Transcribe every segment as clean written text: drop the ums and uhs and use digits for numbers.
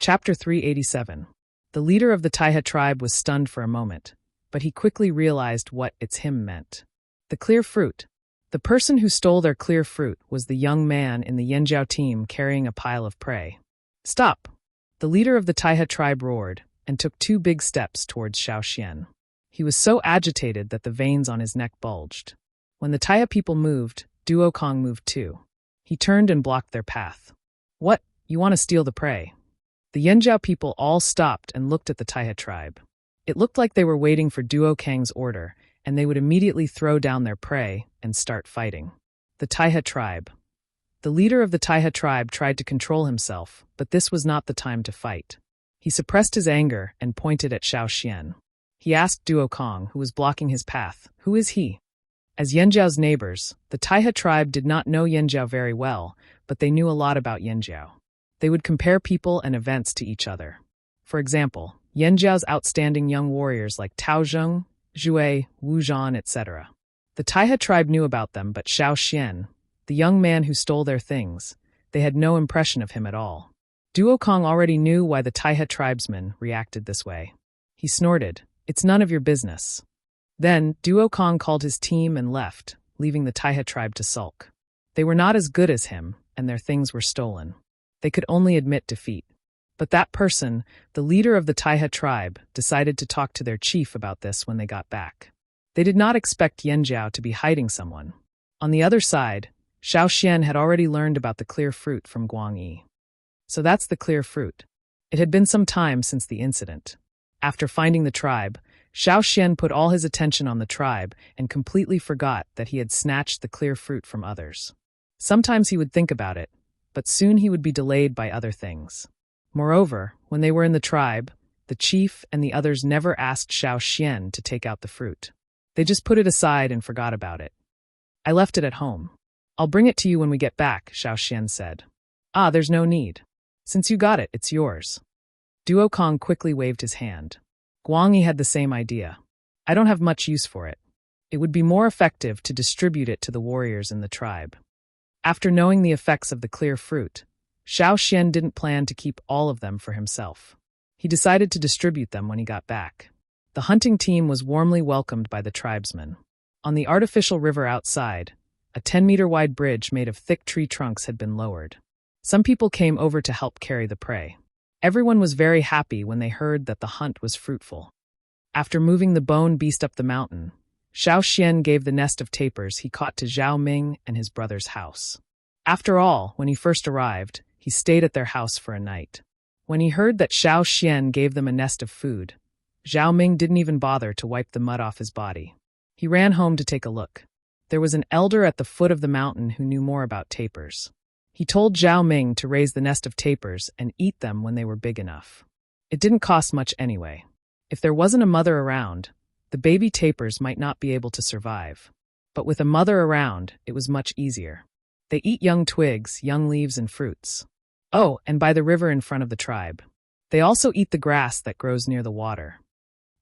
Chapter 387. The leader of the Taiha tribe was stunned for a moment, but he quickly realized what its hymn meant. The clear fruit. The person who stole their clear fruit was the young man in the Yanjiao team carrying a pile of prey. Stop! The leader of the Taiha tribe roared and took 2 big steps towards Xiaoxian. He was so agitated that the veins on his neck bulged. When the Taiha people moved, Duo Kong moved too. He turned and blocked their path. What? You want to steal the prey? The Yanjiao people all stopped and looked at the Taiha tribe. It looked like they were waiting for Duo Kang's order, and they would immediately throw down their prey and start fighting. The Taiha tribe. The leader of the Taiha tribe tried to control himself, but this was not the time to fight. He suppressed his anger and pointed at Xiaoxian. He asked Duo Kong, who was blocking his path, "Who is he?" As Yanjiao's neighbors, the Taiha tribe did not know Yanjiao very well, but they knew a lot about Yanjiao. They would compare people and events to each other. For example, Yanjiao's outstanding young warriors like Taozheng, Zhui, Wu Zhan, etc. The Taiha tribe knew about them, but Xiaoxian, the young man who stole their things, they had no impression of him at all. Duo Kong already knew why the Taiha tribesmen reacted this way. He snorted, "It's none of your business." Then, Duo Kong called his team and left, leaving the Taiha tribe to sulk. They were not as good as him, and their things were stolen. They could only admit defeat. But that person, the leader of the Taiha tribe, decided to talk to their chief about this when they got back. They did not expect Yanjiao to be hiding someone. On the other side, Xiaoxian had already learned about the clear fruit from Guang Yi. So that's the clear fruit. It had been some time since the incident. After finding the tribe, Xiaoxian put all his attention on the tribe and completely forgot that he had snatched the clear fruit from others. Sometimes he would think about it, but soon he would be delayed by other things. Moreover, when they were in the tribe, the chief and the others never asked Xiaoxian to take out the fruit. They just put it aside and forgot about it. "I left it at home. I'll bring it to you when we get back," Xiaoxian said. "Ah, there's no need. Since you got it, it's yours." Duo Kong quickly waved his hand. Guang Yi had the same idea. "I don't have much use for it. It would be more effective to distribute it to the warriors in the tribe." After knowing the effects of the clear fruit, Xiaoxian didn't plan to keep all of them for himself. He decided to distribute them when he got back. The hunting team was warmly welcomed by the tribesmen. On the artificial river outside, a 10-meter-wide bridge made of thick tree trunks had been lowered. Some people came over to help carry the prey. Everyone was very happy when they heard that the hunt was fruitful. After moving the bone beast up the mountain, Xiaoxian gave the nest of tapers he caught to Zhao Ming and his brother's house. After all, when he first arrived, he stayed at their house for a night. When he heard that Xiaoxian gave them a nest of food, Zhao Ming didn't even bother to wipe the mud off his body. He ran home to take a look. There was an elder at the foot of the mountain who knew more about tapers. He told Zhao Ming to raise the nest of tapers and eat them when they were big enough. It didn't cost much anyway. If there wasn't a mother around, the baby tapers might not be able to survive. But with a mother around, it was much easier. They eat young twigs, young leaves, and fruits. Oh, and by the river in front of the tribe. They also eat the grass that grows near the water.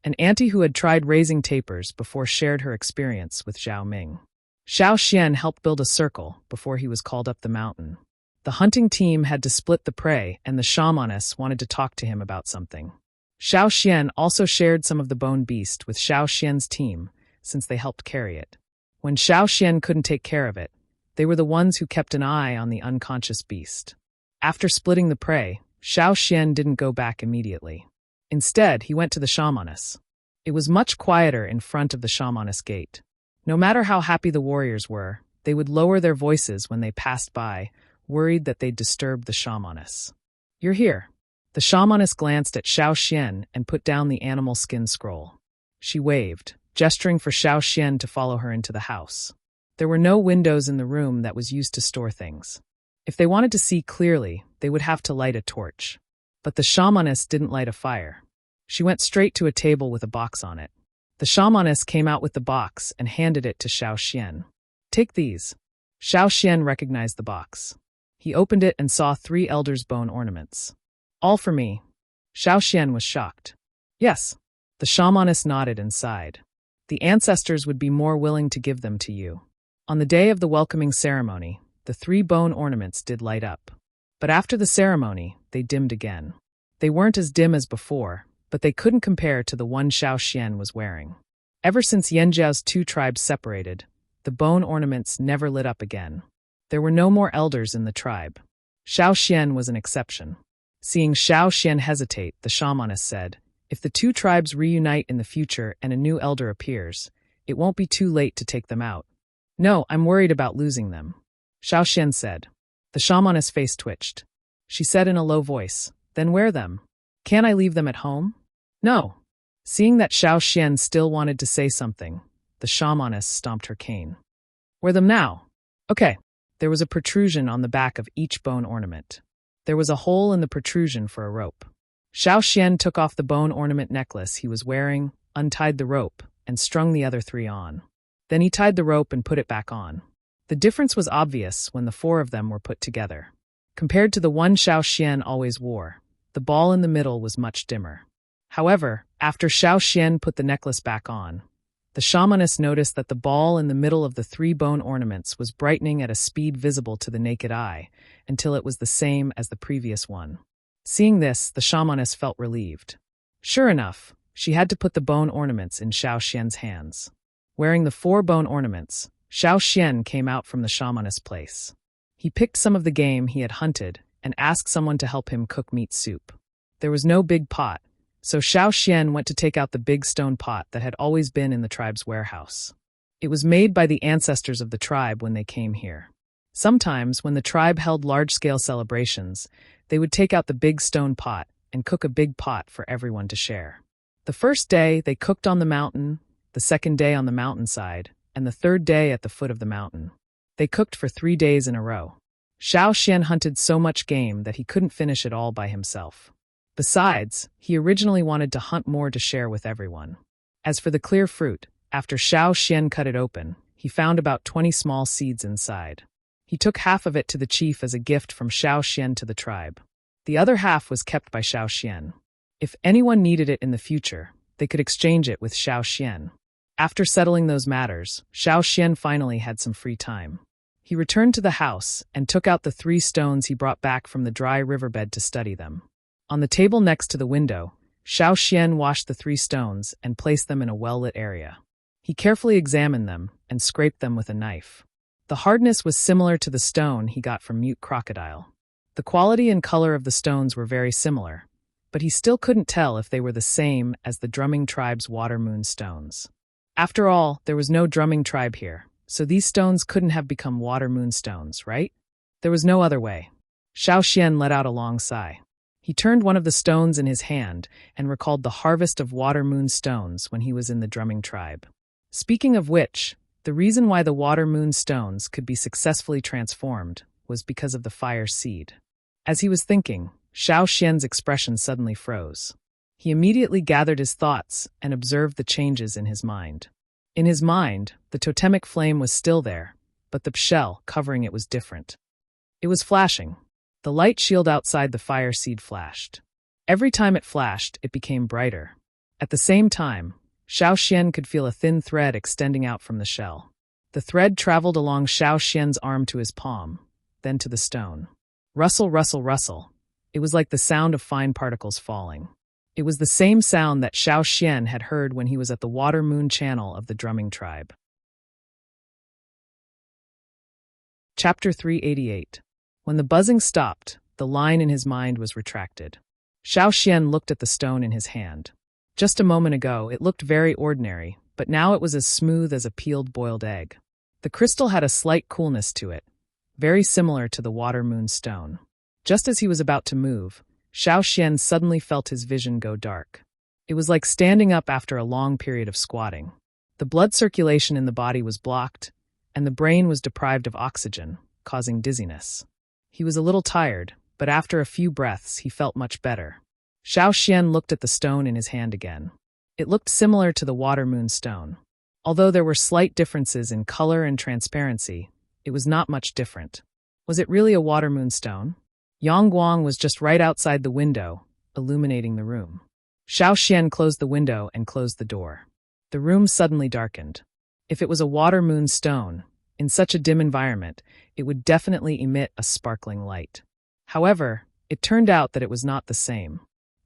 An auntie who had tried raising tapers before shared her experience with Zhao Ming. Xiaoxian helped build a circle before he was called up the mountain. The hunting team had to split the prey, and the shamaness wanted to talk to him about something. Xiaoxian also shared some of the bone beast with Xiaoxian's team, since they helped carry it. When Xiaoxian couldn't take care of it, they were the ones who kept an eye on the unconscious beast. After splitting the prey, Xiaoxian didn't go back immediately. Instead, he went to the shamaness. It was much quieter in front of the shamaness gate. No matter how happy the warriors were, they would lower their voices when they passed by, worried that they'd disturb the shamaness. "You're here." The shamaness glanced at Xiaoxian and put down the animal skin scroll. She waved, gesturing for Xiaoxian to follow her into the house. There were no windows in the room that was used to store things. If they wanted to see clearly, they would have to light a torch. But the shamaness didn't light a fire. She went straight to a table with a box on it. The shamaness came out with the box and handed it to Xiaoxian. "Take these." Xiaoxian recognized the box. He opened it and saw 3 elders' bone ornaments. "All for me." Xiaoxian was shocked. "Yes." The shamaness nodded and sighed. "The ancestors would be more willing to give them to you." On the day of the welcoming ceremony, the 3 bone ornaments did light up. But after the ceremony, they dimmed again. They weren't as dim as before, but they couldn't compare to the one Xiao Xian was wearing. Ever since Yanjiao's two tribes separated, the bone ornaments never lit up again. There were no more elders in the tribe. Xiao Xian was an exception. Seeing Xiao Xian hesitate, the shamaness said, "If the two tribes reunite in the future and a new elder appears, it won't be too late to take them out." "No, I'm worried about losing them," Xiao Xian said. The shamaness face twitched. She said in a low voice, "Then wear them. Can't I leave them at home?" "No." Seeing that Xiao Xian still wanted to say something, the shamaness stomped her cane. "Wear them now." "Okay." There was a protrusion on the back of each bone ornament. There was a hole in the protrusion for a rope. Xiao Xian took off the bone ornament necklace he was wearing, untied the rope, and strung the other three on. Then he tied the rope and put it back on. The difference was obvious when the four of them were put together. Compared to the one Xiao Xian always wore, the ball in the middle was much dimmer. However, after Xiao Xian put the necklace back on, the shamaness noticed that the ball in the middle of the three bone ornaments was brightening at a speed visible to the naked eye, until it was the same as the previous one. Seeing this, the shamaness felt relieved. Sure enough, she had to put the bone ornaments in Xiao Xian's hands. Wearing the four bone ornaments, Xiao Xian came out from the shamaness place. He picked some of the game he had hunted and asked someone to help him cook meat soup. There was no big pot, so Xiao Xian went to take out the big stone pot that had always been in the tribe's warehouse. It was made by the ancestors of the tribe when they came here. Sometimes, when the tribe held large-scale celebrations, they would take out the big stone pot and cook a big pot for everyone to share. The first day, they cooked on the mountain, the second day on the mountainside, and the third day at the foot of the mountain. They cooked for 3 days in a row. Xiao Xian hunted so much game that he couldn't finish it all by himself. Besides, he originally wanted to hunt more to share with everyone. As for the clear fruit, after Xiao Xian cut it open, he found about 20 small seeds inside. He took half of it to the chief as a gift from Xiao Xian to the tribe. The other half was kept by Xiao Xian. If anyone needed it in the future, they could exchange it with Xiao Xian. After settling those matters, Xiao Xian finally had some free time. He returned to the house and took out the 3 stones he brought back from the dry riverbed to study them. On the table next to the window, Xiao Xian washed the 3 stones and placed them in a well-lit area. He carefully examined them and scraped them with a knife. The hardness was similar to the stone he got from Mute Crocodile. The quality and color of the stones were very similar, but he still couldn't tell if they were the same as the drumming tribe's water moon stones. After all, there was no drumming tribe here, so these stones couldn't have become water moon stones, right? There was no other way. Xiao Xian let out a long sigh. He turned one of the stones in his hand and recalled the harvest of water moon stones when he was in the drumming tribe. Speaking of which, the reason why the water moon stones could be successfully transformed was because of the fire seed. As he was thinking, Xiao Xian's expression suddenly froze. He immediately gathered his thoughts and observed the changes in his mind. In his mind, the totemic flame was still there, but the shell covering it was different. It was flashing. The light shield outside the fire seed flashed. Every time it flashed, it became brighter. At the same time, Xiao Xian could feel a thin thread extending out from the shell. The thread traveled along Xiao Xian's arm to his palm, then to the stone. Rustle, rustle, rustle. It was like the sound of fine particles falling. It was the same sound that Xiao Xian had heard when he was at the water moon channel of the drumming tribe. Chapter 388. When the buzzing stopped, the line in his mind was retracted. Xiao Xian looked at the stone in his hand. Just a moment ago, it looked very ordinary, but now it was as smooth as a peeled boiled egg. The crystal had a slight coolness to it, very similar to the water moon stone. Just as he was about to move, Xiao Xian suddenly felt his vision go dark. It was like standing up after a long period of squatting. The blood circulation in the body was blocked, and the brain was deprived of oxygen, causing dizziness. He was a little tired, but after a few breaths he felt much better. Xiao Xian looked at the stone in his hand again. It looked similar to the water moon stone. Although there were slight differences in color and transparency, it was not much different. Was it really a water moon stone? Yang Guang was just right outside the window, illuminating the room. Xiao Xian closed the window and closed the door. The room suddenly darkened. If it was a water moon stone, in such a dim environment, it would definitely emit a sparkling light. However, it turned out that it was not the same.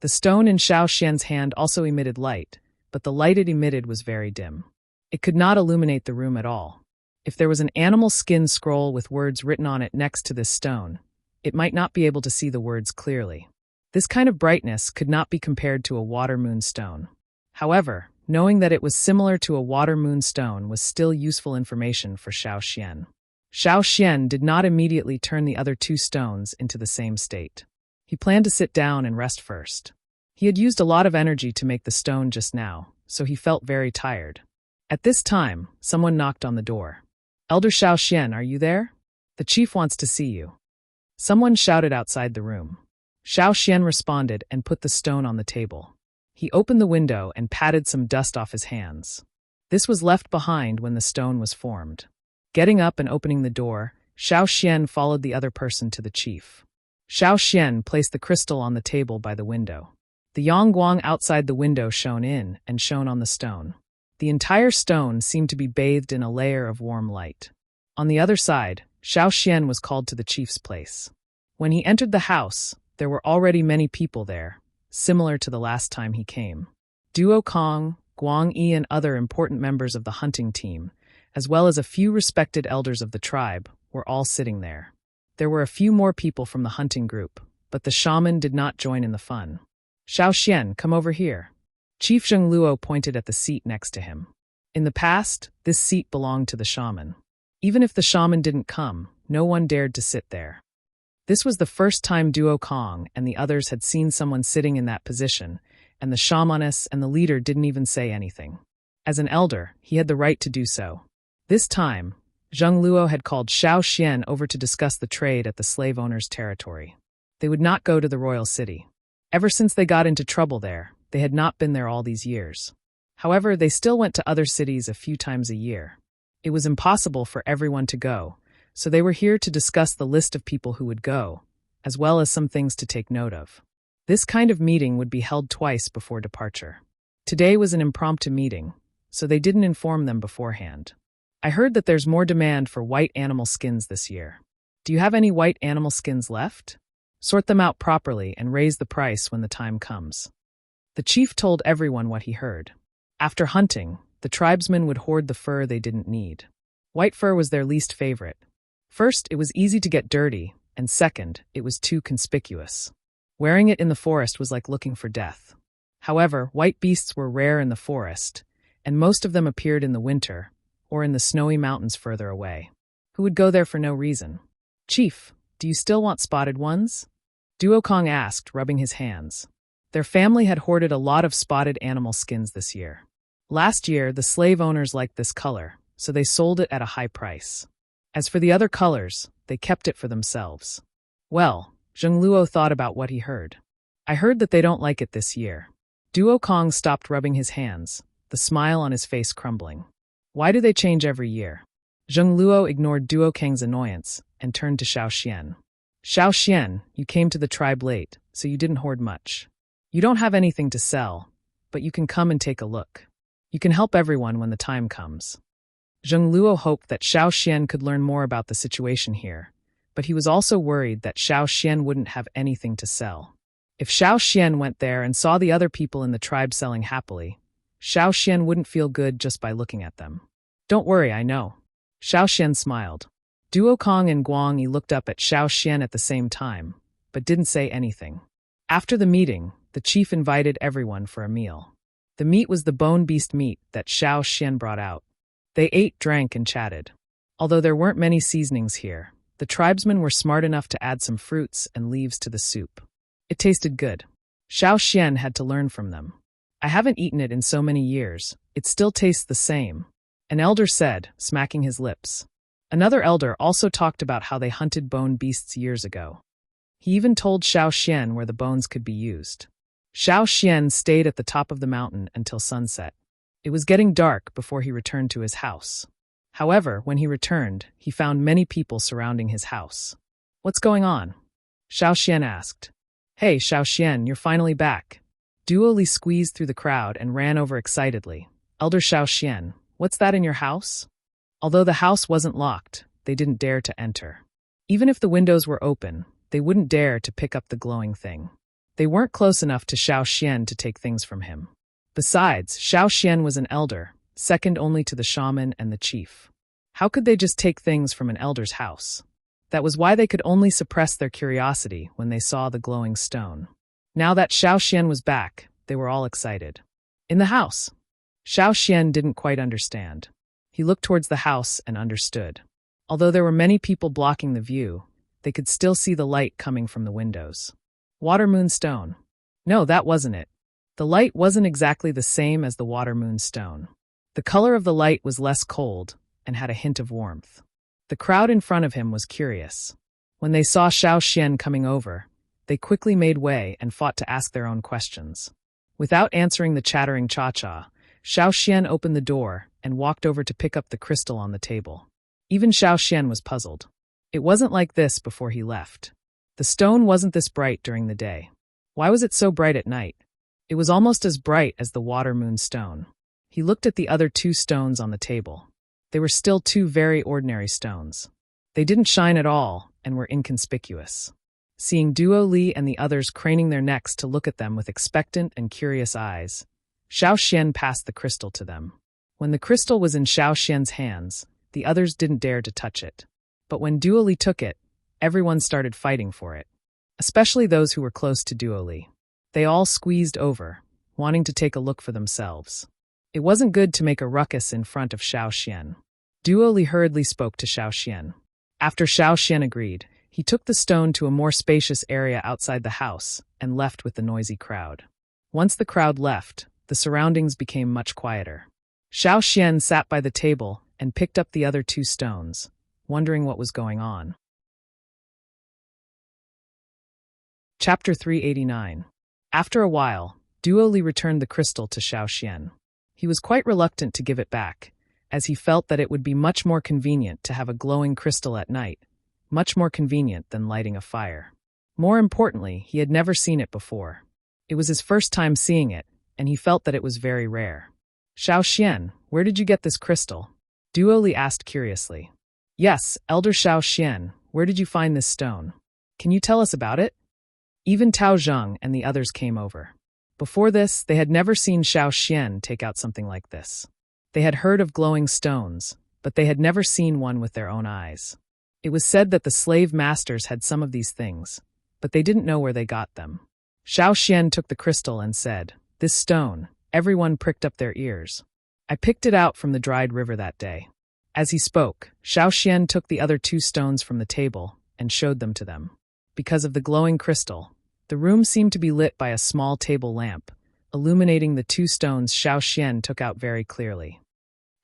The stone in Xiao Xian's hand also emitted light, but the light it emitted was very dim. It could not illuminate the room at all. If there was an animal skin scroll with words written on it next to this stone, it might not be able to see the words clearly. This kind of brightness could not be compared to a water moon stone. However, knowing that it was similar to a water moon stone was still useful information for Xiao Xian. Xiao Xian did not immediately turn the other two stones into the same state. He planned to sit down and rest first. He had used a lot of energy to make the stone just now, so he felt very tired. At this time, someone knocked on the door. "Elder Xiao Xian, are you there? The chief wants to see you." Someone shouted outside the room. Xiao Xian responded and put the stone on the table. He opened the window and patted some dust off his hands. This was left behind when the stone was formed. Getting up and opening the door, Xiao Xian followed the other person to the chief. Xiao Xian placed the crystal on the table by the window. The yang-guang outside the window shone in and shone on the stone. The entire stone seemed to be bathed in a layer of warm light. On the other side, Xiao Xian was called to the chief's place. When he entered the house, there were already many people there, similar to the last time he came. Duo Kong, Guang Yi and other important members of the hunting team, as well as a few respected elders of the tribe, were all sitting there. There were a few more people from the hunting group, but the shaman did not join in the fun. "Xiao Xian, come over here." Chief Zheng Luo pointed at the seat next to him. In the past, this seat belonged to the shaman. Even if the shaman didn't come, no one dared to sit there. This was the first time Duo Kong and the others had seen someone sitting in that position, and the shamaness and the leader didn't even say anything. As an elder, he had the right to do so. This time, Zheng Luo had called Xiao Xian over to discuss the trade at the slave owner's territory. They would not go to the royal city. Ever since they got into trouble there, they had not been there all these years. However, they still went to other cities a few times a year. It was impossible for everyone to go, so they were here to discuss the list of people who would go, as well as some things to take note of. This kind of meeting would be held twice before departure. Today was an impromptu meeting, so they didn't inform them beforehand. "I heard that there's more demand for white animal skins this year. Do you have any white animal skins left? Sort them out properly and raise the price when the time comes." The chief told everyone what he heard. After hunting, the tribesmen would hoard the fur they didn't need. White fur was their least favorite. First, it was easy to get dirty, and second, it was too conspicuous. Wearing it in the forest was like looking for death. However, white beasts were rare in the forest, and most of them appeared in the winter, or in the snowy mountains further away. Who would go there for no reason? "Chief, do you still want spotted ones?" Duo Kong asked, rubbing his hands. Their family had hoarded a lot of spotted animal skins this year. Last year, the slave owners liked this color, so they sold it at a high price. As for the other colors, they kept it for themselves. Well, Zheng Luo thought about what he heard. "I heard that they don't like it this year." Duo Kong stopped rubbing his hands, the smile on his face crumbling. "Why do they change every year?" Zheng Luo ignored Duo Kang's annoyance and turned to Xiao Xian. "Xiao Xian, you came to the tribe late, so you didn't hoard much. You don't have anything to sell, but you can come and take a look. You can help everyone when the time comes." Zheng Luo hoped that Xiao Xian could learn more about the situation here, but he was also worried that Xiao Xian wouldn't have anything to sell. If Xiao Xian went there and saw the other people in the tribe selling happily, Xiao Xian wouldn't feel good just by looking at them. "Don't worry, I know." Xiao Xian smiled. Duo Kong and Guang Yi looked up at Xiao Xian at the same time, but didn't say anything. After the meeting, the chief invited everyone for a meal. The meat was the bone beast meat that Xiao Xian brought out. They ate, drank, and chatted. Although there weren't many seasonings here, the tribesmen were smart enough to add some fruits and leaves to the soup. It tasted good. Xiao Xian had to learn from them. "I haven't eaten it in so many years. It still tastes the same," an elder said, smacking his lips. Another elder also talked about how they hunted bone beasts years ago. He even told Xiao Xian where the bones could be used. Xiao Xian stayed at the top of the mountain until sunset. It was getting dark before he returned to his house. However, when he returned, he found many people surrounding his house. "What's going on?" Xiao Xian asked. "Hey, Xiao Xian, you're finally back." Duo Li squeezed through the crowd and ran over excitedly. "Elder Xiao Xian, what's that in your house?" Although the house wasn't locked, they didn't dare to enter. Even if the windows were open, they wouldn't dare to pick up the glowing thing. They weren't close enough to Xiao Xian to take things from him. Besides, Xiao Xian was an elder, second only to the shaman and the chief. How could they just take things from an elder's house? That was why they could only suppress their curiosity when they saw the glowing stone. Now that Xiao Xian was back, they were all excited. In the house. Xiao Xian didn't quite understand. He looked towards the house and understood. Although there were many people blocking the view, they could still see the light coming from the windows. Water moon stone. No, that wasn't it. The light wasn't exactly the same as the water moon stone. The color of the light was less cold and had a hint of warmth. The crowd in front of him was curious. When they saw Xiao Xian coming over, they quickly made way and fought to ask their own questions. Without answering the chattering cha-cha, Xiao Xian opened the door and walked over to pick up the crystal on the table. Even Xiao Xian was puzzled. It wasn't like this before he left. The stone wasn't this bright during the day. Why was it so bright at night? It was almost as bright as the water moon stone. He looked at the other two stones on the table. They were still two very ordinary stones. They didn't shine at all and were inconspicuous. Seeing Duo Li and the others craning their necks to look at them with expectant and curious eyes, Xiao Xian passed the crystal to them. When the crystal was in Xiao Xian's hands, the others didn't dare to touch it. But when Duo Li took it, everyone started fighting for it. Especially those who were close to Duo Li. They all squeezed over, wanting to take a look for themselves. It wasn't good to make a ruckus in front of Xiao Xian. Duo Li hurriedly spoke to Xiao Xian. After Xiao Xian agreed, he took the stone to a more spacious area outside the house and left with the noisy crowd. Once the crowd left, the surroundings became much quieter. Xiao Xian sat by the table and picked up the other two stones, wondering what was going on. Chapter 389. After a while, Duo Li returned the crystal to Xiao Xian. He was quite reluctant to give it back, as he felt that it would be much more convenient to have a glowing crystal at night, much more convenient than lighting a fire. More importantly, he had never seen it before. It was his first time seeing it, and he felt that it was very rare. Xiao Xian, where did you get this crystal? Duo Li asked curiously. Yes, Elder Xiao Xian, where did you find this stone? Can you tell us about it? Even Tao Zheng and the others came over. Before this, they had never seen Xiao Xian take out something like this. They had heard of glowing stones, but they had never seen one with their own eyes. It was said that the slave masters had some of these things, but they didn't know where they got them. Xiao Xian took the crystal and said, "This stone," everyone pricked up their ears. "I picked it out from the dried river that day." As he spoke, Xiao Xian took the other two stones from the table and showed them to them. Because of the glowing crystal, the room seemed to be lit by a small table lamp, illuminating the two stones Xiao Xian took out very clearly.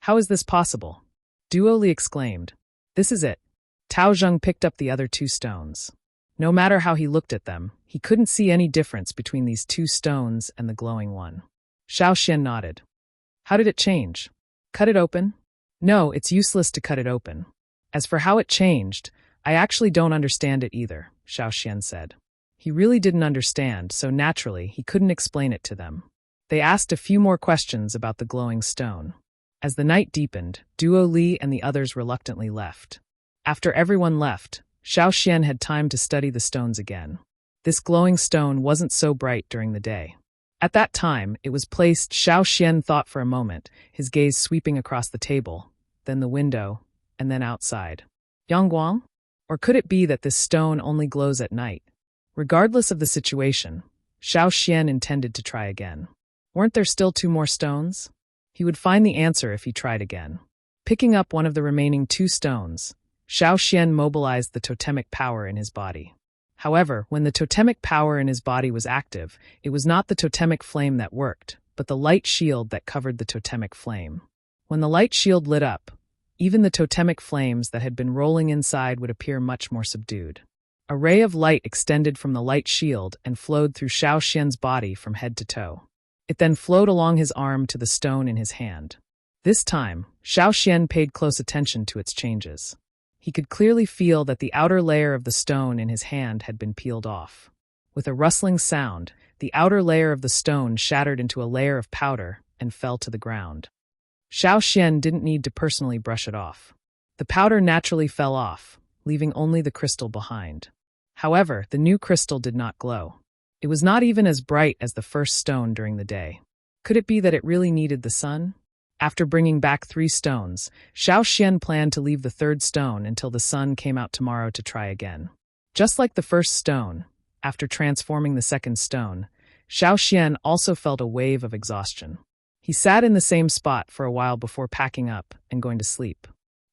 "How is this possible?" Duo Li exclaimed. "This is it." Tao Zheng picked up the other two stones. No matter how he looked at them, he couldn't see any difference between these two stones and the glowing one. Xiao Xian nodded. "How did it change? Cut it open?" "No, it's useless to cut it open. As for how it changed, I actually don't understand it either," Xiao Xian said. He really didn't understand, so naturally he couldn't explain it to them. They asked a few more questions about the glowing stone. As the night deepened, Duo Li and the others reluctantly left. After everyone left, Xiao Xian had time to study the stones again. This glowing stone wasn't so bright during the day. At that time, it was placed. Xiao Xian thought for a moment, his gaze sweeping across the table, then the window, and then outside. Yangguang? Or could it be that this stone only glows at night? Regardless of the situation, Xiao Xian intended to try again. Weren't there still two more stones? He would find the answer if he tried again. Picking up one of the remaining two stones, Xiao Xian mobilized the totemic power in his body. However, when the totemic power in his body was active, it was not the totemic flame that worked, but the light shield that covered the totemic flame. When the light shield lit up, even the totemic flames that had been rolling inside would appear much more subdued. A ray of light extended from the light shield and flowed through Xiao Xian's body from head to toe. It then flowed along his arm to the stone in his hand. This time, Xiao Xian paid close attention to its changes. He could clearly feel that the outer layer of the stone in his hand had been peeled off. With a rustling sound, the outer layer of the stone shattered into a layer of powder and fell to the ground. Xiao Xian didn't need to personally brush it off. The powder naturally fell off, leaving only the crystal behind. However, the new crystal did not glow. It was not even as bright as the first stone during the day. Could it be that it really needed the sun? After bringing back 3 stones, Xiao Xian planned to leave the 3rd stone until the sun came out tomorrow to try again. Just like the first stone, after transforming the 2nd stone, Xiao Xian also felt a wave of exhaustion. He sat in the same spot for a while before packing up and going to sleep.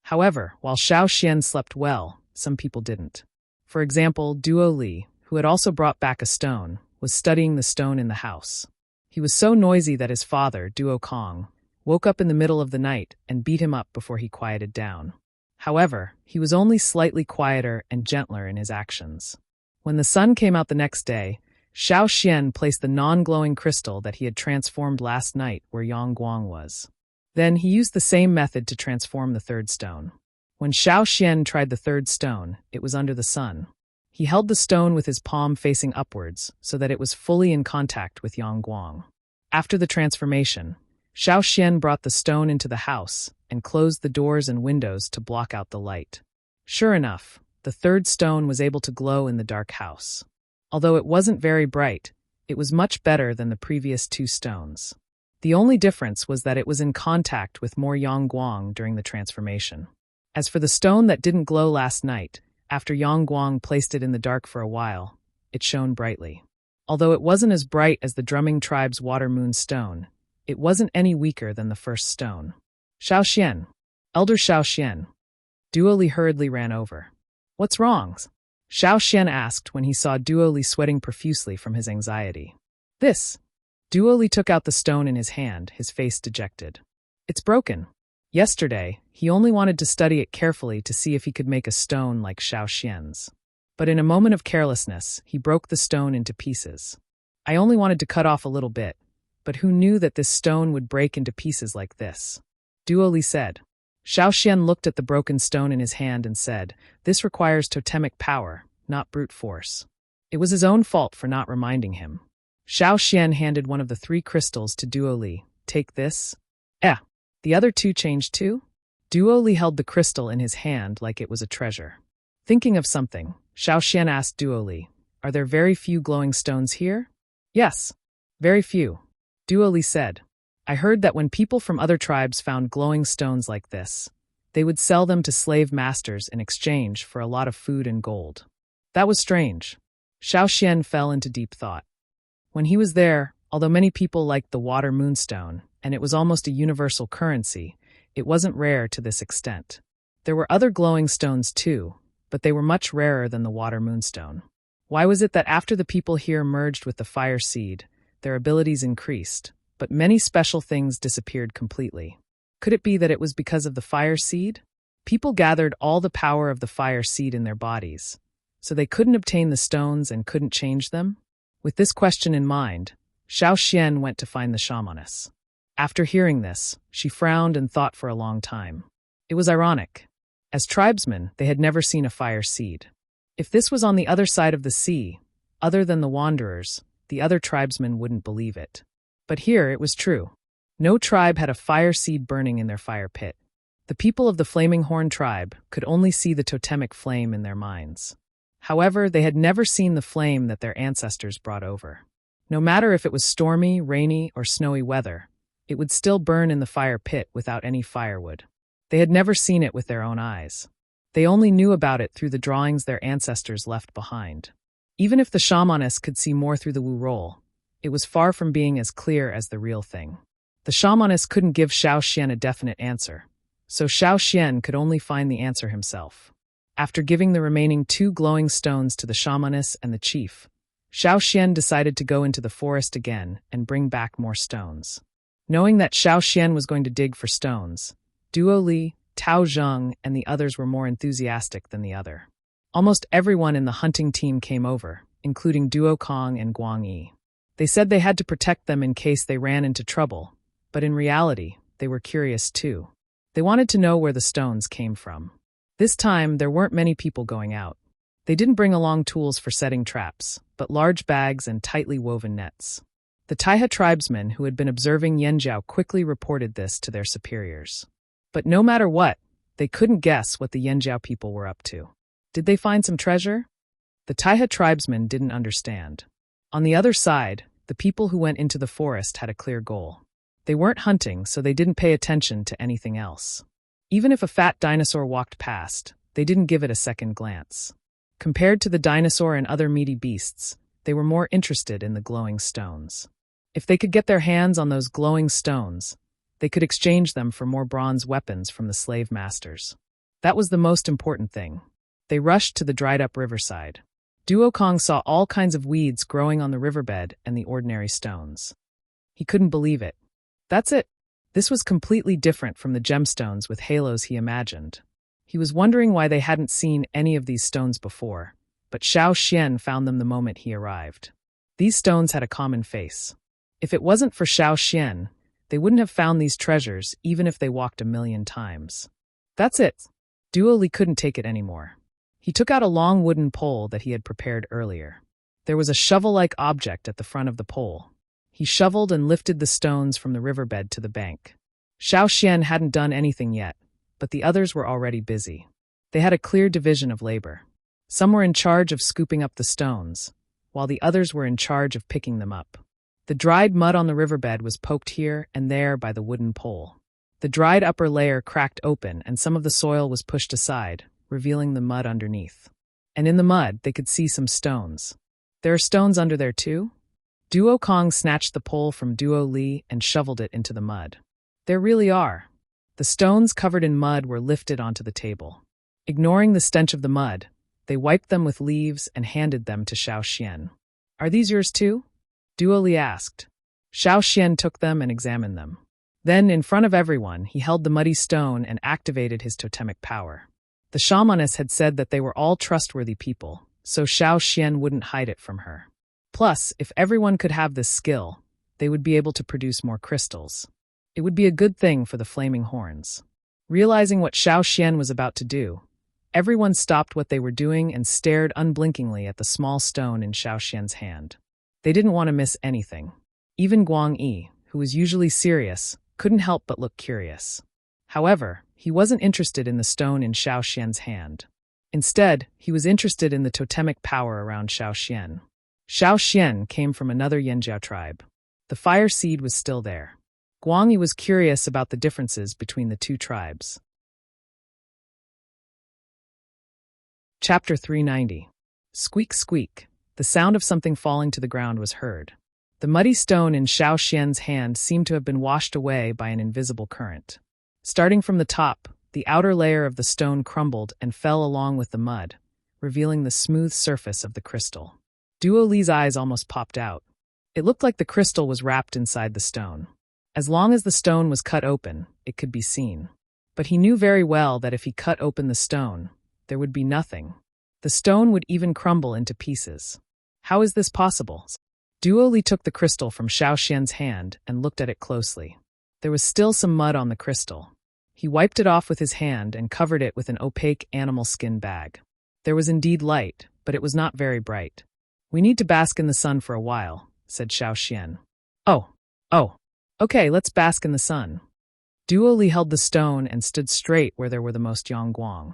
However, while Xiao Xian slept well, some people didn't. For example, Duo Li, who had also brought back a stone, was studying the stone in the house. He was so noisy that his father, Duo Kong, woke up in the middle of the night and beat him up before he quieted down. However, he was only slightly quieter and gentler in his actions. When the sun came out the next day, Xiao Xian placed the non-glowing crystal that he had transformed last night where Yang Guang was. Then he used the same method to transform the 3rd stone. When Xiao Xian tried the 3rd stone, it was under the sun. He held the stone with his palm facing upwards so that it was fully in contact with Yang Guang. After the transformation, Xiao Xian brought the stone into the house and closed the doors and windows to block out the light. Sure enough, the 3rd stone was able to glow in the dark house. Although it wasn't very bright, it was much better than the previous 2 stones. The only difference was that it was in contact with more Yang Guang during the transformation. As for the stone that didn't glow last night, after Yang Guang placed it in the dark for a while, it shone brightly. Although it wasn't as bright as the drumming tribe's water moon stone, it wasn't any weaker than the first stone. Xiao Xian, Elder Xiao Xian. Duo Li hurriedly ran over. What's wrong? Xiao Xian asked when he saw Duo Li sweating profusely from his anxiety. This. Duo Li took out the stone in his hand, his face dejected. It's broken. Yesterday, he only wanted to study it carefully to see if he could make a stone like Xiao Xian's. But in a moment of carelessness, he broke the stone into pieces. I only wanted to cut off a little bit, but who knew that this stone would break into pieces like this? Duo Li said. Xiao Xian looked at the broken stone in his hand and said, this requires totemic power, not brute force. It was his own fault for not reminding him. Xiao Xian handed one of the 3 crystals to Duo Li. Take this. The other 2 changed too? Duo Li held the crystal in his hand like it was a treasure. Thinking of something, Xiao Xian asked Duo Li, are there very few glowing stones here? Yes, very few. Duo Li said. I heard that when people from other tribes found glowing stones like this, they would sell them to slave masters in exchange for a lot of food and gold. That was strange. Xiao Xian fell into deep thought. When he was there, although many people liked the water moonstone, and it was almost a universal currency, it wasn't rare to this extent. There were other glowing stones too, but they were much rarer than the water moonstone. Why was it that after the people here merged with the fire seed, their abilities increased, but many special things disappeared completely? Could it be that it was because of the fire seed? People gathered all the power of the fire seed in their bodies, so they couldn't obtain the stones and couldn't change them? With this question in mind, Xiao Xian went to find the shamaness. After hearing this, she frowned and thought for a long time. It was ironic. As tribesmen, they had never seen a fire seed. If this was on the other side of the sea, other than the wanderers, the other tribesmen wouldn't believe it. But here it was true. No tribe had a fire seed burning in their fire pit. The people of the Flaming Horn tribe could only see the totemic flame in their minds. However, they had never seen the flame that their ancestors brought over. No matter if it was stormy, rainy, or snowy weather, it would still burn in the fire pit without any firewood. They had never seen it with their own eyes. They only knew about it through the drawings their ancestors left behind. Even if the shamaness could see more through the Wu roll, it was far from being as clear as the real thing. The shamaness couldn't give Xiao Xian a definite answer, so Xiao Xian could only find the answer himself. After giving the remaining 2 glowing stones to the shamaness and the chief, Xiao Xian decided to go into the forest again and bring back more stones. Knowing that Xiao Xian was going to dig for stones, Duo Li, Tao Zheng, and the others were more enthusiastic than the other. Almost everyone in the hunting team came over, including Duo Kong and Guang Yi. They said they had to protect them in case they ran into trouble, but in reality, they were curious too. They wanted to know where the stones came from. This time, there weren't many people going out. They didn't bring along tools for setting traps, but large bags and tightly woven nets. The Taiha tribesmen who had been observing Yanjiao quickly reported this to their superiors. But no matter what, they couldn't guess what the Yanjiao people were up to. Did they find some treasure? The Taiha tribesmen didn't understand. On the other side, the people who went into the forest had a clear goal. They weren't hunting, so they didn't pay attention to anything else. Even if a fat dinosaur walked past, they didn't give it a second glance. Compared to the dinosaur and other meaty beasts, they were more interested in the glowing stones. If they could get their hands on those glowing stones, they could exchange them for more bronze weapons from the slave masters. That was the most important thing. They rushed to the dried-up riverside. Duokong saw all kinds of weeds growing on the riverbed and the ordinary stones. He couldn't believe it. That's it. This was completely different from the gemstones with halos he imagined. He was wondering why they hadn't seen any of these stones before, but Xiao Xian found them the moment he arrived. These stones had a common face. If it wasn't for Xiao Xian, they wouldn't have found these treasures even if they walked 1,000,000 times. That's it. Duo Li couldn't take it anymore. He took out a long wooden pole that he had prepared earlier. There was a shovel-like object at the front of the pole. He shoveled and lifted the stones from the riverbed to the bank. Xiao Xian hadn't done anything yet, but the others were already busy. They had a clear division of labor. Some were in charge of scooping up the stones, while the others were in charge of picking them up. The dried mud on the riverbed was poked here and there by the wooden pole. The dried upper layer cracked open and some of the soil was pushed aside, revealing the mud underneath. And in the mud, they could see some stones. There are stones under there too? Duo Kong snatched the pole from Duo Li and shoveled it into the mud. There really are. The stones covered in mud were lifted onto the table. Ignoring the stench of the mud, they wiped them with leaves and handed them to Xiao Xian. Are these yours too? Duo Li asked. Xiao Xian took them and examined them. Then, in front of everyone, he held the muddy stone and activated his totemic power. The shamaness had said that they were all trustworthy people, so Xiao Xian wouldn't hide it from her. Plus, if everyone could have this skill, they would be able to produce more crystals. It would be a good thing for the flaming horns. Realizing what Xiao Xian was about to do, everyone stopped what they were doing and stared unblinkingly at the small stone in Xiao Xian's hand. They didn't want to miss anything. Even Guang Yi, who was usually serious, couldn't help but look curious. However, he wasn't interested in the stone in Xiao Xian's hand. Instead, he was interested in the totemic power around Xiao Xian. Xiao Xian came from another Yanjiao tribe. The fire seed was still there. Guang Yi was curious about the differences between the two tribes. Chapter 390. Squeak, squeak. The sound of something falling to the ground was heard. The muddy stone in Xiao Xian's hand seemed to have been washed away by an invisible current. Starting from the top, the outer layer of the stone crumbled and fell along with the mud, revealing the smooth surface of the crystal. Duo Li's eyes almost popped out. It looked like the crystal was wrapped inside the stone. As long as the stone was cut open, it could be seen. But he knew very well that if he cut open the stone, there would be nothing. The stone would even crumble into pieces. How is this possible? Duo Li took the crystal from Xiao Xian's hand and looked at it closely. There was still some mud on the crystal. He wiped it off with his hand and covered it with an opaque animal skin bag. There was indeed light, but it was not very bright. We need to bask in the sun for a while, said Xiao Xian. Oh. Okay, let's bask in the sun. Duo Li held the stone and stood straight where there were the most Yongguang.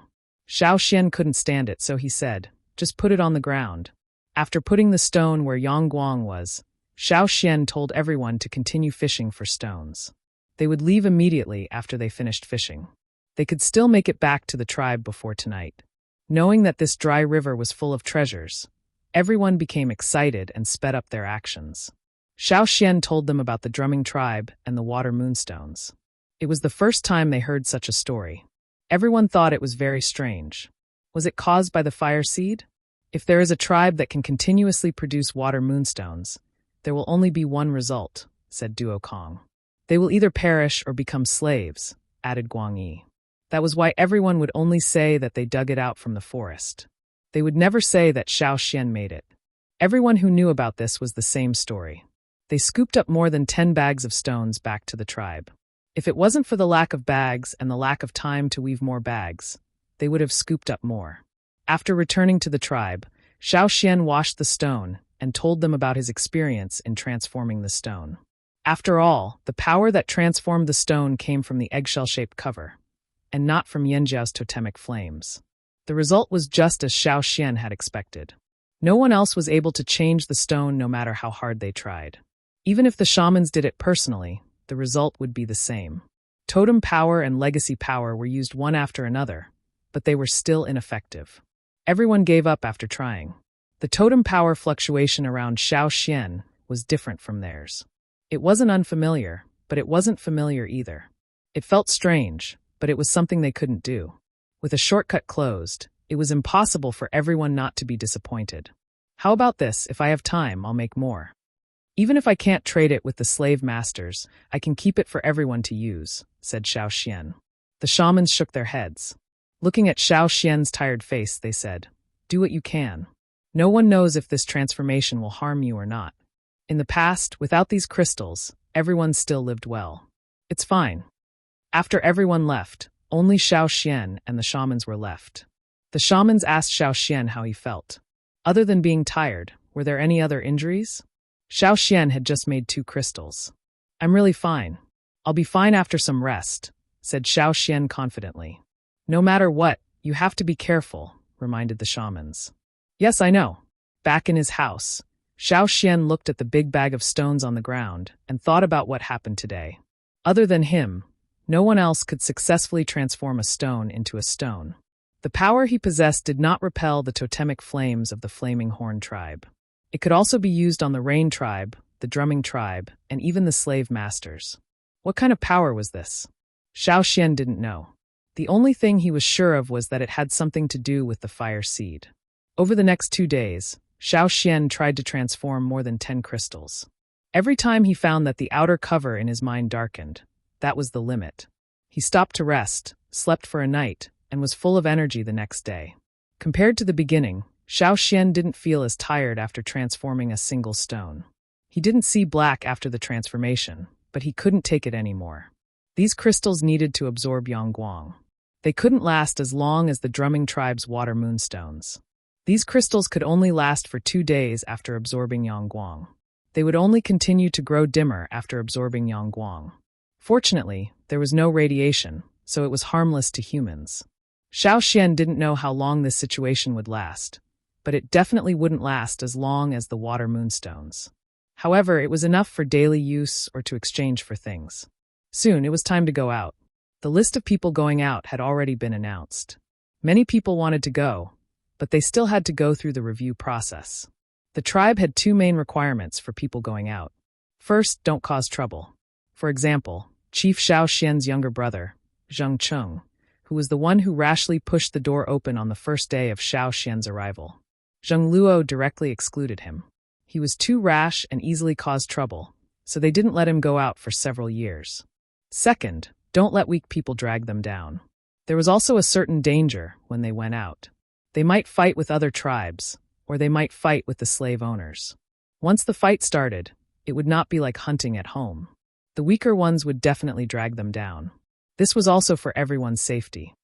Xiao Xian couldn't stand it, so he said, just put it on the ground. After putting the stone where Yongguang was, Xiao Xian told everyone to continue fishing for stones. They would leave immediately after they finished fishing. They could still make it back to the tribe before tonight. Knowing that this dry river was full of treasures, everyone became excited and sped up their actions. Xiao Xian told them about the drumming tribe and the water moonstones. It was the first time they heard such a story. Everyone thought it was very strange. Was it caused by the fire seed? If there is a tribe that can continuously produce water moonstones, there will only be one result, said Duo Kong. They will either perish or become slaves, added Guang Yi. That was why everyone would only say that they dug it out from the forest. They would never say that Xiao Xian made it. Everyone who knew about this was the same story. They scooped up more than 10 bags of stones back to the tribe. If it wasn't for the lack of bags and the lack of time to weave more bags, they would have scooped up more. After returning to the tribe, Xiao Xian washed the stone and told them about his experience in transforming the stone. After all, the power that transformed the stone came from the eggshell-shaped cover, and not from Yanjiao's totemic flames. The result was just as Xiao Xian had expected. No one else was able to change the stone no matter how hard they tried. Even if the shamans did it personally, the result would be the same. Totem power and legacy power were used one after another, but they were still ineffective. Everyone gave up after trying. The totem power fluctuation around Xiao Xian was different from theirs. It wasn't unfamiliar, but it wasn't familiar either. It felt strange, but it was something they couldn't do. With a shortcut closed, it was impossible for everyone not to be disappointed. How about this? If I have time, I'll make more. Even if I can't trade it with the slave masters, I can keep it for everyone to use, said Xiao Xian. The shamans shook their heads. Looking at Xiao Xian's tired face, they said, "Do what you can. No one knows if this transformation will harm you or not. In the past, without these crystals, everyone still lived well. It's fine." After everyone left, only Xiao Xian and the shamans were left. The shamans asked Xiao Xian how he felt. Other than being tired, were there any other injuries? Xiao Xian had just made 2 crystals. "I'm really fine. I'll be fine after some rest," said Xiao Xian confidently. "No matter what, you have to be careful," reminded the shamans. "Yes, I know." Back in his house, Xiao Xian looked at the big bag of stones on the ground and thought about what happened today. Other than him, no one else could successfully transform a stone into a stone. The power he possessed did not repel the totemic flames of the Flaming Horn tribe. It could also be used on the Rain tribe, the Drumming tribe, and even the slave masters. What kind of power was this? Xiao Xian didn't know. The only thing he was sure of was that it had something to do with the fire seed. Over the next 2 days, Xiao Xian tried to transform more than 10 crystals. Every time he found that the outer cover in his mind darkened, that was the limit. He stopped to rest, slept for a night, and was full of energy the next day. Compared to the beginning, Xiao Xian didn't feel as tired after transforming a single stone. He didn't see black after the transformation, but he couldn't take it anymore. These crystals needed to absorb Yangguang. They couldn't last as long as the Drumming tribe's water moonstones. These crystals could only last for 2 days after absorbing Yangguang. They would only continue to grow dimmer after absorbing Yangguang. Fortunately, there was no radiation, so it was harmless to humans. Xiao Xian didn't know how long this situation would last, but it definitely wouldn't last as long as the water moonstones. However, it was enough for daily use or to exchange for things. Soon, it was time to go out. The list of people going out had already been announced. Many people wanted to go, but they still had to go through the review process. The tribe had 2 main requirements for people going out. First, don't cause trouble. For example, Chief Xiao Xian's younger brother, Zheng Cheng, who was the one who rashly pushed the door open on the first day of Xiao Xian's arrival. Zheng Luo directly excluded him. He was too rash and easily caused trouble, so they didn't let him go out for several years. Second, don't let weak people drag them down. There was also a certain danger when they went out. They might fight with other tribes, or they might fight with the slave owners. Once the fight started, it would not be like hunting at home. The weaker ones would definitely drag them down. This was also for everyone's safety.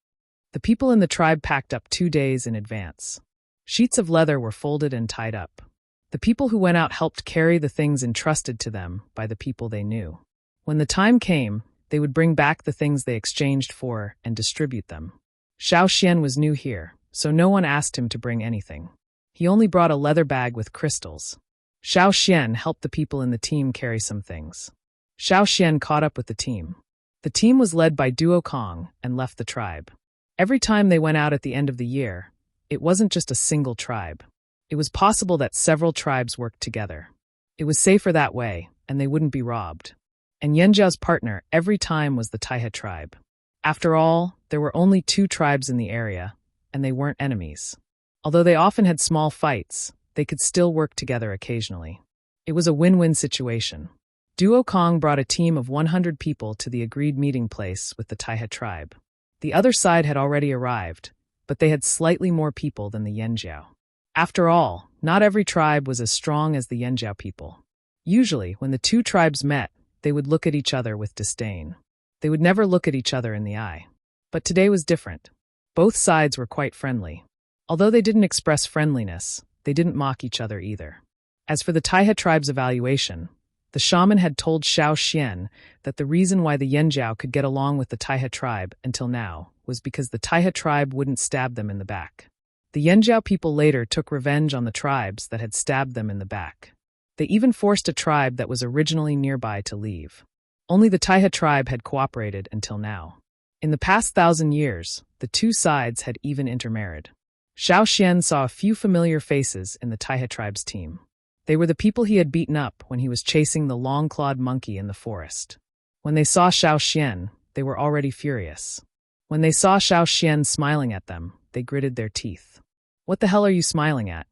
The people in the tribe packed up 2 days in advance. Sheets of leather were folded and tied up. The people who went out helped carry the things entrusted to them by the people they knew. When the time came, they would bring back the things they exchanged for and distribute them. Xiao Xian was new here, so no one asked him to bring anything. He only brought a leather bag with crystals. Xiao Xian helped the people in the team carry some things. Xiao Xian caught up with the team. The team was led by Duo Kong and left the tribe. Every time they went out at the end of the year, it wasn't just a single tribe. It was possible that several tribes worked together. It was safer that way, and they wouldn't be robbed. And Yanjiao's partner every time was the Taihe tribe. After all, there were only 2 tribes in the area, and they weren't enemies. Although they often had small fights, they could still work together occasionally. It was a win-win situation. Duo Kong brought a team of 100 people to the agreed meeting place with the Taihe tribe. The other side had already arrived, but they had slightly more people than the Yanjiao. After all, not every tribe was as strong as the Yanjiao people. Usually, when the 2 tribes met, they would look at each other with disdain. They would never look at each other in the eye. But today was different. Both sides were quite friendly. Although they didn't express friendliness, they didn't mock each other either. As for the Taihe tribe's evaluation, the shaman had told Xiao Xian that the reason why the Yanjiao could get along with the Taihe tribe until now was because the Taihe tribe wouldn't stab them in the back. The Yanjiao people later took revenge on the tribes that had stabbed them in the back. They even forced a tribe that was originally nearby to leave. Only the Taiha tribe had cooperated until now. In the past 1,000 years, the two sides had even intermarried. Xiao Xian saw a few familiar faces in the Taiha tribe's team. They were the people he had beaten up when he was chasing the long-clawed monkey in the forest. When they saw Xiao Xian, they were already furious. When they saw Xiao Xian smiling at them, they gritted their teeth. "What the hell are you smiling at?"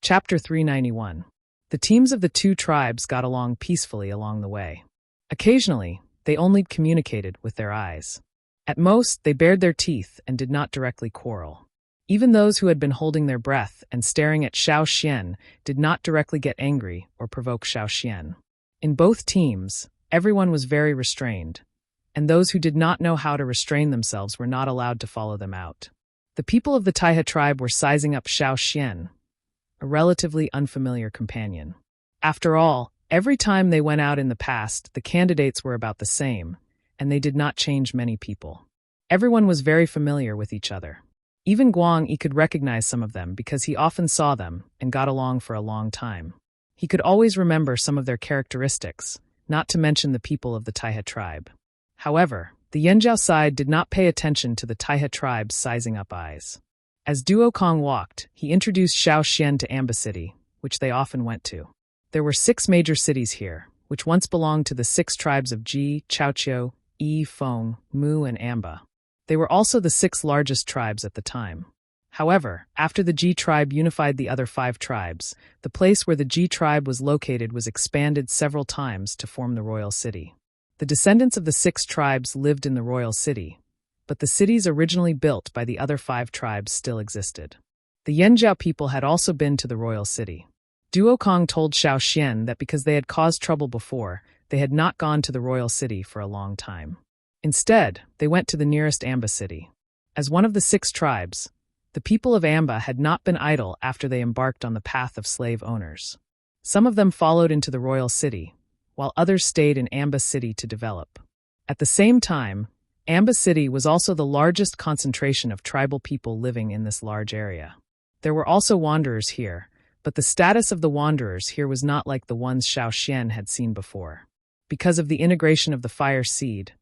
Chapter 391. The teams of the two tribes got along peacefully along the way. Occasionally, they only communicated with their eyes. At most, they bared their teeth and did not directly quarrel. Even those who had been holding their breath and staring at Xiao Xian did not directly get angry or provoke Xiao Xian. In both teams, everyone was very restrained, and those who did not know how to restrain themselves were not allowed to follow them out. The people of the Taiha tribe were sizing up Xiao Xian, a relatively unfamiliar companion. After all, every time they went out in the past, the candidates were about the same, and they did not change many people. Everyone was very familiar with each other. Even Guang Yi could recognize some of them because he often saw them and got along for a long time. He could always remember some of their characteristics, not to mention the people of the Taiha tribe. However, the Yanjiao side did not pay attention to the Taiha tribe's sizing up eyes. As Duo Kong walked, he introduced Xiao Xian to Amba City, which they often went to. There were 6 major cities here, which once belonged to the 6 tribes of Ji, Chaoqiu, Yi, Feng, Mu, and Amba. They were also the 6 largest tribes at the time. However, after the Ji tribe unified the other 5 tribes, the place where the Ji tribe was located was expanded several times to form the royal city. The descendants of the 6 tribes lived in the royal city, but the cities originally built by the other 5 tribes still existed. The Yanjiao people had also been to the royal city. Duo Kong told Xiao Xian that because they had caused trouble before, they had not gone to the royal city for a long time. Instead, they went to the nearest Amba city. As one of the 6 tribes, the people of Amba had not been idle after they embarked on the path of slave owners. Some of them followed into the royal city, while others stayed in Amba city to develop. At the same time, Amba city was also the largest concentration of tribal people living in this large area. There were also wanderers here, but the status of the wanderers here was not like the ones Xiao Xian had seen before. Because of the integration of the fire seed,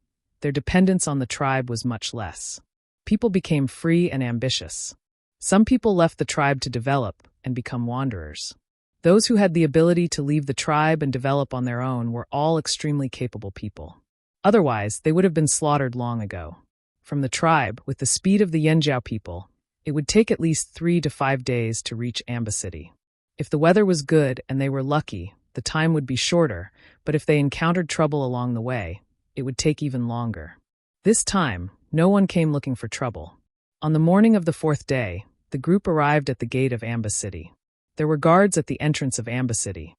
their dependence on the tribe was much less. People became free and ambitious. Some people left the tribe to develop and become wanderers. Those who had the ability to leave the tribe and develop on their own were all extremely capable people. Otherwise, they would have been slaughtered long ago. From the tribe, with the speed of the Yanjiao people, it would take at least 3 to 5 days to reach Amba city. If the weather was good and they were lucky, the time would be shorter, but if they encountered trouble along the way, it would take even longer. This time, no one came looking for trouble. On the morning of the 4th day, the group arrived at the gate of Amba city. There were guards at the entrance of Amba city.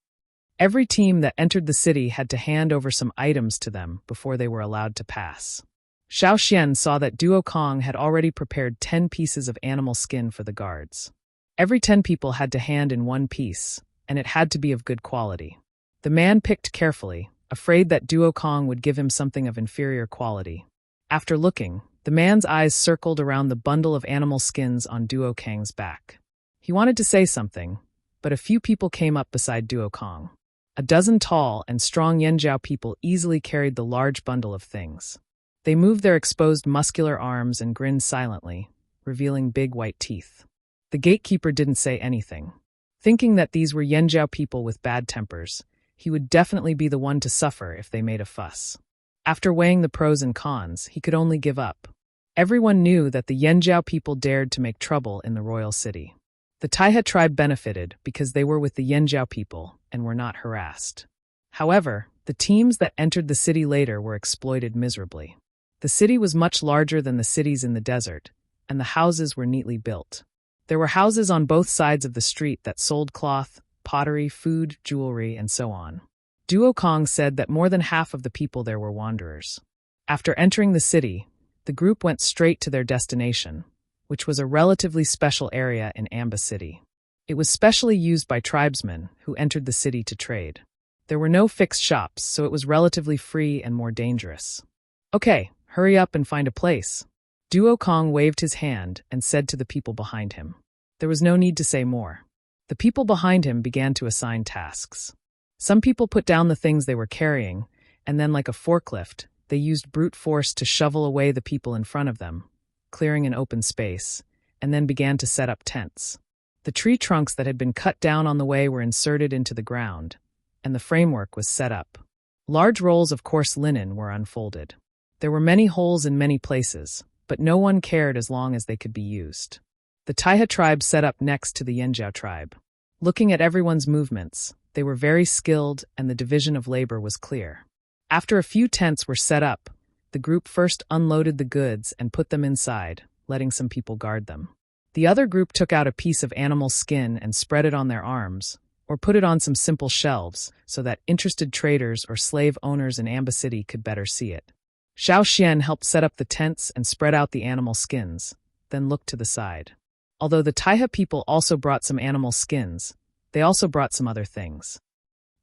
Every team that entered the city had to hand over some items to them before they were allowed to pass. Xiao Xian saw that Duo Kong had already prepared 10 pieces of animal skin for the guards. Every 10 people had to hand in 1 piece, and it had to be of good quality. The man picked carefully, afraid that Duo Kong would give him something of inferior quality. After looking, the man's eyes circled around the bundle of animal skins on Duo Kang's back. He wanted to say something, but a few people came up beside Duo Kong. A dozen tall and strong Yanjiao people easily carried the large bundle of things. They moved their exposed muscular arms and grinned silently, revealing big white teeth. The gatekeeper didn't say anything. Thinking that these were Yanjiao people with bad tempers, he would definitely be the one to suffer if they made a fuss. After weighing the pros and cons, he could only give up. Everyone knew that the Yanjiao people dared to make trouble in the royal city. The Taiha tribe benefited because they were with the Yanjiao people and were not harassed. However, the teams that entered the city later were exploited miserably. The city was much larger than the cities in the desert, and the houses were neatly built. There were houses on both sides of the street that sold cloth, pottery, food, jewelry, and so on. Duo Kong said that more than half of the people there were wanderers. After entering the city, the group went straight to their destination, which was a relatively special area in Amba city. It was specially used by tribesmen who entered the city to trade. There were no fixed shops, so it was relatively free and more dangerous. "Okay, hurry up and find a place," Duo Kong waved his hand and said to the people behind him. There was no need to say more. The people behind him began to assign tasks. Some people put down the things they were carrying, and then like a forklift, they used brute force to shovel away the people in front of them, clearing an open space, and then began to set up tents. The tree trunks that had been cut down on the way were inserted into the ground, and the framework was set up. Large rolls of coarse linen were unfolded. There were many holes in many places, but no one cared as long as they could be used. The Taiha tribe set up next to the Yanjiao tribe. Looking at everyone's movements, they were very skilled and the division of labor was clear. After a few tents were set up, the group first unloaded the goods and put them inside, letting some people guard them. The other group took out a piece of animal skin and spread it on their arms, or put it on some simple shelves so that interested traders or slave owners in Amba City could better see it. Xiao Xian helped set up the tents and spread out the animal skins, then looked to the side. Although the Taiha people also brought some animal skins, they also brought some other things.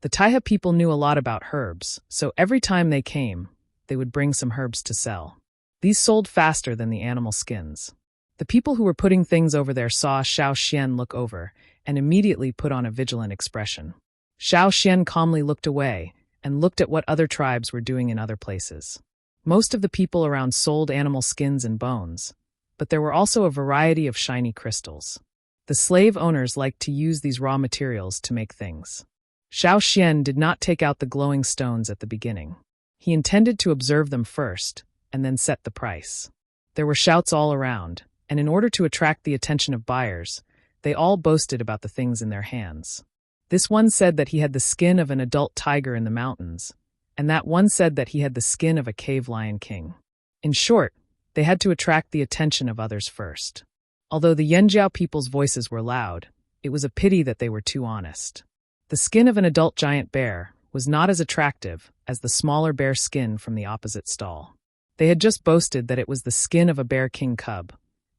The Taiha people knew a lot about herbs, so every time they came, they would bring some herbs to sell. These sold faster than the animal skins. The people who were putting things over there saw Xiao Xian look over and immediately put on a vigilant expression. Xiao Xian calmly looked away and looked at what other tribes were doing in other places. Most of the people around sold animal skins and bones, but there were also a variety of shiny crystals. The slave owners liked to use these raw materials to make things. Xiao Xian did not take out the glowing stones at the beginning. He intended to observe them first, and then set the price. There were shouts all around, and in order to attract the attention of buyers, they all boasted about the things in their hands. This one said that he had the skin of an adult tiger in the mountains, and that one said that he had the skin of a cave lion king. In short, they had to attract the attention of others first. Although the Yanjiao people's voices were loud, it was a pity that they were too honest. The skin of an adult giant bear was not as attractive as the smaller bear skin from the opposite stall. They had just boasted that it was the skin of a bear king cub,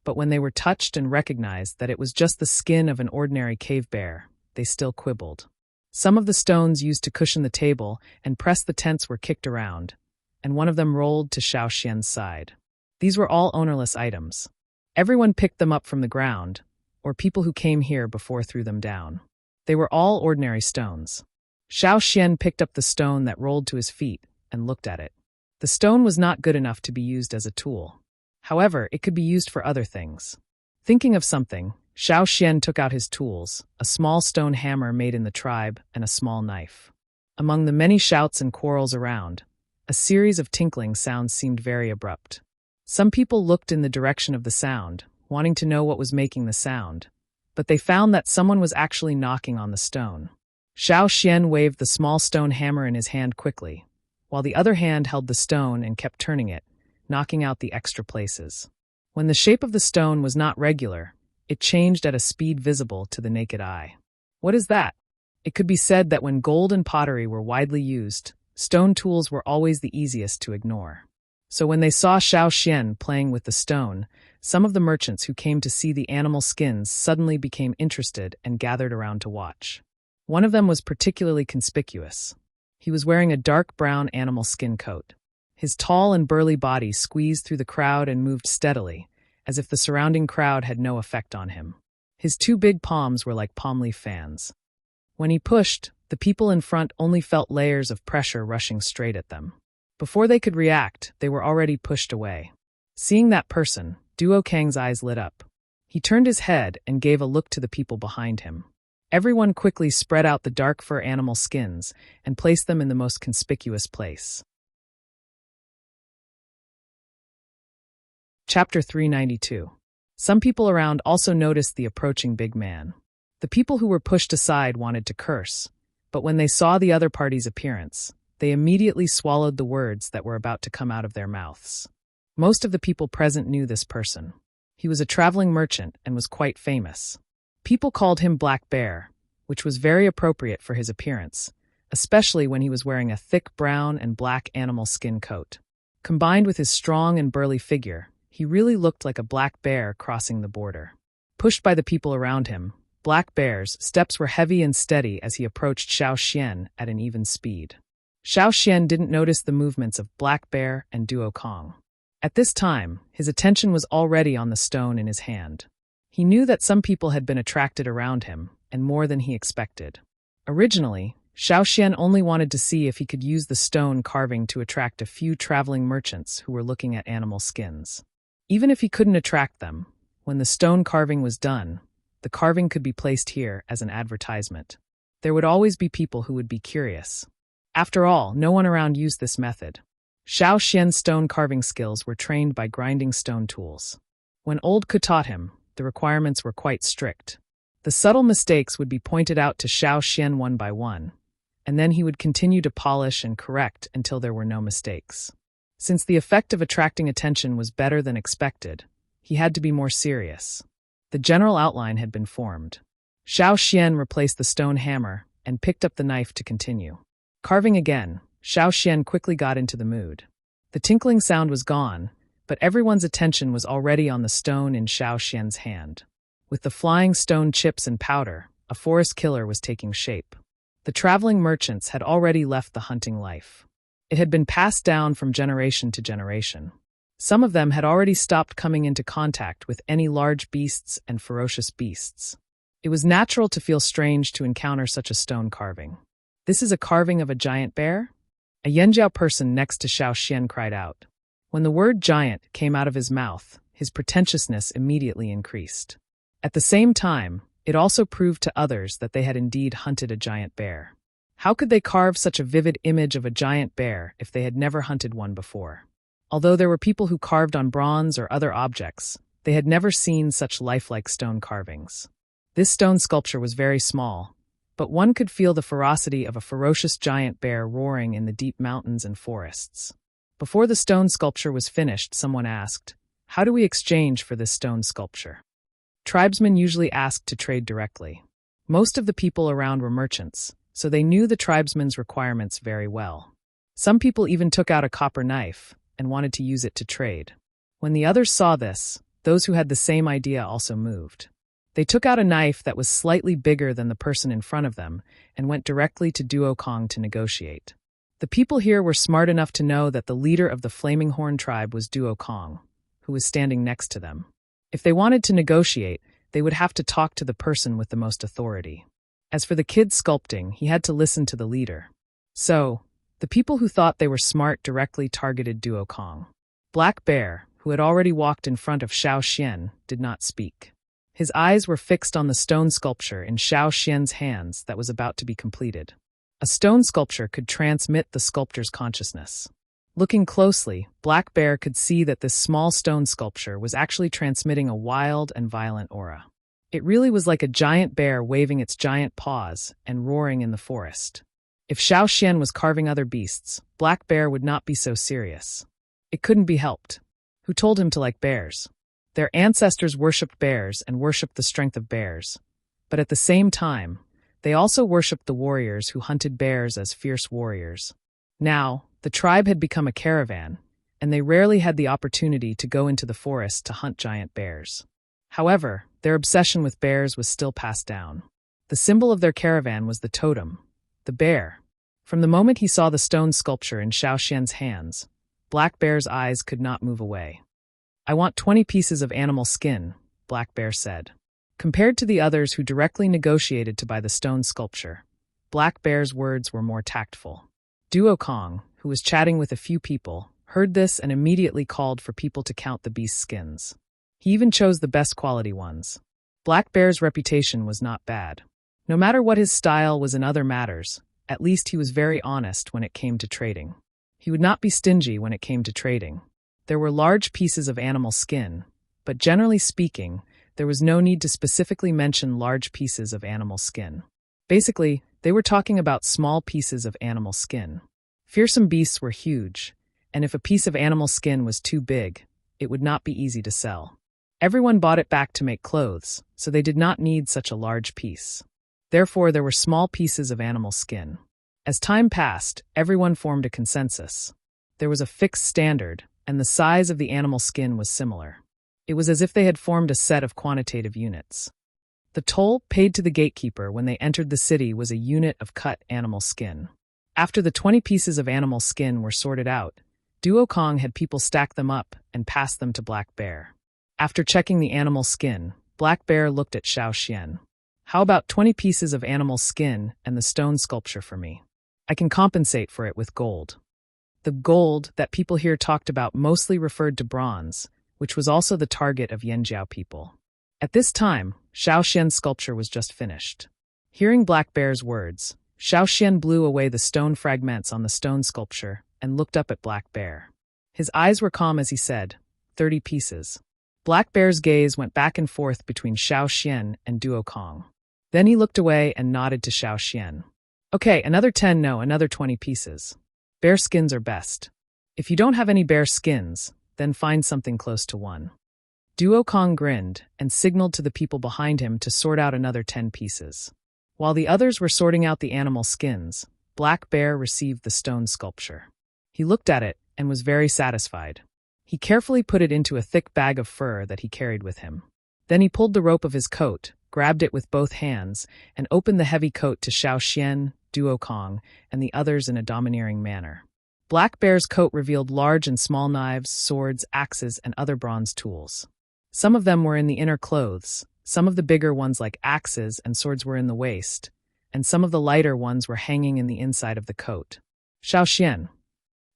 but when they were touched and recognized that it was just the skin of an ordinary cave bear, they still quibbled. Some of the stones used to cushion the table and press the tents were kicked around, and one of them rolled to Xiao Xian's side. These were all ownerless items. Everyone picked them up from the ground, or people who came here before threw them down. They were all ordinary stones. Xiao Xian picked up the stone that rolled to his feet and looked at it. The stone was not good enough to be used as a tool. However, it could be used for other things. Thinking of something, Xiao Xian took out his tools, a small stone hammer made in the tribe and a small knife. Among the many shouts and quarrels around, a series of tinkling sounds seemed very abrupt. Some people looked in the direction of the sound, wanting to know what was making the sound, but they found that someone was actually knocking on the stone. Xiao Xian waved the small stone hammer in his hand quickly, while the other hand held the stone and kept turning it, knocking out the extra places. When the shape of the stone was not regular, it changed at a speed visible to the naked eye. What is that? It could be said that when gold and pottery were widely used, stone tools were always the easiest to ignore. So when they saw Xiao Xian playing with the stone, some of the merchants who came to see the animal skins suddenly became interested and gathered around to watch. One of them was particularly conspicuous. He was wearing a dark brown animal skin coat. His tall and burly body squeezed through the crowd and moved steadily, as if the surrounding crowd had no effect on him. His two big palms were like palm leaf fans. When he pushed, the people in front only felt layers of pressure rushing straight at them. Before they could react, they were already pushed away. Seeing that person, Duo Kang's eyes lit up. He turned his head and gave a look to the people behind him. Everyone quickly spread out the dark fur animal skins and placed them in the most conspicuous place. Chapter 392. Some people around also noticed the approaching big man. The people who were pushed aside wanted to curse, but when they saw the other party's appearance, they immediately swallowed the words that were about to come out of their mouths. Most of the people present knew this person. He was a traveling merchant and was quite famous. People called him Black Bear, which was very appropriate for his appearance, especially when he was wearing a thick brown and black animal skin coat. Combined with his strong and burly figure, he really looked like a black bear crossing the border. Pushed by the people around him, Black Bear's steps were heavy and steady as he approached Xiao Xian at an even speed. Xiao Xian didn't notice the movements of Black Bear and Duo Kong. At this time, his attention was already on the stone in his hand. He knew that some people had been attracted around him, and more than he expected. Originally, Xiaoxian only wanted to see if he could use the stone carving to attract a few traveling merchants who were looking at animal skins. Even if he couldn't attract them, when the stone carving was done, the carving could be placed here as an advertisement. There would always be people who would be curious. After all, no one around used this method. Xiaoxian's stone carving skills were trained by grinding stone tools. When old Ku taught him, the requirements were quite strict. The subtle mistakes would be pointed out to Xiaoxian one by one, and then he would continue to polish and correct until there were no mistakes. Since the effect of attracting attention was better than expected, he had to be more serious. The general outline had been formed. Xiaoxian replaced the stone hammer and picked up the knife to continue. Carving again, Xiaoxian quickly got into the mood. The tinkling sound was gone, but everyone's attention was already on the stone in Xiaoxian's hand. With the flying stone chips and powder, a forest killer was taking shape. The traveling merchants had already left the hunting life. It had been passed down from generation to generation. Some of them had already stopped coming into contact with any large beasts and ferocious beasts. It was natural to feel strange to encounter such a stone carving. "This is a carving of a giant bear?" A Yanjiao person next to Xiaoxian cried out. When the word giant came out of his mouth, his pretentiousness immediately increased. At the same time, it also proved to others that they had indeed hunted a giant bear. How could they carve such a vivid image of a giant bear if they had never hunted one before? Although there were people who carved on bronze or other objects, they had never seen such lifelike stone carvings. This stone sculpture was very small, but one could feel the ferocity of a ferocious giant bear roaring in the deep mountains and forests. Before the stone sculpture was finished, someone asked, "How do we exchange for this stone sculpture?" Tribesmen usually asked to trade directly. Most of the people around were merchants, so they knew the tribesmen's requirements very well. Some people even took out a copper knife and wanted to use it to trade. When the others saw this, those who had the same idea also moved. They took out a knife that was slightly bigger than the person in front of them and went directly to Duokong to negotiate. The people here were smart enough to know that the leader of the Flaming Horn tribe was Duokong, who was standing next to them. If they wanted to negotiate, they would have to talk to the person with the most authority. As for the kid sculpting, he had to listen to the leader. So, the people who thought they were smart directly targeted Duokong. Black Bear, who had already walked in front of Xiaoxian, did not speak. His eyes were fixed on the stone sculpture in Xiaoxian's hands that was about to be completed. A stone sculpture could transmit the sculptor's consciousness. Looking closely, Black Bear could see that this small stone sculpture was actually transmitting a wild and violent aura. It really was like a giant bear waving its giant paws and roaring in the forest. If Xiaoxian was carving other beasts, Black Bear would not be so serious. It couldn't be helped. Who told him to like bears? Their ancestors worshipped bears and worshipped the strength of bears. But at the same time, they also worshipped the warriors who hunted bears as fierce warriors. Now, the tribe had become a caravan, and they rarely had the opportunity to go into the forest to hunt giant bears. However, their obsession with bears was still passed down. The symbol of their caravan was the totem, the bear. From the moment he saw the stone sculpture in Xiaoxian's hands, Black Bear's eyes could not move away. "I want 20 pieces of animal skin," Black Bear said. Compared to the others who directly negotiated to buy the stone sculpture, Black Bear's words were more tactful. Duokong, who was chatting with a few people, heard this and immediately called for people to count the beast's skins. He even chose the best quality ones. Black Bear's reputation was not bad. No matter what his style was in other matters, at least he was very honest when it came to trading. He would not be stingy when it came to trading. There were large pieces of animal skin, but generally speaking, there was no need to specifically mention large pieces of animal skin. Basically, they were talking about small pieces of animal skin. Fearsome beasts were huge, and if a piece of animal skin was too big, it would not be easy to sell. Everyone bought it back to make clothes, so they did not need such a large piece. Therefore, there were small pieces of animal skin. As time passed, everyone formed a consensus. There was a fixed standard, and the size of the animal skin was similar. It was as if they had formed a set of quantitative units. The toll paid to the gatekeeper when they entered the city was a unit of cut animal skin. After the 20 pieces of animal skin were sorted out, Duo Kong had people stack them up and pass them to Black Bear. After checking the animal skin, Black Bear looked at Xiao Xian. "How about 20 pieces of animal skin and the stone sculpture for me? I can compensate for it with gold." The gold that people here talked about mostly referred to bronze, which was also the target of Yanjiao people. At this time, Xiao Xian's sculpture was just finished. Hearing Black Bear's words, Xiao Xian blew away the stone fragments on the stone sculpture and looked up at Black Bear. His eyes were calm as he said, 30 pieces. Black Bear's gaze went back and forth between Xiao Xian and Duo Kong. Then he looked away and nodded to Xiao Xian. "Okay, another 10, no, another 20 pieces. Bear skins are best. If you don't have any bear skins, then find something close to one." Duo Kong grinned and signaled to the people behind him to sort out another 10 pieces. While the others were sorting out the animal skins, Black Bear received the stone sculpture. He looked at it and was very satisfied. He carefully put it into a thick bag of fur that he carried with him. Then he pulled the rope of his coat, grabbed it with both hands, and opened the heavy coat to Xiao Xian, Duo Kong, and the others in a domineering manner. Black Bear's coat revealed large and small knives, swords, axes, and other bronze tools. Some of them were in the inner clothes, some of the bigger ones like axes and swords were in the waist, and some of the lighter ones were hanging in the inside of the coat. Xiao Xian.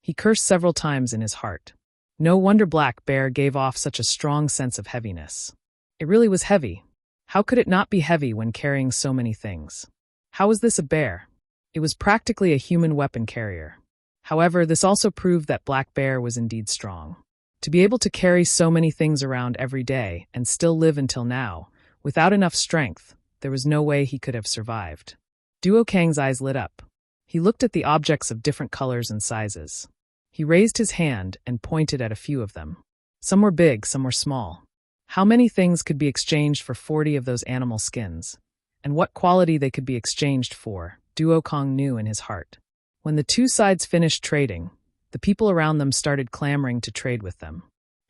He cursed several times in his heart. No wonder Black Bear gave off such a strong sense of heaviness. It really was heavy. How could it not be heavy when carrying so many things? How was this a bear? It was practically a human weapon carrier. However, this also proved that Black Bear was indeed strong. To be able to carry so many things around every day and still live until now, without enough strength, there was no way he could have survived. Duo Kang's eyes lit up. He looked at the objects of different colors and sizes. He raised his hand and pointed at a few of them. Some were big, some were small. How many things could be exchanged for 40 of those animal skins? And what quality they could be exchanged for, Duo Kong knew in his heart. When the two sides finished trading, the people around them started clamoring to trade with them.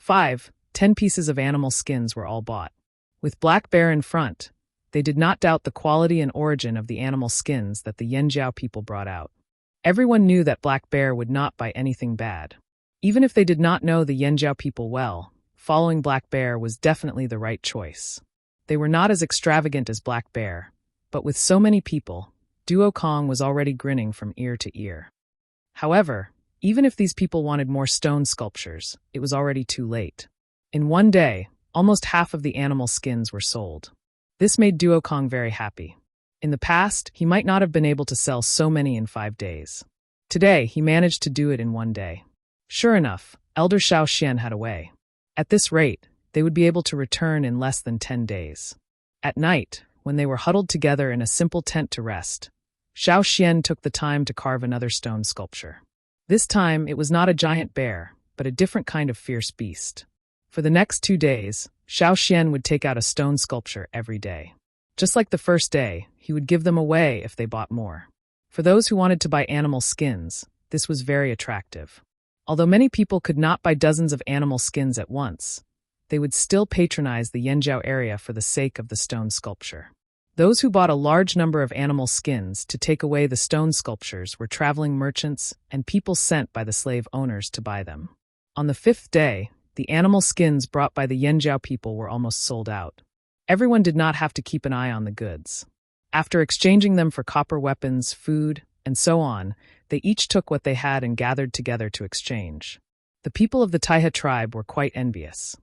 10 pieces of animal skins were all bought. With Black Bear in front, they did not doubt the quality and origin of the animal skins that the Yanjiao people brought out. Everyone knew that Black Bear would not buy anything bad. Even if they did not know the Yanjiao people well, following Black Bear was definitely the right choice. They were not as extravagant as Black Bear, but with so many people, Duo Kong was already grinning from ear to ear. However, even if these people wanted more stone sculptures, it was already too late. In one day, almost half of the animal skins were sold. This made Duo Kong very happy. In the past, he might not have been able to sell so many in 5 days. Today, he managed to do it in 1 day. Sure enough, Elder Xiao Xian had a way. At this rate, they would be able to return in less than 10 days. At night, when they were huddled together in a simple tent to rest, Xiao Xian took the time to carve another stone sculpture. This time, it was not a giant bear, but a different kind of fierce beast. For the next 2 days, Xiao Xian would take out a stone sculpture every day. Just like the first day, he would give them away if they bought more. For those who wanted to buy animal skins, this was very attractive. Although many people could not buy dozens of animal skins at once, they would still patronize the Yanjiao area for the sake of the stone sculpture. Those who bought a large number of animal skins to take away the stone sculptures were traveling merchants and people sent by the slave owners to buy them. On the 5th day, the animal skins brought by the Yanjiao people were almost sold out. Everyone did not have to keep an eye on the goods. After exchanging them for copper weapons, food, and so on, they each took what they had and gathered together to exchange. The people of the Taiha tribe were quite envious.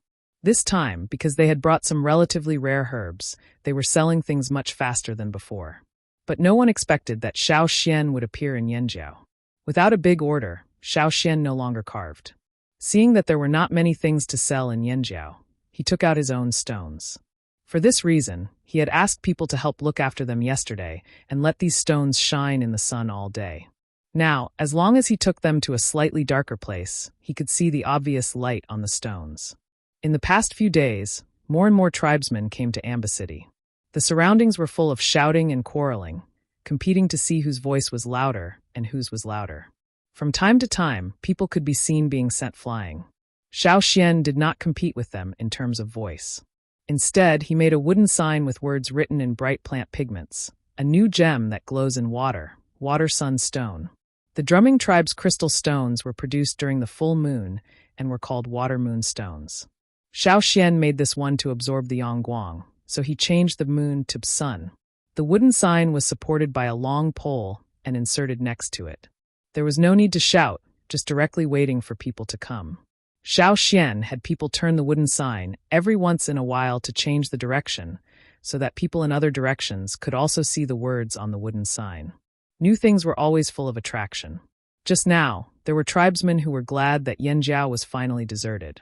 This time, because they had brought some relatively rare herbs, they were selling things much faster than before. But no one expected that Xiao Xian would appear in Yanjiao. Without a big order, Xiao Xian no longer carved. Seeing that there were not many things to sell in Yanjiao, he took out his own stones. For this reason, he had asked people to help look after them yesterday and let these stones shine in the sun all day. Now, as long as he took them to a slightly darker place, he could see the obvious light on the stones. In the past few days, more and more tribesmen came to Amba City. The surroundings were full of shouting and quarreling, competing to see whose voice was louder and whose was louder. From time to time, people could be seen being sent flying. Xiao Xian did not compete with them in terms of voice. Instead, he made a wooden sign with words written in bright plant pigments, a new gem that glows in water, water sun stone. The drumming tribe's crystal stones were produced during the full moon and were called water moon stones. Shao Xian made this one to absorb the Yangguang, so he changed the moon to sun. The wooden sign was supported by a long pole and inserted next to it. There was no need to shout, just directly waiting for people to come. Shao Xian had people turn the wooden sign every once in a while to change the direction, so that people in other directions could also see the words on the wooden sign. New things were always full of attraction. Just now, there were tribesmen who were glad that Yanjiao was finally deserted.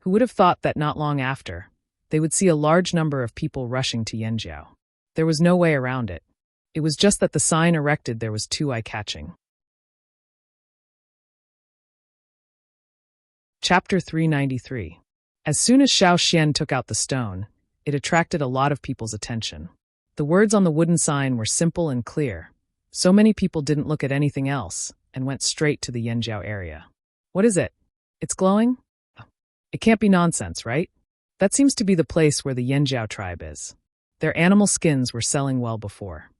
Who would have thought that not long after, they would see a large number of people rushing to Yanjiao? There was no way around it. It was just that the sign erected there was too eye-catching. Chapter 393. As soon as Shao Xian took out the stone, it attracted a lot of people's attention. The words on the wooden sign were simple and clear. So many people didn't look at anything else and went straight to the Yanjiao area. What is it? It's glowing? It can't be nonsense, right? That seems to be the place where the Yanjiao tribe is. Their animal skins were selling well before.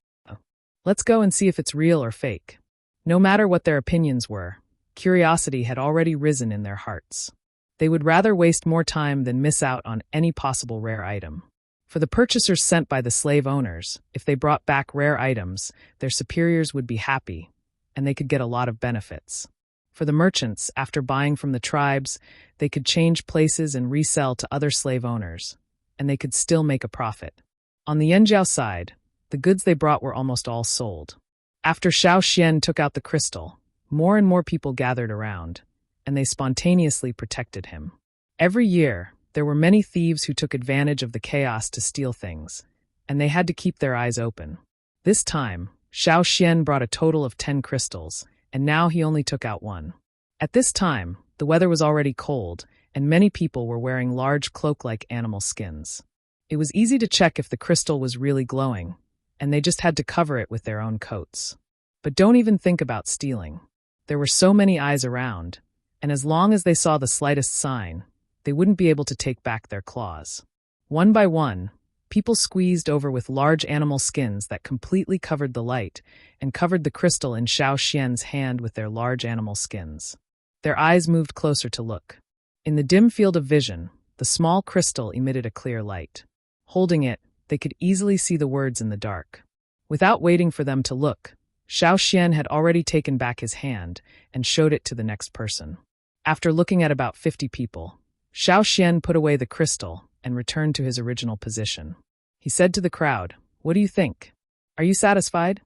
Let's go and see if it's real or fake. No matter what their opinions were, curiosity had already risen in their hearts. They would rather waste more time than miss out on any possible rare item. For the purchasers sent by the slave owners, if they brought back rare items, their superiors would be happy, and they could get a lot of benefits. For the merchants, after buying from the tribes, they could change places and resell to other slave owners, and they could still make a profit. On the Yanjiao side, the goods they brought were almost all sold. After Shao Xian took out the crystal, more and more people gathered around, and they spontaneously protected him. Every year, there were many thieves who took advantage of the chaos to steal things, and they had to keep their eyes open. This time, Shao Xian brought a total of 10 crystals, and now he only took out one. At this time, the weather was already cold, and many people were wearing large cloak-like animal skins. It was easy to check if the crystal was really glowing, and they just had to cover it with their own coats. But don't even think about stealing. There were so many eyes around, and as long as they saw the slightest sign, they wouldn't be able to take back their claws. One by one, people squeezed over with large animal skins that completely covered the light and covered the crystal in Shao Xian's hand with their large animal skins. Their eyes moved closer to look. In the dim field of vision, the small crystal emitted a clear light. Holding it, they could easily see the words in the dark. Without waiting for them to look, Shao Xian had already taken back his hand and showed it to the next person. After looking at about 50 people, Shao Xian put away the crystal and returned to his original position. He said to the crowd, "What do you think? Are you satisfied?"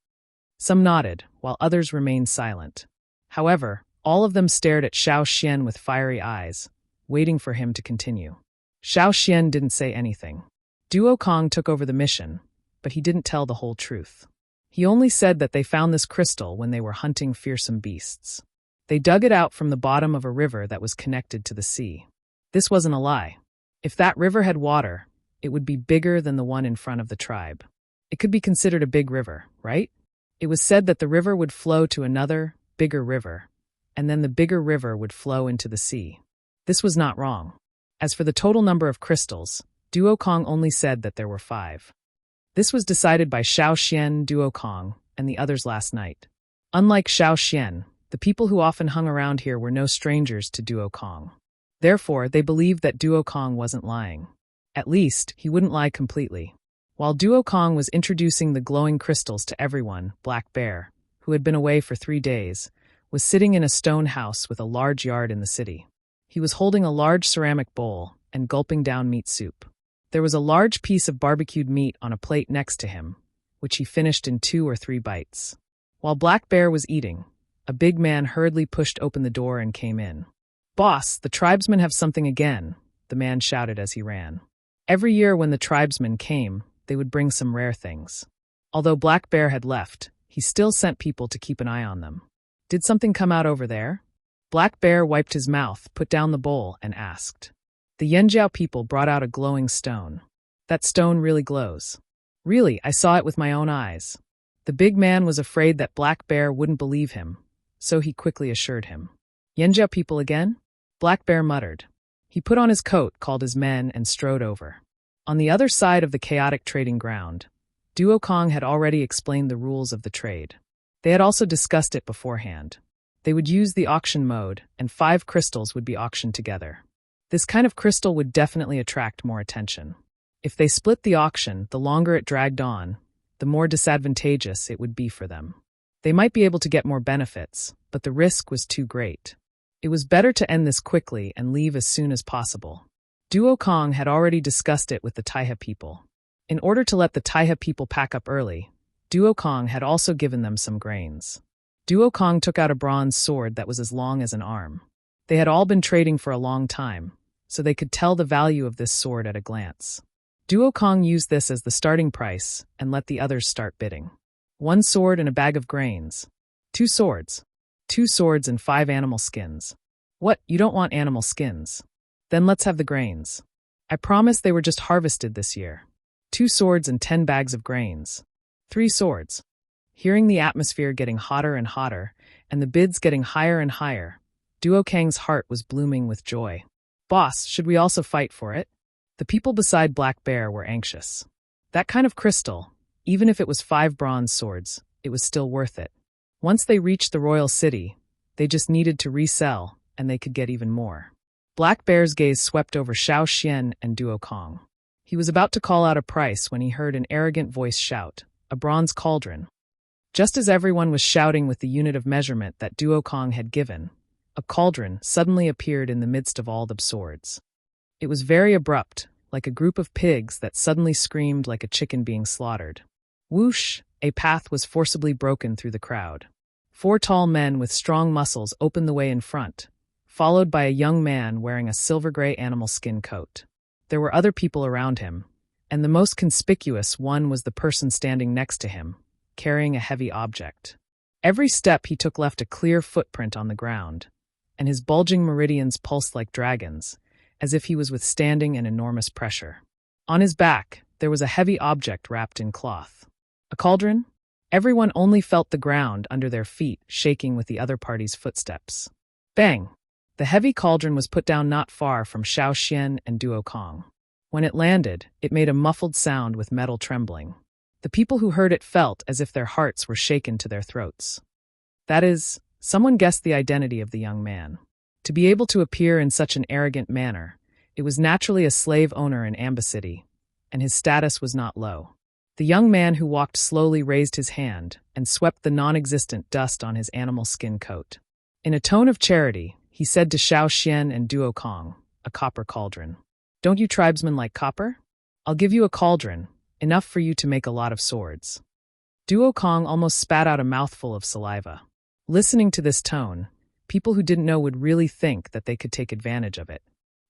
Some nodded, while others remained silent. However, all of them stared at Shao Xian with fiery eyes, waiting for him to continue. Shao Xian didn't say anything. Duo Kong took over the mission, but he didn't tell the whole truth. He only said that they found this crystal when they were hunting fearsome beasts. They dug it out from the bottom of a river that was connected to the sea. This wasn't a lie. If that river had water, it would be bigger than the one in front of the tribe. It could be considered a big river, right? It was said that the river would flow to another, bigger river, and then the bigger river would flow into the sea. This was not wrong. As for the total number of crystals, Duo Kong only said that there were 5. This was decided by Shao Xian, Duo Kong, and the others last night. Unlike Shao Xian, the people who often hung around here were no strangers to Duo Kong. Therefore, they believed that Duo Kong wasn't lying. At least, he wouldn't lie completely. While Duo Kong was introducing the glowing crystals to everyone, Black Bear, who had been away for 3 days, was sitting in a stone house with a large yard in the city. He was holding a large ceramic bowl and gulping down meat soup. There was a large piece of barbecued meat on a plate next to him, which he finished in 2 or 3 bites. While Black Bear was eating, a big man hurriedly pushed open the door and came in. "Boss, the tribesmen have something again," the man shouted as he ran. Every year when the tribesmen came, they would bring some rare things. Although Black Bear had left, he still sent people to keep an eye on them. "Did something come out over there?" Black Bear wiped his mouth, put down the bowl, and asked. The Yanjiao people brought out a glowing stone. "That stone really glows." "Really, I saw it with my own eyes." The big man was afraid that Black Bear wouldn't believe him, so he quickly assured him. "Yanjiao people again?" Black Bear muttered. He put on his coat, called his men, and strode over. On the other side of the chaotic trading ground, Duo Kong had already explained the rules of the trade. They had also discussed it beforehand. They would use the auction mode, and 5 crystals would be auctioned together. This kind of crystal would definitely attract more attention. If they split the auction, the longer it dragged on, the more disadvantageous it would be for them. They might be able to get more benefits, but the risk was too great. It was better to end this quickly and leave as soon as possible. Duo Kong had already discussed it with the Taiha people. In order to let the Taiha people pack up early, Duo Kong had also given them some grains. Duo Kong took out a bronze sword that was as long as an arm. They had all been trading for a long time, so they could tell the value of this sword at a glance. Duo Kong used this as the starting price and let the others start bidding. 1 sword and a bag of grains. 2 swords. 2 swords and 5 animal skins. What, you don't want animal skins? Then let's have the grains. I promise they were just harvested this year. 2 swords and 10 bags of grains. 3 swords. Hearing the atmosphere getting hotter and hotter, and the bids getting higher and higher, Duo Kang's heart was blooming with joy. Boss, should we also fight for it? The people beside Black Bear were anxious. That kind of crystal, even if it was 5 bronze swords, it was still worth it. Once they reached the royal city, they just needed to resell, and they could get even more. Black Bear's gaze swept over Xiao Xian and Duo Kong. He was about to call out a price when he heard an arrogant voice shout, "A bronze cauldron." Just as everyone was shouting with the unit of measurement that Duo Kong had given, a cauldron suddenly appeared in the midst of all the swords. It was very abrupt, like a group of pigs that suddenly screamed like a chicken being slaughtered. Whoosh! A path was forcibly broken through the crowd. 4 tall men with strong muscles opened the way in front, followed by a young man wearing a silver-gray animal skin coat. There were other people around him, and the most conspicuous one was the person standing next to him, carrying a heavy object. Every step he took left a clear footprint on the ground, and his bulging meridians pulsed like dragons, as if he was withstanding an enormous pressure. On his back, there was a heavy object wrapped in cloth. A cauldron? Everyone only felt the ground under their feet shaking with the other party's footsteps. Bang! The heavy cauldron was put down not far from Xiao Xian and Duo Kong. When it landed, it made a muffled sound with metal trembling. The people who heard it felt as if their hearts were shaken to their throats. That is, someone guessed the identity of the young man. To be able to appear in such an arrogant manner, it was naturally a slave owner in Ambacity, and his status was not low. The young man who walked slowly raised his hand and swept the non-existent dust on his animal skin coat. In a tone of charity, he said to Xiao Xian and Duo Kong, "A copper cauldron. Don't you tribesmen like copper? I'll give you a cauldron, enough for you to make a lot of swords." Duo Kong almost spat out a mouthful of saliva. Listening to this tone, people who didn't know would really think that they could take advantage of it.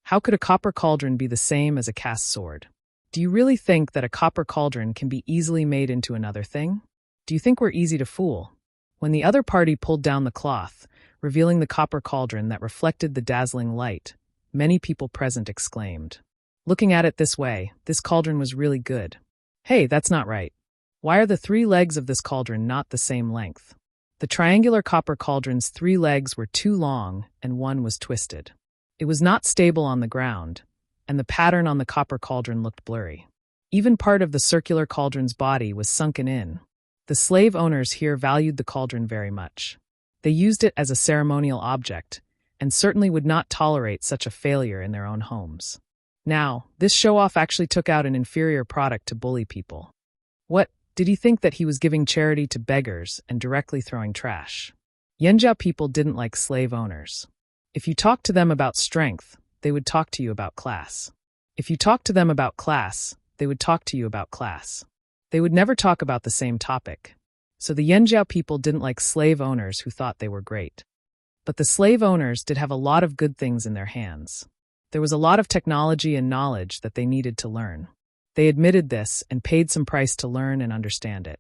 How could a copper cauldron be the same as a cast sword? Do you really think that a copper cauldron can be easily made into another thing? Do you think we're easy to fool? When the other party pulled down the cloth, revealing the copper cauldron that reflected the dazzling light, many people present exclaimed. Looking at it this way, this cauldron was really good. Hey, that's not right. Why are the 3 legs of this cauldron not the same length? The triangular copper cauldron's 3 legs were too long and one was twisted. It was not stable on the ground, and the pattern on the copper cauldron looked blurry. Even part of the circular cauldron's body was sunken in. The slave owners here valued the cauldron very much. They used it as a ceremonial object, and certainly would not tolerate such a failure in their own homes. Now, this show-off actually took out an inferior product to bully people. What? Did he think that he was giving charity to beggars and directly throwing trash? Yanjiao people didn't like slave owners. If you talked to them about strength, they would talk to you about class. If you talked to them about class, they would talk to you about class. They would never talk about the same topic. So the Yanjiao people didn't like slave owners who thought they were great. But the slave owners did have a lot of good things in their hands. There was a lot of technology and knowledge that they needed to learn. They admitted this and paid some price to learn and understand it.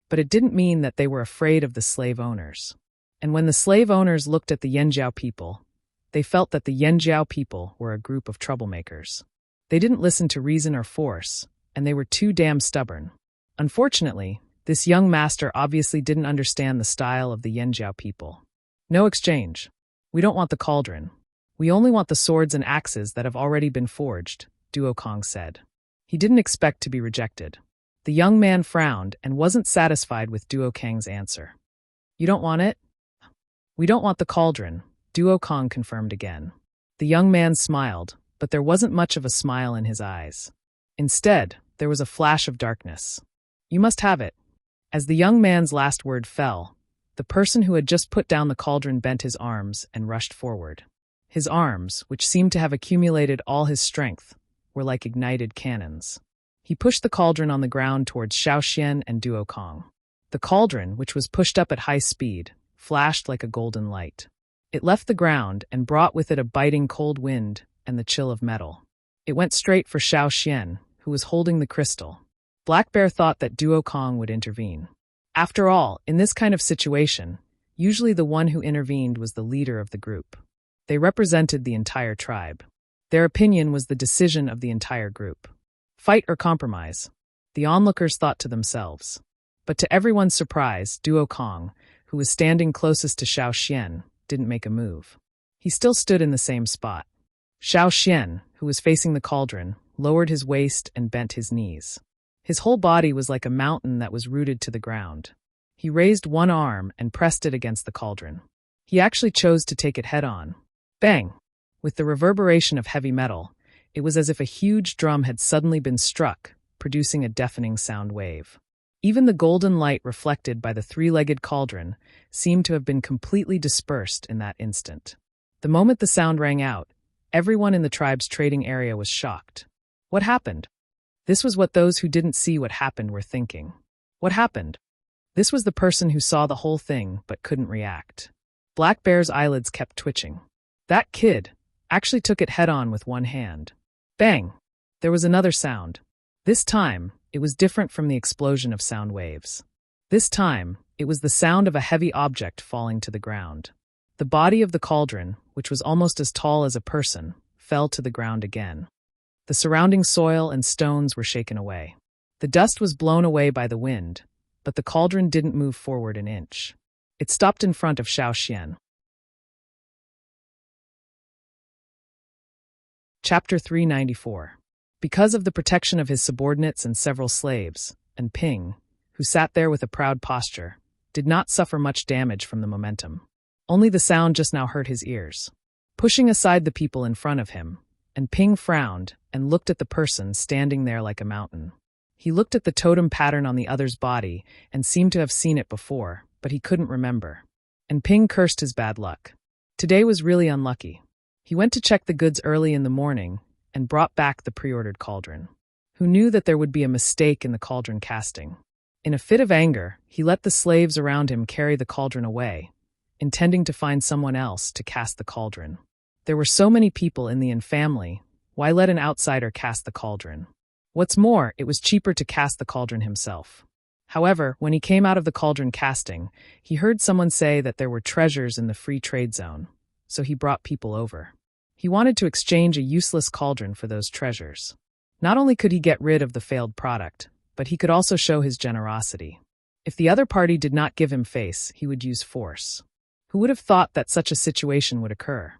But it didn't mean that they were afraid of the slave owners. And when the slave owners looked at the Yanjiao people, they felt that the Yanjiao people were a group of troublemakers. They didn't listen to reason or force, and they were too damn stubborn. Unfortunately, this young master obviously didn't understand the style of the Yanjiao people. No exchange. We don't want the cauldron. We only want the swords and axes that have already been forged, Duo Kong said. He didn't expect to be rejected. The young man frowned and wasn't satisfied with Duo Kang's answer. You don't want it? We don't want the cauldron, Duo Kong confirmed again. The young man smiled, but there wasn't much of a smile in his eyes. Instead, there was a flash of darkness. You must have it. As the young man's last word fell, the person who had just put down the cauldron bent his arms and rushed forward. His arms, which seemed to have accumulated all his strength, were like ignited cannons. He pushed the cauldron on the ground towards Xiaoxian and Duo Kong. The cauldron, which was pushed up at high speed, flashed like a golden light. It left the ground and brought with it a biting cold wind and the chill of metal. It went straight for Xiaoxian, who was holding the crystal. Black Bear thought that Duo Kong would intervene. After all, in this kind of situation, usually the one who intervened was the leader of the group. They represented the entire tribe. Their opinion was the decision of the entire group. Fight or compromise, the onlookers thought to themselves. But to everyone's surprise, Duo Kong, who was standing closest to Xiaoxian, didn't make a move. He still stood in the same spot. Xiaoxian, who was facing the cauldron, lowered his waist and bent his knees. His whole body was like a mountain that was rooted to the ground. He raised one arm and pressed it against the cauldron. He actually chose to take it head-on. Bang! With the reverberation of heavy metal, it was as if a huge drum had suddenly been struck, producing a deafening sound wave. Even the golden light reflected by the three-legged cauldron seemed to have been completely dispersed in that instant. The moment the sound rang out, everyone in the tribe's trading area was shocked. What happened? This was what those who didn't see what happened were thinking. What happened? This was the person who saw the whole thing but couldn't react. Black Bear's eyelids kept twitching. That kid actually took it head-on with one hand. Bang! There was another sound. This time, it was different from the explosion of sound waves. This time, it was the sound of a heavy object falling to the ground. The body of the cauldron, which was almost as tall as a person, fell to the ground again. The surrounding soil and stones were shaken away. The dust was blown away by the wind, but the cauldron didn't move forward an inch. It stopped in front of Xiaoxian. Chapter 394. Because of the protection of his subordinates and several slaves, and Ping, who sat there with a proud posture, did not suffer much damage from the momentum. Only the sound just now hurt his ears. Pushing aside the people in front of him, and Ping frowned and looked at the person standing there like a mountain. He looked at the totem pattern on the other's body and seemed to have seen it before, but he couldn't remember. And Ping cursed his bad luck. Today was really unlucky. He went to check the goods early in the morning and brought back the pre-ordered cauldron. Who knew that there would be a mistake in the cauldron casting? In a fit of anger, he let the slaves around him carry the cauldron away, intending to find someone else to cast the cauldron. There were so many people in the Yin family, why let an outsider cast the cauldron? What's more, it was cheaper to cast the cauldron himself. However, when he came out of the cauldron casting, he heard someone say that there were treasures in the free trade zone, so he brought people over. He wanted to exchange a useless cauldron for those treasures. Not only could he get rid of the failed product, but he could also show his generosity. If the other party did not give him face, he would use force. Who would have thought that such a situation would occur?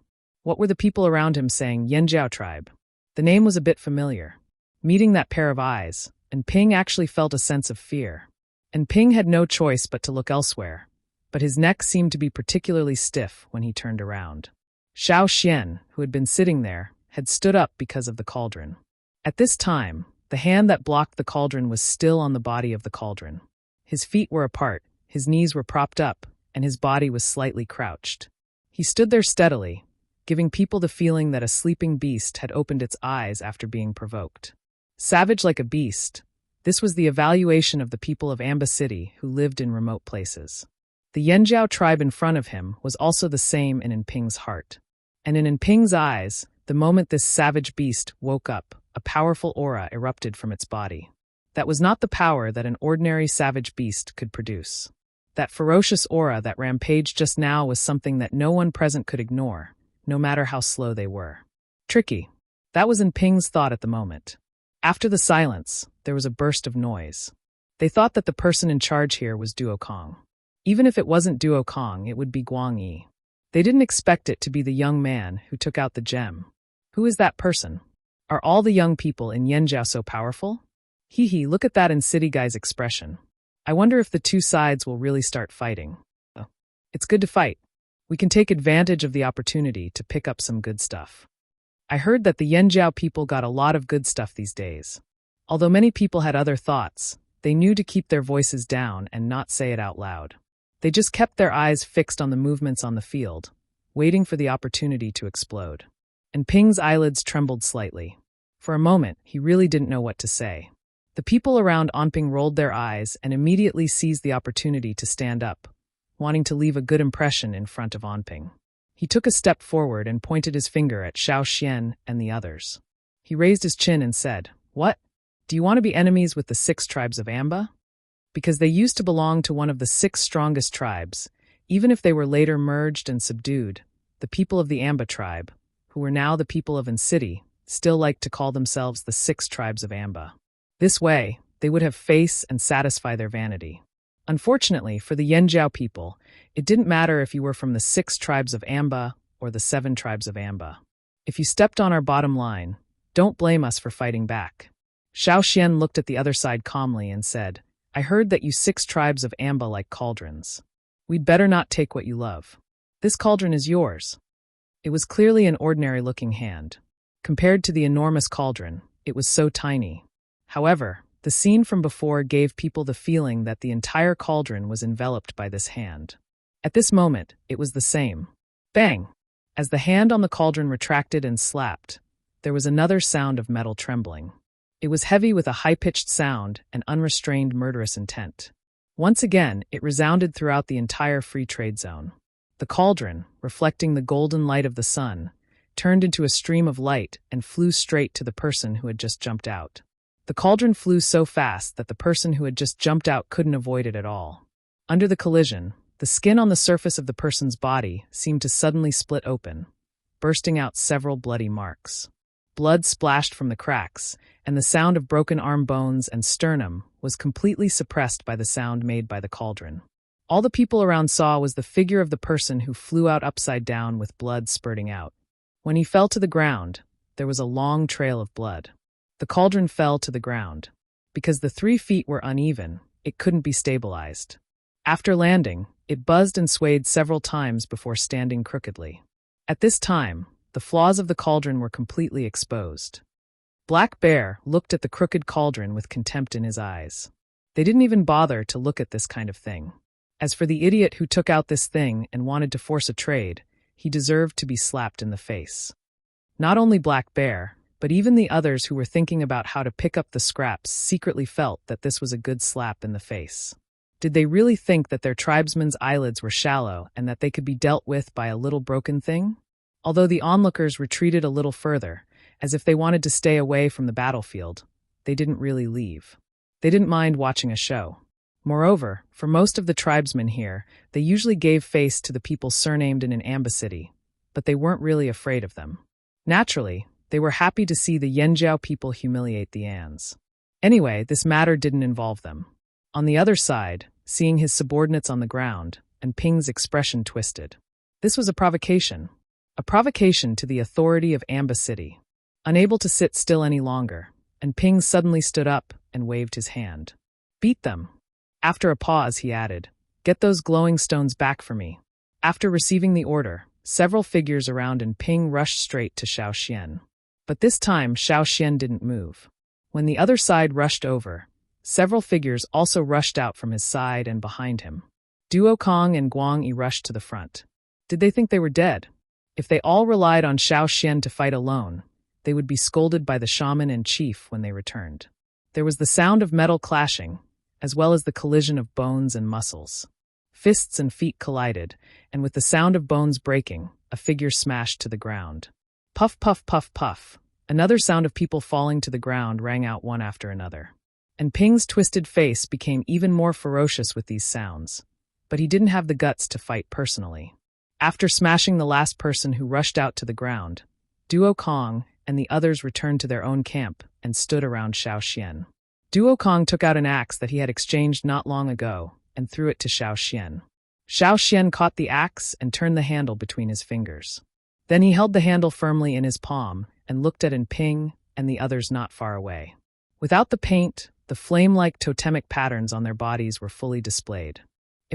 What were the people around him saying? Yanjiao tribe. The name was a bit familiar. Meeting that pair of eyes, and Ping actually felt a sense of fear. And Ping had no choice but to look elsewhere, but his neck seemed to be particularly stiff when he turned around. Xiaoxian, who had been sitting there, had stood up because of the cauldron. At this time, the hand that blocked the cauldron was still on the body of the cauldron. His feet were apart, his knees were propped up, and his body was slightly crouched. He stood there steadily, giving people the feeling that a sleeping beast had opened its eyes after being provoked. Savage like a beast, this was the evaluation of the people of Amba City who lived in remote places. The Yanjiao tribe in front of him was also the same in Ping's heart. And in Ping's eyes, the moment this savage beast woke up, a powerful aura erupted from its body. That was not the power that an ordinary savage beast could produce. That ferocious aura that rampaged just now was something that no one present could ignore, no matter how slow they were. Tricky. That was in Ping's thought at the moment. After the silence, there was a burst of noise. They thought that the person in charge here was Duo Kong. Even if it wasn't Duo Kong, it would be Guang Yi. They didn't expect it to be the young man who took out the gem. Who is that person? Are all the young people in Yanjiao so powerful? Hee, look at that in City Guy's expression. I wonder if the two sides will really start fighting. It's good to fight. We can take advantage of the opportunity to pick up some good stuff. I heard that the Yanjiao people got a lot of good stuff these days. Although many people had other thoughts, they knew to keep their voices down and not say it out loud. They just kept their eyes fixed on the movements on the field, waiting for the opportunity to explode. And Ping's eyelids trembled slightly. For a moment, he really didn't know what to say. The people around Onping rolled their eyes and immediately seized the opportunity to stand up, wanting to leave a good impression in front of Onping. He took a step forward and pointed his finger at Xiao Xian and the others. He raised his chin and said, "What? Do you want to be enemies with the 6 tribes of Amba?" Because they used to belong to one of the 6 strongest tribes, even if they were later merged and subdued, the people of the Amba tribe, who were now the people of An City, still liked to call themselves the 6 tribes of Amba. This way, they would have face and satisfy their vanity. Unfortunately, for the Yanjiao people, it didn't matter if you were from the 6 tribes of Amba or the 7 tribes of Amba. If you stepped on our bottom line, don't blame us for fighting back. Xiao Xian looked at the other side calmly and said, "I heard that you 6 tribes of Amba like cauldrons. We'd better not take what you love. This cauldron is yours." It was clearly an ordinary-looking hand. Compared to the enormous cauldron, it was so tiny. However, the scene from before gave people the feeling that the entire cauldron was enveloped by this hand. At this moment, it was the same. Bang! As the hand on the cauldron retracted and slapped, there was another sound of metal trembling. It was heavy with a high-pitched sound and unrestrained murderous intent. Once again, it resounded throughout the entire free trade zone. The cauldron, reflecting the golden light of the sun, turned into a stream of light and flew straight to the person who had just jumped out. The cauldron flew so fast that the person who had just jumped out couldn't avoid it at all. Under the collision, the skin on the surface of the person's body seemed to suddenly split open, bursting out several bloody marks. Blood splashed from the cracks, and the sound of broken arm bones and sternum was completely suppressed by the sound made by the cauldron. All the people around saw was the figure of the person who flew out upside down with blood spurting out. When he fell to the ground, there was a long trail of blood. The cauldron fell to the ground. Because the 3 feet were uneven, it couldn't be stabilized. After landing, it buzzed and swayed several times before standing crookedly. At this time, the flaws of the cauldron were completely exposed. Black Bear looked at the crooked cauldron with contempt in his eyes. They didn't even bother to look at this kind of thing. As for the idiot who took out this thing and wanted to force a trade, he deserved to be slapped in the face. Not only Black Bear, but even the others who were thinking about how to pick up the scraps secretly felt that this was a good slap in the face. Did they really think that their tribesmen's eyelids were shallow and that they could be dealt with by a little broken thing? Although the onlookers retreated a little further, as if they wanted to stay away from the battlefield, they didn't really leave. They didn't mind watching a show. Moreover, for most of the tribesmen here, they usually gave face to the people surnamed in an Amba city, but they weren't really afraid of them. Naturally, they were happy to see the Yanjiao people humiliate the Ans. Anyway, this matter didn't involve them. On the other side, seeing his subordinates on the ground, and Ping's expression twisted. This was a provocation to the authority of Amba City. Unable to sit still any longer, and Ping suddenly stood up and waved his hand. "Beat them." After a pause, he added, "Get those glowing stones back for me." After receiving the order, several figures around and Ping rushed straight to Xiao Xian. But this time, Xiao Xian didn't move. When the other side rushed over, several figures also rushed out from his side and behind him. Duo Kong and Guang Yi rushed to the front. Did they think they were dead? If they all relied on Xiao Xian to fight alone, they would be scolded by the shaman and chief when they returned. There was the sound of metal clashing, as well as the collision of bones and muscles. Fists and feet collided, and with the sound of bones breaking, a figure smashed to the ground. Puff, puff, puff, puff. Another sound of people falling to the ground rang out one after another. And Ping's twisted face became even more ferocious with these sounds, but he didn't have the guts to fight personally. After smashing the last person who rushed out to the ground, Duo Kong and the others returned to their own camp and stood around Xiao Xian. Duo Kong took out an axe that he had exchanged not long ago and threw it to Xiao Xian. Xiao Xian caught the axe and turned the handle between his fingers. Then he held the handle firmly in his palm and looked at An Ping and the others not far away. Without the paint, the flame-like totemic patterns on their bodies were fully displayed.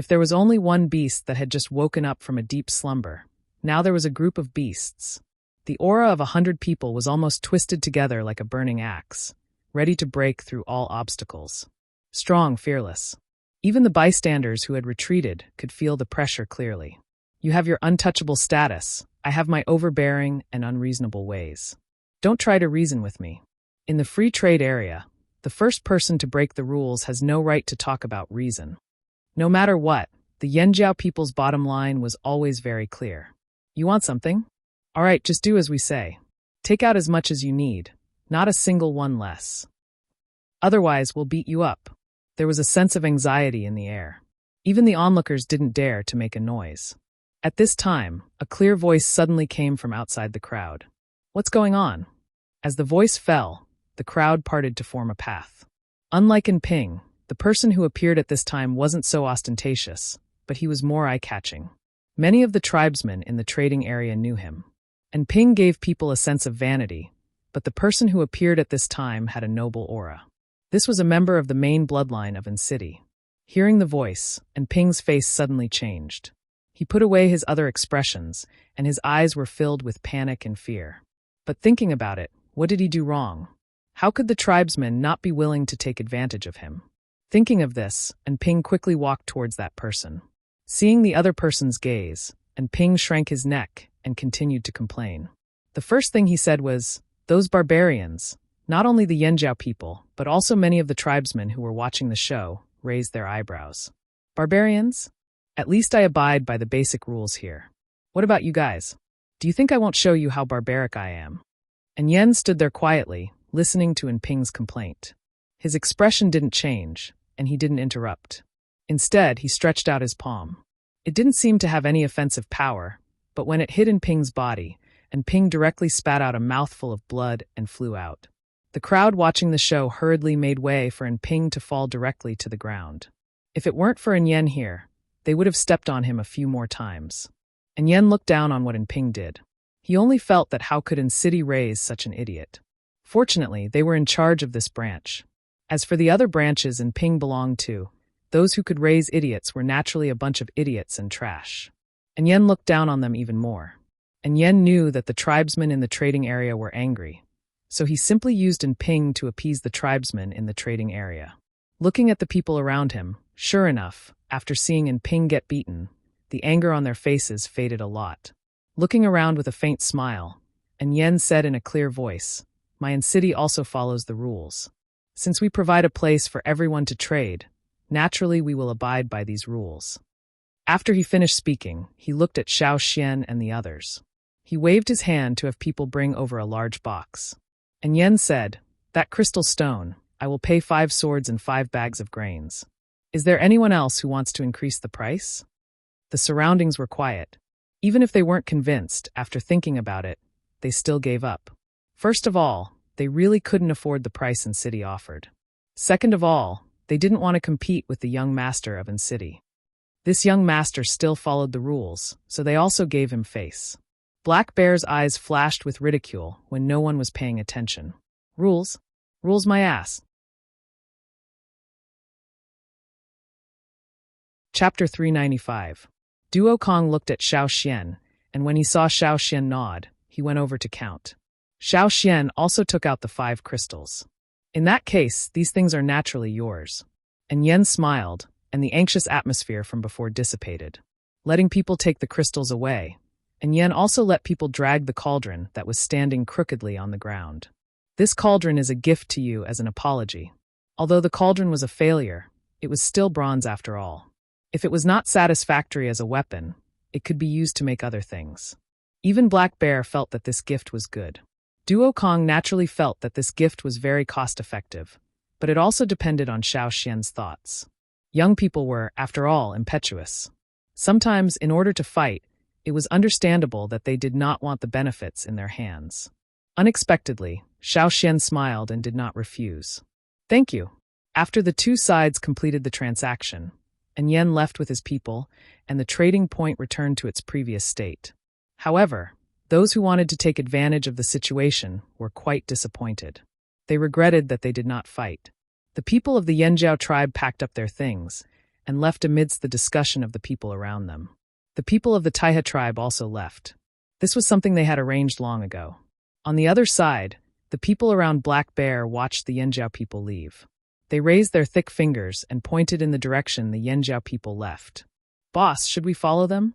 If there was only one beast that had just woken up from a deep slumber, now there was a group of beasts. The aura of 100 people was almost twisted together like a burning axe, ready to break through all obstacles. Strong, fearless. Even the bystanders who had retreated could feel the pressure clearly. You have your untouchable status. I have my overbearing and unreasonable ways. Don't try to reason with me. In the free trade area, the first person to break the rules has no right to talk about reason. No matter what, the Yanjiao people's bottom line was always very clear. You want something? All right, just do as we say. Take out as much as you need, not a single one less. Otherwise, we'll beat you up. There was a sense of anxiety in the air. Even the onlookers didn't dare to make a noise. At this time, a clear voice suddenly came from outside the crowd. What's going on? As the voice fell, the crowd parted to form a path. Unlike in Ping, the person who appeared at this time wasn't so ostentatious, but he was more eye-catching. Many of the tribesmen in the trading area knew him. And Ping gave people a sense of vanity, but the person who appeared at this time had a noble aura. This was a member of the main bloodline of City. Hearing the voice, and Ping's face suddenly changed. He put away his other expressions, and his eyes were filled with panic and fear. But thinking about it, what did he do wrong? How could the tribesmen not be willing to take advantage of him? Thinking of this, and Ping quickly walked towards that person. Seeing the other person's gaze, and Ping shrank his neck and continued to complain. The first thing he said was, "Those barbarians," not only the Yanjiao people, but also many of the tribesmen who were watching the show, raised their eyebrows. Barbarians? At least I abide by the basic rules here. What about you guys? Do you think I won't show you how barbaric I am? And Yen stood there quietly, listening to Ping's complaint. His expression didn't change, and he didn't interrupt. Instead, he stretched out his palm. It didn't seem to have any offensive power, but when it hit Ping's body, Ping directly spat out a mouthful of blood and flew out. The crowd watching the show hurriedly made way for Ping to fall directly to the ground. If it weren't for Yen here, they would have stepped on him a few more times. Yen looked down on what Ping did. He only felt that how could City raise such an idiot? Fortunately, they were in charge of this branch. As for the other branches Ping belonged to, those who could raise idiots were naturally a bunch of idiots and trash. Yen looked down on them even more. Yen knew that the tribesmen in the trading area were angry, so he simply used Ping to appease the tribesmen in the trading area. Looking at the people around him, sure enough, after seeing Ping get beaten, the anger on their faces faded a lot. Looking around with a faint smile, Yen said in a clear voice, "My City also follows the rules. Since we provide a place for everyone to trade, naturally we will abide by these rules." After he finished speaking, he looked at Xiao Xian and the others. He waved his hand to have people bring over a large box. Yen said, "That crystal stone, I will pay 5 swords and 5 bags of grains. Is there anyone else who wants to increase the price?" The surroundings were quiet. Even if they weren't convinced, after thinking about it, they still gave up. First of all, they really couldn't afford the price City offered. Second of all, they didn't want to compete with the young master of City. This young master still followed the rules, so they also gave him face. Black Bear's eyes flashed with ridicule when no one was paying attention. Rules? Rules my ass. Chapter 395. Duo Kong looked at Xiao Xian, and when he saw Xiao Xian nod, he went over to count. Xiao Xian also took out the 5 crystals. "In that case, these things are naturally yours." And Yen smiled, and the anxious atmosphere from before dissipated. Letting people take the crystals away, and Yen also let people drag the cauldron that was standing crookedly on the ground. "This cauldron is a gift to you as an apology. Although the cauldron was a failure, it was still bronze after all. If it was not satisfactory as a weapon, it could be used to make other things." Even Black Bear felt that this gift was good. Duo Kong naturally felt that this gift was very cost-effective, but it also depended on Xiao Xian's thoughts. Young people were, after all, impetuous. Sometimes, in order to fight, it was understandable that they did not want the benefits in their hands. Unexpectedly, Xiao Xian smiled and did not refuse. "Thank you." After the two sides completed the transaction, and Yen left with his people, and the trading point returned to its previous state. However, those who wanted to take advantage of the situation were quite disappointed. They regretted that they did not fight. The people of the Yanjiao tribe packed up their things, and left amidst the discussion of the people around them. The people of the Taiha tribe also left. This was something they had arranged long ago. On the other side, the people around Black Bear watched the Yanjiao people leave. They raised their thick fingers and pointed in the direction the Yanjiao people left. "Boss, should we follow them?"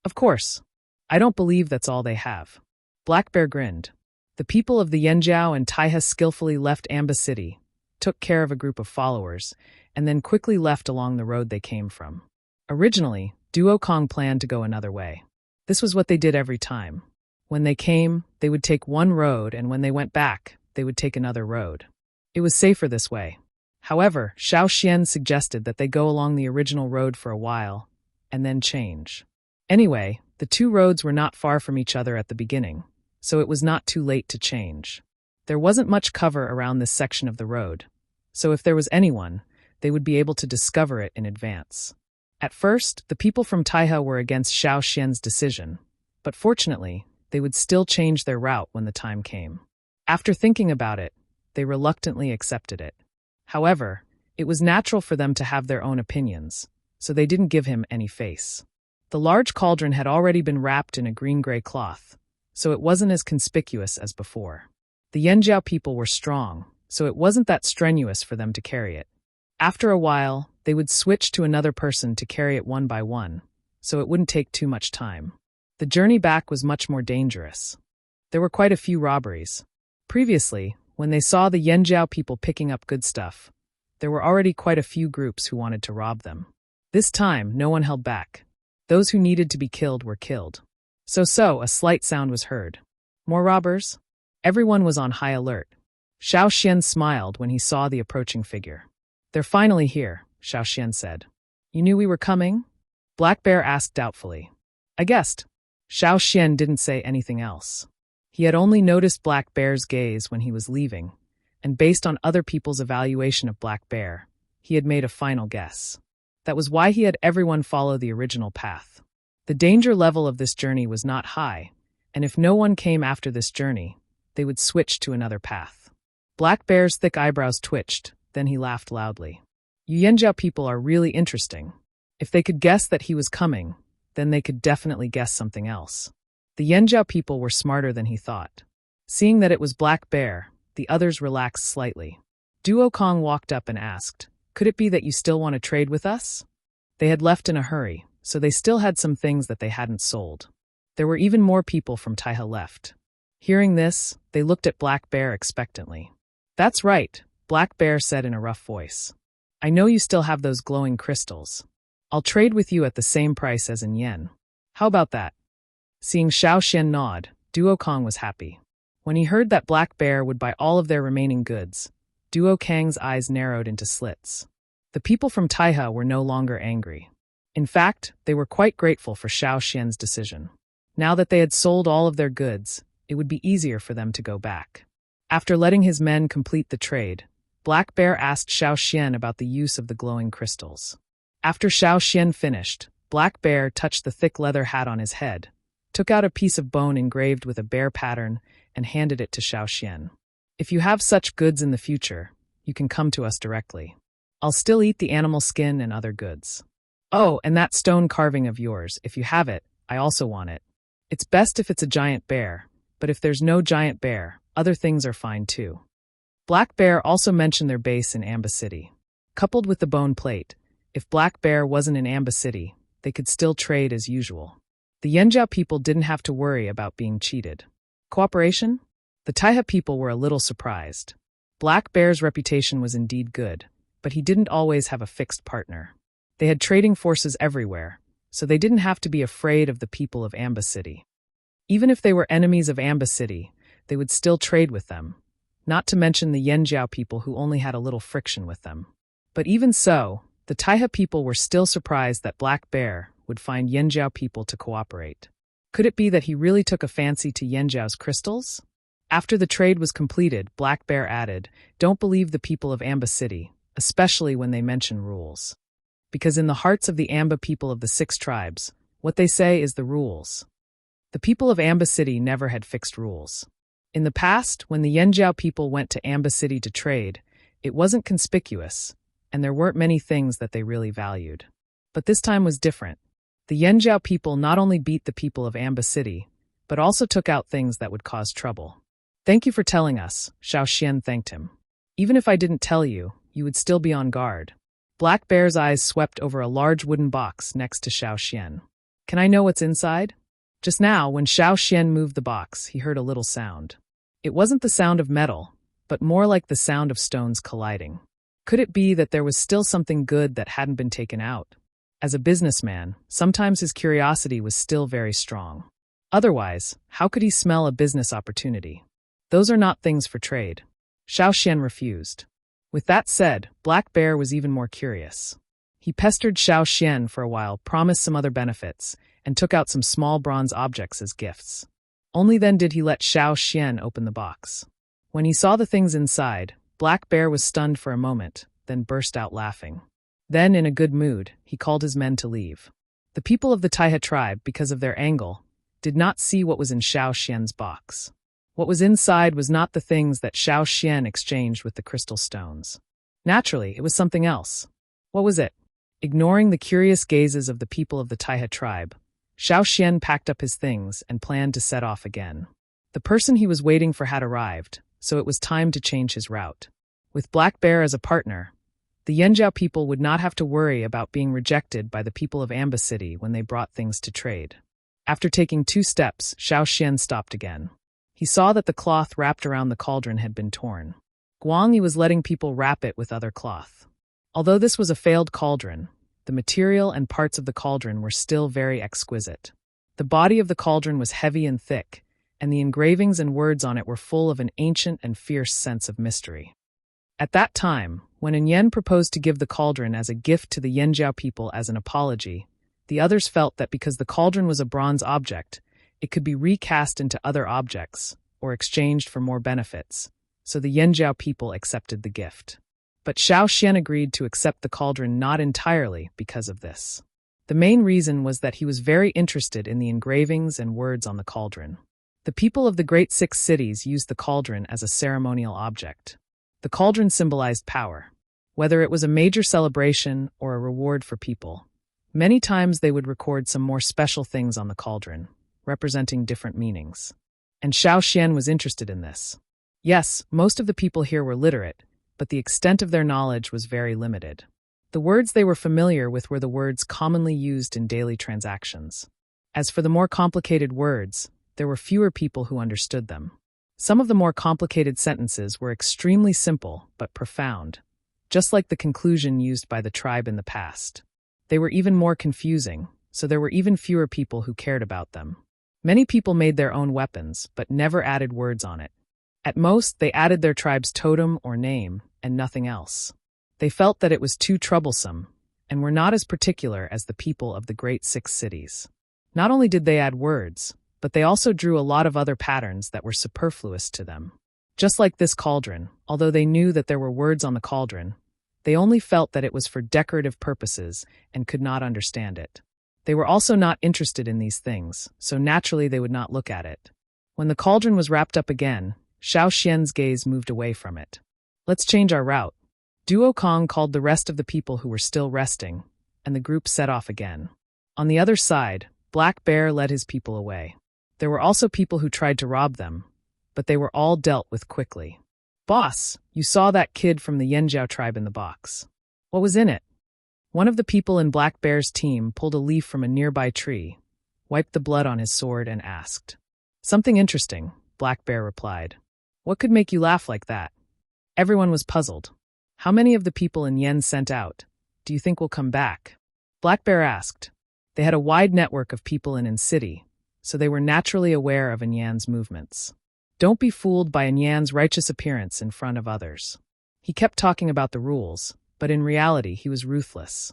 "Of course. I don't believe that's all they have." Black Bear grinned. The people of the Yanjiao and Taiha skillfully left Amba City, took care of a group of followers, and then quickly left along the road they came from. Originally, Duo Kong planned to go another way. This was what they did every time. When they came, they would take one road, and when they went back, they would take another road. It was safer this way. However, Xiao Xian suggested that they go along the original road for a while, and then change. Anyway, the two roads were not far from each other at the beginning, so it was not too late to change. There wasn't much cover around this section of the road, so if there was anyone, they would be able to discover it in advance. At first, the people from Taiha were against Xiao Xian's decision, but fortunately, they would still change their route when the time came. After thinking about it, they reluctantly accepted it. However, it was natural for them to have their own opinions, so they didn't give him any face. The large cauldron had already been wrapped in a green-gray cloth, so it wasn't as conspicuous as before. The Yanjiao people were strong, so it wasn't that strenuous for them to carry it. After a while, they would switch to another person to carry it one by one, so it wouldn't take too much time. The journey back was much more dangerous. There were quite a few robberies. Previously, when they saw the Yanjiao people picking up good stuff, there were already quite a few groups who wanted to rob them. This time, no one held back. Those who needed to be killed were killed. So, a slight sound was heard. More robbers? Everyone was on high alert. Xiao Xian smiled when he saw the approaching figure. "They're finally here," Xiao Xian said. "You knew we were coming?" Black Bear asked doubtfully. "I guessed." Xiao Xian didn't say anything else. He had only noticed Black Bear's gaze when he was leaving, and based on other people's evaluation of Black Bear, he had made a final guess. That was why he had everyone follow the original path. The danger level of this journey was not high, and if no one came after this journey, they would switch to another path. Black Bear's thick eyebrows twitched, then he laughed loudly. "You Yanjiao people are really interesting. If they could guess that he was coming, then they could definitely guess something else." The Yanjiao people were smarter than he thought. Seeing that it was Black Bear, the others relaxed slightly. Duo Kong walked up and asked, "Could it be that you still want to trade with us?" They had left in a hurry, so they still had some things that they hadn't sold. There were even more people from Taiha left. Hearing this, they looked at Black Bear expectantly. "That's right," Black Bear said in a rough voice. "I know you still have those glowing crystals. I'll trade with you at the same price as in yen. How about that?" Seeing Xiao Xian nod, Duo Kong was happy. When he heard that Black Bear would buy all of their remaining goods, Duo Kang's eyes narrowed into slits. The people from Taiha were no longer angry. In fact, they were quite grateful for Xiao Xian's decision. Now that they had sold all of their goods, it would be easier for them to go back. After letting his men complete the trade, Black Bear asked Xiao Xian about the use of the glowing crystals. After Xiao Xian finished, Black Bear touched the thick leather hat on his head, took out a piece of bone engraved with a bear pattern, and handed it to Xiao Xian. "If you have such goods in the future, you can come to us directly. I'll still eat the animal skin and other goods. Oh, and that stone carving of yours, if you have it, I also want it. It's best if it's a giant bear, but if there's no giant bear, other things are fine too." Black Bear also mentioned their base in Amba City. Coupled with the bone plate, if Black Bear wasn't in Amba City, they could still trade as usual. The Yanjiao people didn't have to worry about being cheated. Cooperation? The Taiha people were a little surprised. Black Bear's reputation was indeed good, but he didn't always have a fixed partner. They had trading forces everywhere, so they didn't have to be afraid of the people of Amba City. Even if they were enemies of Amba City, they would still trade with them, not to mention the Yanjiao people who only had a little friction with them. But even so, the Taiha people were still surprised that Black Bear would find Yanjiao people to cooperate. Could it be that he really took a fancy to Yanjiao's crystals? After the trade was completed, Black Bear added, "Don't believe the people of Amba City, especially when they mention rules. Because in the hearts of the Amba people of the 6 tribes, what they say is the rules." The people of Amba City never had fixed rules. In the past, when the Yanjiao people went to Amba City to trade, it wasn't conspicuous, and there weren't many things that they really valued. But this time was different. The Yanjiao people not only beat the people of Amba City, but also took out things that would cause trouble. "Thank you for telling us," Xiao Xian thanked him. "Even if I didn't tell you, you would still be on guard." Black Bear's eyes swept over a large wooden box next to Xiao Xian. "Can I know what's inside?" Just now, when Xiao Xian moved the box, he heard a little sound. It wasn't the sound of metal, but more like the sound of stones colliding. Could it be that there was still something good that hadn't been taken out? As a businessman, sometimes his curiosity was still very strong. Otherwise, how could he smell a business opportunity? "Those are not things for trade." Xiao Xian refused. With that said, Black Bear was even more curious. He pestered Xiao Xian for a while, promised some other benefits, and took out some small bronze objects as gifts. Only then did he let Xiao Xian open the box. When he saw the things inside, Black Bear was stunned for a moment, then burst out laughing. Then, in a good mood, he called his men to leave. The people of the Taiha tribe, because of their angle, did not see what was in Xiao Xian's box. What was inside was not the things that Xiao Xian exchanged with the crystal stones. Naturally, it was something else. What was it? Ignoring the curious gazes of the people of the Taiha tribe, Xiao Xian packed up his things and planned to set off again. The person he was waiting for had arrived, so it was time to change his route. With Black Bear as a partner, the Yanjiao people would not have to worry about being rejected by the people of Amba City when they brought things to trade. After taking 2 steps, Xiao Xian stopped again. He saw that the cloth wrapped around the cauldron had been torn. Guangyi was letting people wrap it with other cloth. Although this was a failed cauldron, the material and parts of the cauldron were still very exquisite. The body of the cauldron was heavy and thick, and the engravings and words on it were full of an ancient and fierce sense of mystery. At that time, when An Yen proposed to give the cauldron as a gift to the Yanjiao people as an apology, the others felt that because the cauldron was a bronze object, it could be recast into other objects, or exchanged for more benefits, so the Yanjiao people accepted the gift. But Xiao Xian agreed to accept the cauldron not entirely because of this. The main reason was that he was very interested in the engravings and words on the cauldron. The people of the Great 6 cities used the cauldron as a ceremonial object. The cauldron symbolized power, whether it was a major celebration or a reward for people. Many times they would record some more special things on the cauldron, representing different meanings. And Xiao Xian was interested in this. Yes, most of the people here were literate, but the extent of their knowledge was very limited. The words they were familiar with were the words commonly used in daily transactions. As for the more complicated words, there were fewer people who understood them. Some of the more complicated sentences were extremely simple but profound, just like the conclusion used by the tribe in the past. They were even more confusing, so there were even fewer people who cared about them. Many people made their own weapons, but never added words on it. At most, they added their tribe's totem or name, and nothing else. They felt that it was too troublesome, and were not as particular as the people of the Great 6 cities. Not only did they add words, but they also drew a lot of other patterns that were superfluous to them. Just like this cauldron, although they knew that there were words on the cauldron, they only felt that it was for decorative purposes and could not understand it. They were also not interested in these things, so naturally they would not look at it. When the cauldron was wrapped up again, Xiao Xian's gaze moved away from it. "Let's change our route." Duo Kong called the rest of the people who were still resting, and the group set off again. On the other side, Black Bear led his people away. There were also people who tried to rob them, but they were all dealt with quickly. "Boss, you saw that kid from the Yanjiao tribe in the box. What was in it?" One of the people in Black Bear's team pulled a leaf from a nearby tree, wiped the blood on his sword, and asked. "Something interesting," Black Bear replied. "What could make you laugh like that?" Everyone was puzzled. "How many of the people in Yen sent out do you think will come back?" Black Bear asked. They had a wide network of people in City, so they were naturally aware of Anyan's movements. Don't be fooled by Anyan's righteous appearance in front of others. He kept talking about the rules, but in reality he was ruthless.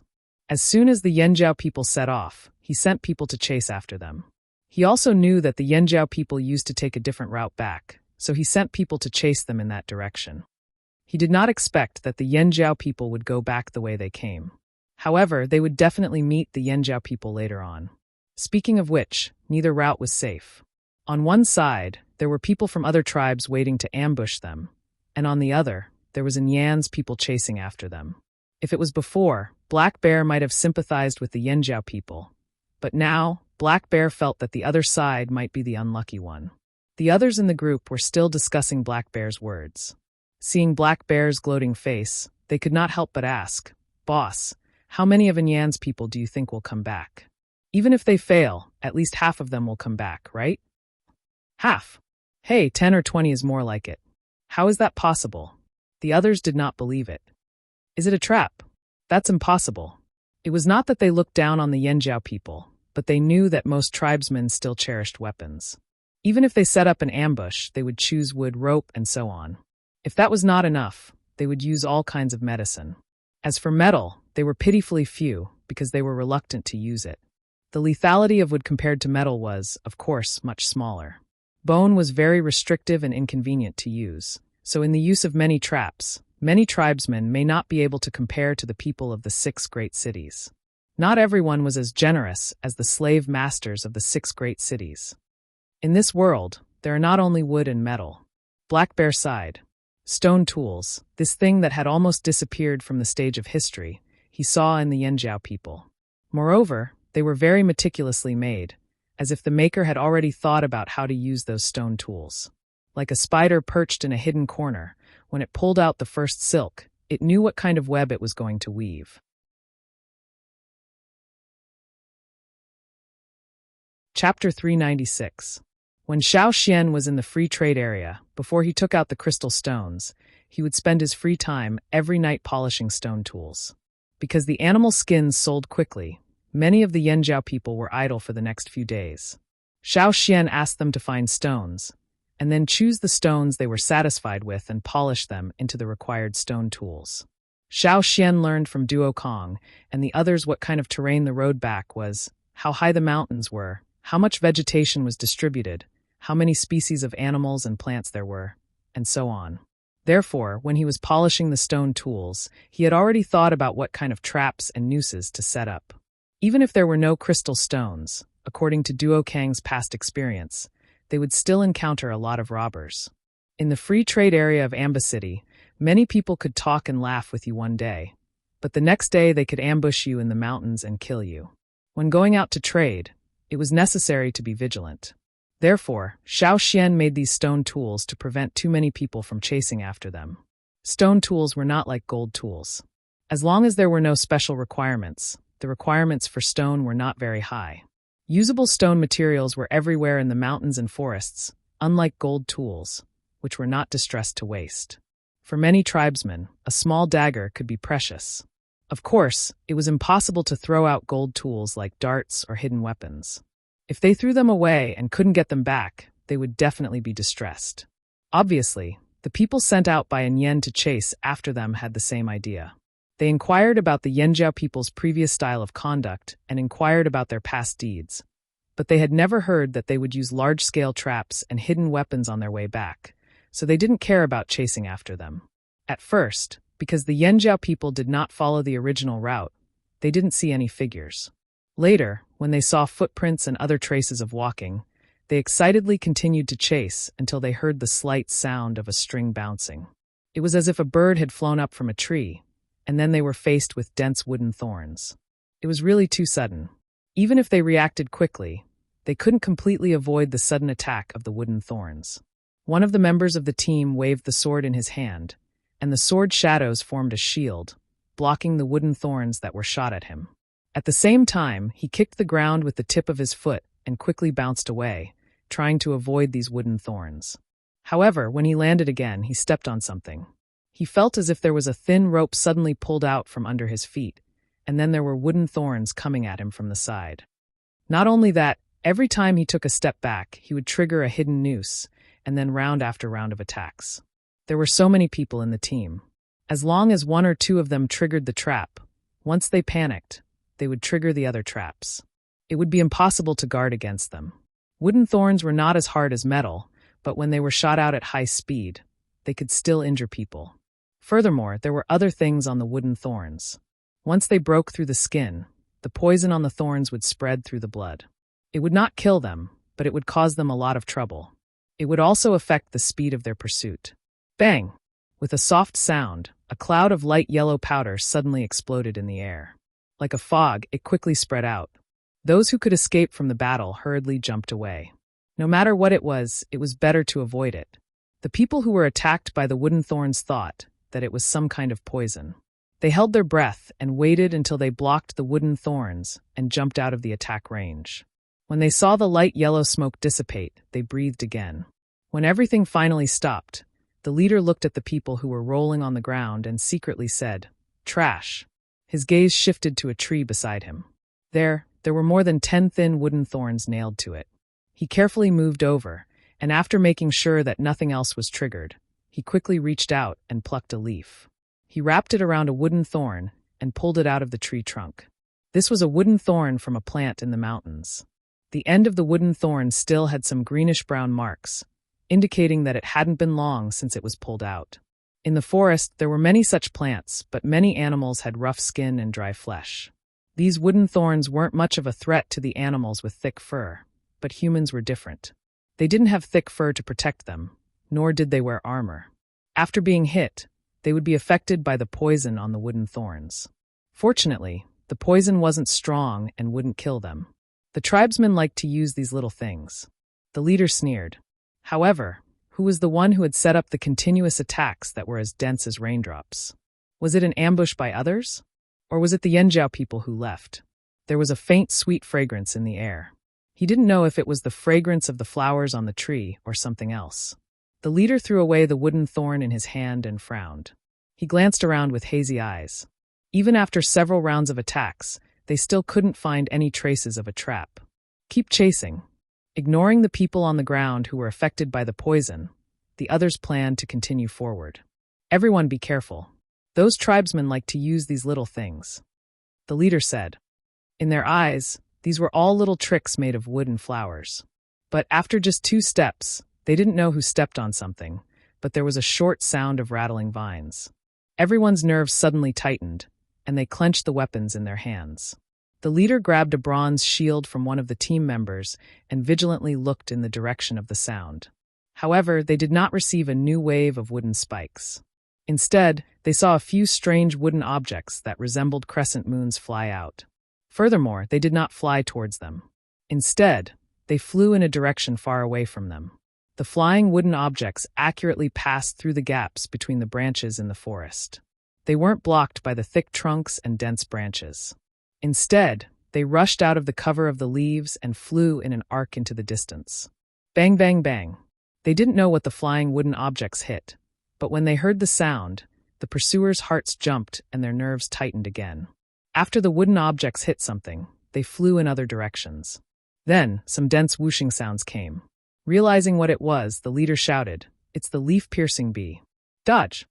As soon as the Yanjiao people set off, he sent people to chase after them. He also knew that the Yanjiao people used to take a different route back, so he sent people to chase them in that direction. He did not expect that the Yanjiao people would go back the way they came. However, they would definitely meet the Yanjiao people later on. Speaking of which, neither route was safe. On one side, there were people from other tribes waiting to ambush them, and on the other, there was Anyan's people chasing after them. If it was before, Black Bear might have sympathized with the Yanjiao people. But now, Black Bear felt that the other side might be the unlucky one. The others in the group were still discussing Black Bear's words. Seeing Black Bear's gloating face, they could not help but ask, "Boss, how many of Yan's people do you think will come back? Even if they fail, at least half of them will come back, right?" "Half? Hey, 10 or 20 is more like it. How is that possible?" The others did not believe it. "Is it a trap? That's impossible." It was not that they looked down on the Yanjiao people, but they knew that most tribesmen still cherished weapons. Even if they set up an ambush, they would choose wood, rope, and so on. If that was not enough, they would use all kinds of medicine. As for metal, they were pitifully few because they were reluctant to use it. The lethality of wood compared to metal was, of course, much smaller. Bone was very restrictive and inconvenient to use, so in the use of many traps, many tribesmen may not be able to compare to the people of the 6 great cities. Not everyone was as generous as the slave masters of the 6 great cities. In this world, there are not only wood and metal. Black Bear sighed. Stone tools, this thing that had almost disappeared from the stage of history, he saw in the Yanjiao people. Moreover, they were very meticulously made, as if the maker had already thought about how to use those stone tools. Like a spider perched in a hidden corner, when it pulled out the first silk, it knew what kind of web it was going to weave. Chapter 396. When Xiao Xian was in the free trade area, before he took out the crystal stones, he would spend his free time every night polishing stone tools. Because the animal skins sold quickly, many of the Yanjiao people were idle for the next few days. Xiao Xian asked them to find stones, and then choose the stones they were satisfied with and polish them into the required stone tools. Xiao Xian learned from Duo Kong and the others what kind of terrain the road back was, how high the mountains were, how much vegetation was distributed, how many species of animals and plants there were, and so on. Therefore, when he was polishing the stone tools, he had already thought about what kind of traps and nooses to set up. Even if there were no crystal stones, according to Duo Kang's past experience, they would still encounter a lot of robbers. In the free trade area of Amba City, many people could talk and laugh with you one day, but the next day they could ambush you in the mountains and kill you. When going out to trade, it was necessary to be vigilant. Therefore, Xiao Xian made these stone tools to prevent too many people from chasing after them. Stone tools were not like gold tools. As long as there were no special requirements, the requirements for stone were not very high. Usable stone materials were everywhere in the mountains and forests, unlike gold tools, which were not distressed to waste. For many tribesmen, a small dagger could be precious. Of course, it was impossible to throw out gold tools like darts or hidden weapons. If they threw them away and couldn't get them back, they would definitely be distressed. Obviously, the people sent out by Yan to chase after them had the same idea. They inquired about the Yanjiao people's previous style of conduct and inquired about their past deeds. But they had never heard that they would use large-scale traps and hidden weapons on their way back, so they didn't care about chasing after them. At first, because the Yanjiao people did not follow the original route, they didn't see any figures. Later, when they saw footprints and other traces of walking, they excitedly continued to chase until they heard the slight sound of a string bouncing. It was as if a bird had flown up from a tree, and then they were faced with dense wooden thorns. It was really too sudden. Even if they reacted quickly, they couldn't completely avoid the sudden attack of the wooden thorns. One of the members of the team waved the sword in his hand, and the sword shadows formed a shield, blocking the wooden thorns that were shot at him. At the same time, he kicked the ground with the tip of his foot and quickly bounced away, trying to avoid these wooden thorns. However, when he landed again, he stepped on something. He felt as if there was a thin rope suddenly pulled out from under his feet, and then there were wooden thorns coming at him from the side. Not only that, every time he took a step back, he would trigger a hidden noose, and then round after round of attacks. There were so many people in the team. As long as one or two of them triggered the trap, once they panicked, they would trigger the other traps. It would be impossible to guard against them. Wooden thorns were not as hard as metal, but when they were shot out at high speed, they could still injure people. Furthermore, there were other things on the wooden thorns. Once they broke through the skin, the poison on the thorns would spread through the blood. It would not kill them, but it would cause them a lot of trouble. It would also affect the speed of their pursuit. Bang! With a soft sound, A cloud of light yellow powder suddenly exploded in the air. Like a fog, it quickly spread out. Those who could escape from the battle hurriedly jumped away. No matter what it was better to avoid it. The people who were attacked by the wooden thorns thought that it was some kind of poison. They held their breath and waited until they blocked the wooden thorns and jumped out of the attack range. When they saw the light yellow smoke dissipate, they breathed again. When everything finally stopped, the leader looked at the people who were rolling on the ground and secretly said, "Trash." His gaze shifted to a tree beside him. There were more than 10 thin wooden thorns nailed to it. He carefully moved over, and after making sure that nothing else was triggered, he quickly reached out and plucked a leaf. He wrapped it around a wooden thorn and pulled it out of the tree trunk. This was a wooden thorn from a plant in the mountains. The end of the wooden thorn still had some greenish-brown marks, indicating that it hadn't been long since it was pulled out. In the forest, there were many such plants, but many animals had rough skin and dry flesh. These wooden thorns weren't much of a threat to the animals with thick fur, but humans were different. They didn't have thick fur to protect them, nor did they wear armor. After being hit, they would be affected by the poison on the wooden thorns. Fortunately, the poison wasn't strong and wouldn't kill them. The tribesmen liked to use these little things. The leader sneered. However, who was the one who had set up the continuous attacks that were as dense as raindrops? Was it an ambush by others? Or was it the Yanjiao people who left? There was a faint, sweet fragrance in the air. He didn't know if it was the fragrance of the flowers on the tree or something else. The leader threw away the wooden thorn in his hand and frowned. He glanced around with hazy eyes. Even after several rounds of attacks, they still couldn't find any traces of a trap. Keep chasing. Ignoring the people on the ground who were affected by the poison, the others planned to continue forward. Everyone be careful. Those tribesmen like to use these little things. The leader said. In their eyes, these were all little tricks made of wood and flowers. But after just 2 steps, they didn't know who stepped on something, but there was a short sound of rattling vines. Everyone's nerves suddenly tightened, and they clenched the weapons in their hands. The leader grabbed a bronze shield from one of the team members and vigilantly looked in the direction of the sound. However, they did not receive a new wave of wooden spikes. Instead, they saw a few strange wooden objects that resembled crescent moons fly out. Furthermore, they did not fly towards them. Instead, they flew in a direction far away from them. The flying wooden objects accurately passed through the gaps between the branches in the forest. They weren't blocked by the thick trunks and dense branches. Instead, they rushed out of the cover of the leaves and flew in an arc into the distance. Bang, bang, bang. They didn't know what the flying wooden objects hit, but when they heard the sound, the pursuers' hearts jumped and their nerves tightened again. After the wooden objects hit something, they flew in other directions. Then, some dense whooshing sounds came. Realizing what it was, the leader shouted, "It's the leaf-piercing bee. Dodge!"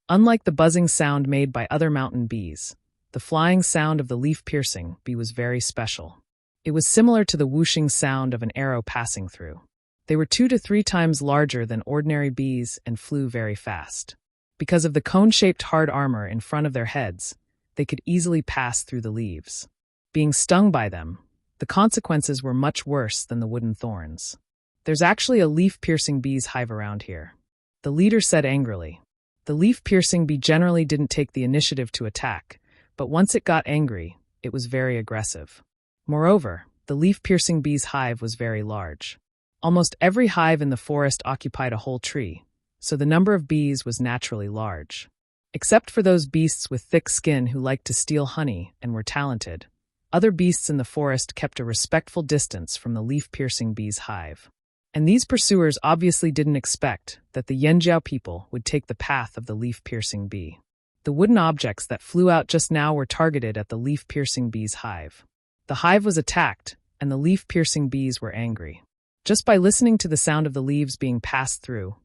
Unlike the buzzing sound made by other mountain bees, the flying sound of the leaf-piercing bee was very special. It was similar to the whooshing sound of an arrow passing through. They were 2 to 3 times larger than ordinary bees and flew very fast. Because of the cone-shaped hard armor in front of their heads, they could easily pass through the leaves. Being stung by them, the consequences were much worse than the wooden thorns. There's actually a leaf-piercing bee's hive around here, the leader said angrily. The leaf-piercing bee generally didn't take the initiative to attack, but once it got angry, it was very aggressive. Moreover, the leaf-piercing bee's hive was very large. Almost every hive in the forest occupied a whole tree, so the number of bees was naturally large. Except for those beasts with thick skin who liked to steal honey and were talented, other beasts in the forest kept a respectful distance from the leaf-piercing bee's hive. And these pursuers obviously didn't expect that the Yanjiao people would take the path of the leaf-piercing bee. The wooden objects that flew out just now were targeted at the leaf-piercing bee's hive. The hive was attacked, and the leaf-piercing bees were angry. Just by listening to the sound of the leaves being passed through,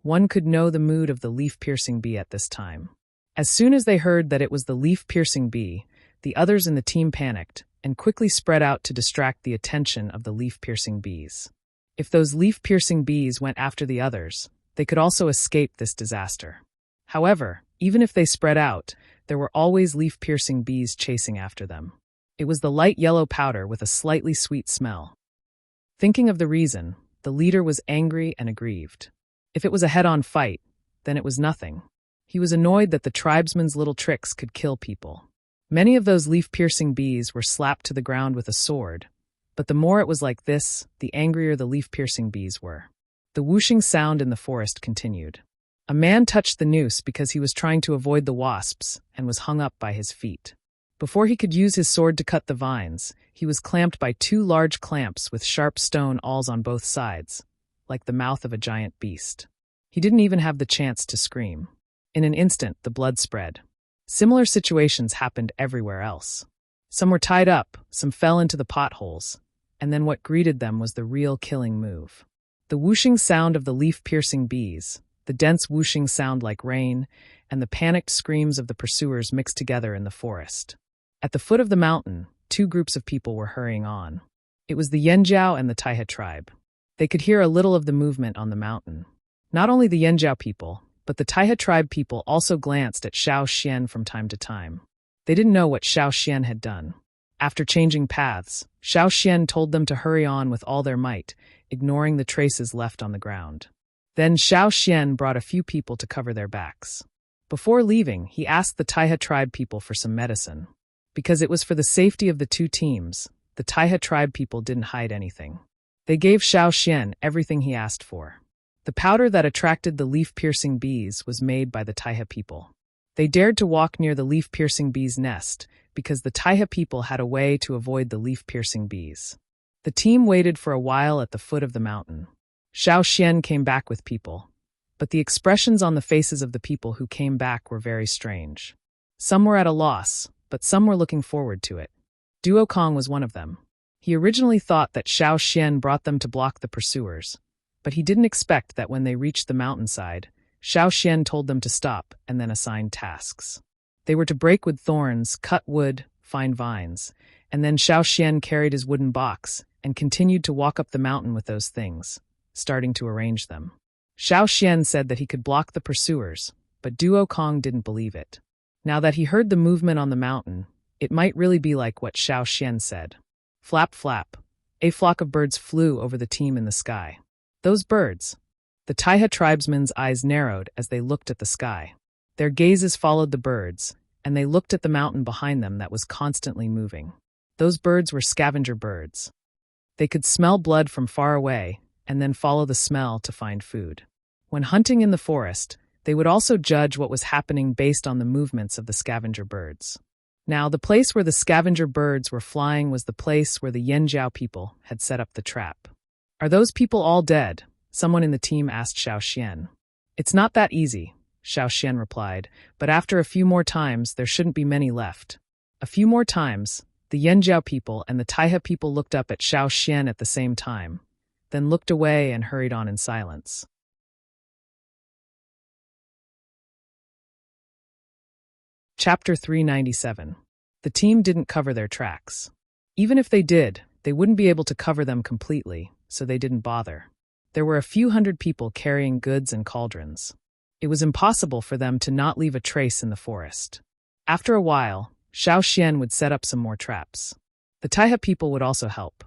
one could know the mood of the leaf-piercing bee at this time. As soon as they heard that it was the leaf-piercing bee, the others in the team panicked and quickly spread out to distract the attention of the leaf-piercing bees. If those leaf-piercing bees went after the others, they could also escape this disaster. However, even if they spread out, there were always leaf-piercing bees chasing after them. It was the light yellow powder with a slightly sweet smell. Thinking of the reason, the leader was angry and aggrieved. If it was a head-on fight, then it was nothing. He was annoyed that the tribesmen's little tricks could kill people. Many of those leaf-piercing bees were slapped to the ground with a sword, but the more it was like this, the angrier the leaf-piercing bees were. The whooshing sound in the forest continued. A man touched the noose because he was trying to avoid the wasps and was hung up by his feet. Before he could use his sword to cut the vines, he was clamped by 2 large clamps with sharp stone awls on both sides, like the mouth of a giant beast. He didn't even have the chance to scream. In an instant, the blood spread. Similar situations happened everywhere else. Some were tied up, some fell into the potholes, and then what greeted them was the real killing move. The whooshing sound of the leaf-piercing bees, the dense whooshing sound like rain, and the panicked screams of the pursuers mixed together in the forest. At the foot of the mountain, 2 groups of people were hurrying on. It was the Yanjiao and the Taiha tribe. They could hear a little of the movement on the mountain. Not only the Yanjiao people, but the Taiha tribe people also glanced at Xiao Xian from time to time. They didn't know what Xiao Xian had done. After changing paths, Xiao Xian told them to hurry on with all their might, ignoring the traces left on the ground. Then Xiao Xian brought a few people to cover their backs. Before leaving, he asked the Taiha tribe people for some medicine. Because it was for the safety of the 2 teams, the Taiha tribe people didn't hide anything. They gave Xiao Xian everything he asked for. The powder that attracted the leaf-piercing bees was made by the Taiha people. They dared to walk near the leaf-piercing bees' nest because the Taiha people had a way to avoid the leaf-piercing bees. The team waited for a while at the foot of the mountain. Xiao Xian came back with people, but the expressions on the faces of the people who came back were very strange. Some were at a loss, but some were looking forward to it. Duokong was one of them. He originally thought that Xiao Xian brought them to block the pursuers, but he didn't expect that when they reached the mountainside, Xiao Xian told them to stop and then assigned tasks. They were to break wood thorns, cut wood, find vines, and then Xiao Xian carried his wooden box and continued to walk up the mountain with those things, starting to arrange them. Xiao Xian said that he could block the pursuers, but Duokong didn't believe it. Now that he heard the movement on the mountain, it might really be like what Xiao Xian said. Flap, flap. A flock of birds flew over the team in the sky. Those birds. The Taiha tribesmen's eyes narrowed as they looked at the sky. Their gazes followed the birds, and they looked at the mountain behind them that was constantly moving. Those birds were scavenger birds. They could smell blood from far away, and then follow the smell to find food. When hunting in the forest, they would also judge what was happening based on the movements of the scavenger birds. Now, the place where the scavenger birds were flying was the place where the Yanjiao people had set up the trap. Are those people all dead? Someone in the team asked Xiao Xian. It's not that easy, Xiao Xian replied, but after a few more times, there shouldn't be many left. A few more times, the Yanjiao people and the Taiha people looked up at Xiao Xian at the same time, then looked away and hurried on in silence. Chapter 397. The team didn't cover their tracks. Even if they did, they wouldn't be able to cover them completely, so they didn't bother. There were a few hundred people carrying goods and cauldrons. It was impossible for them to not leave a trace in the forest. After a while, Xiao Xian would set up some more traps. The Taiha people would also help.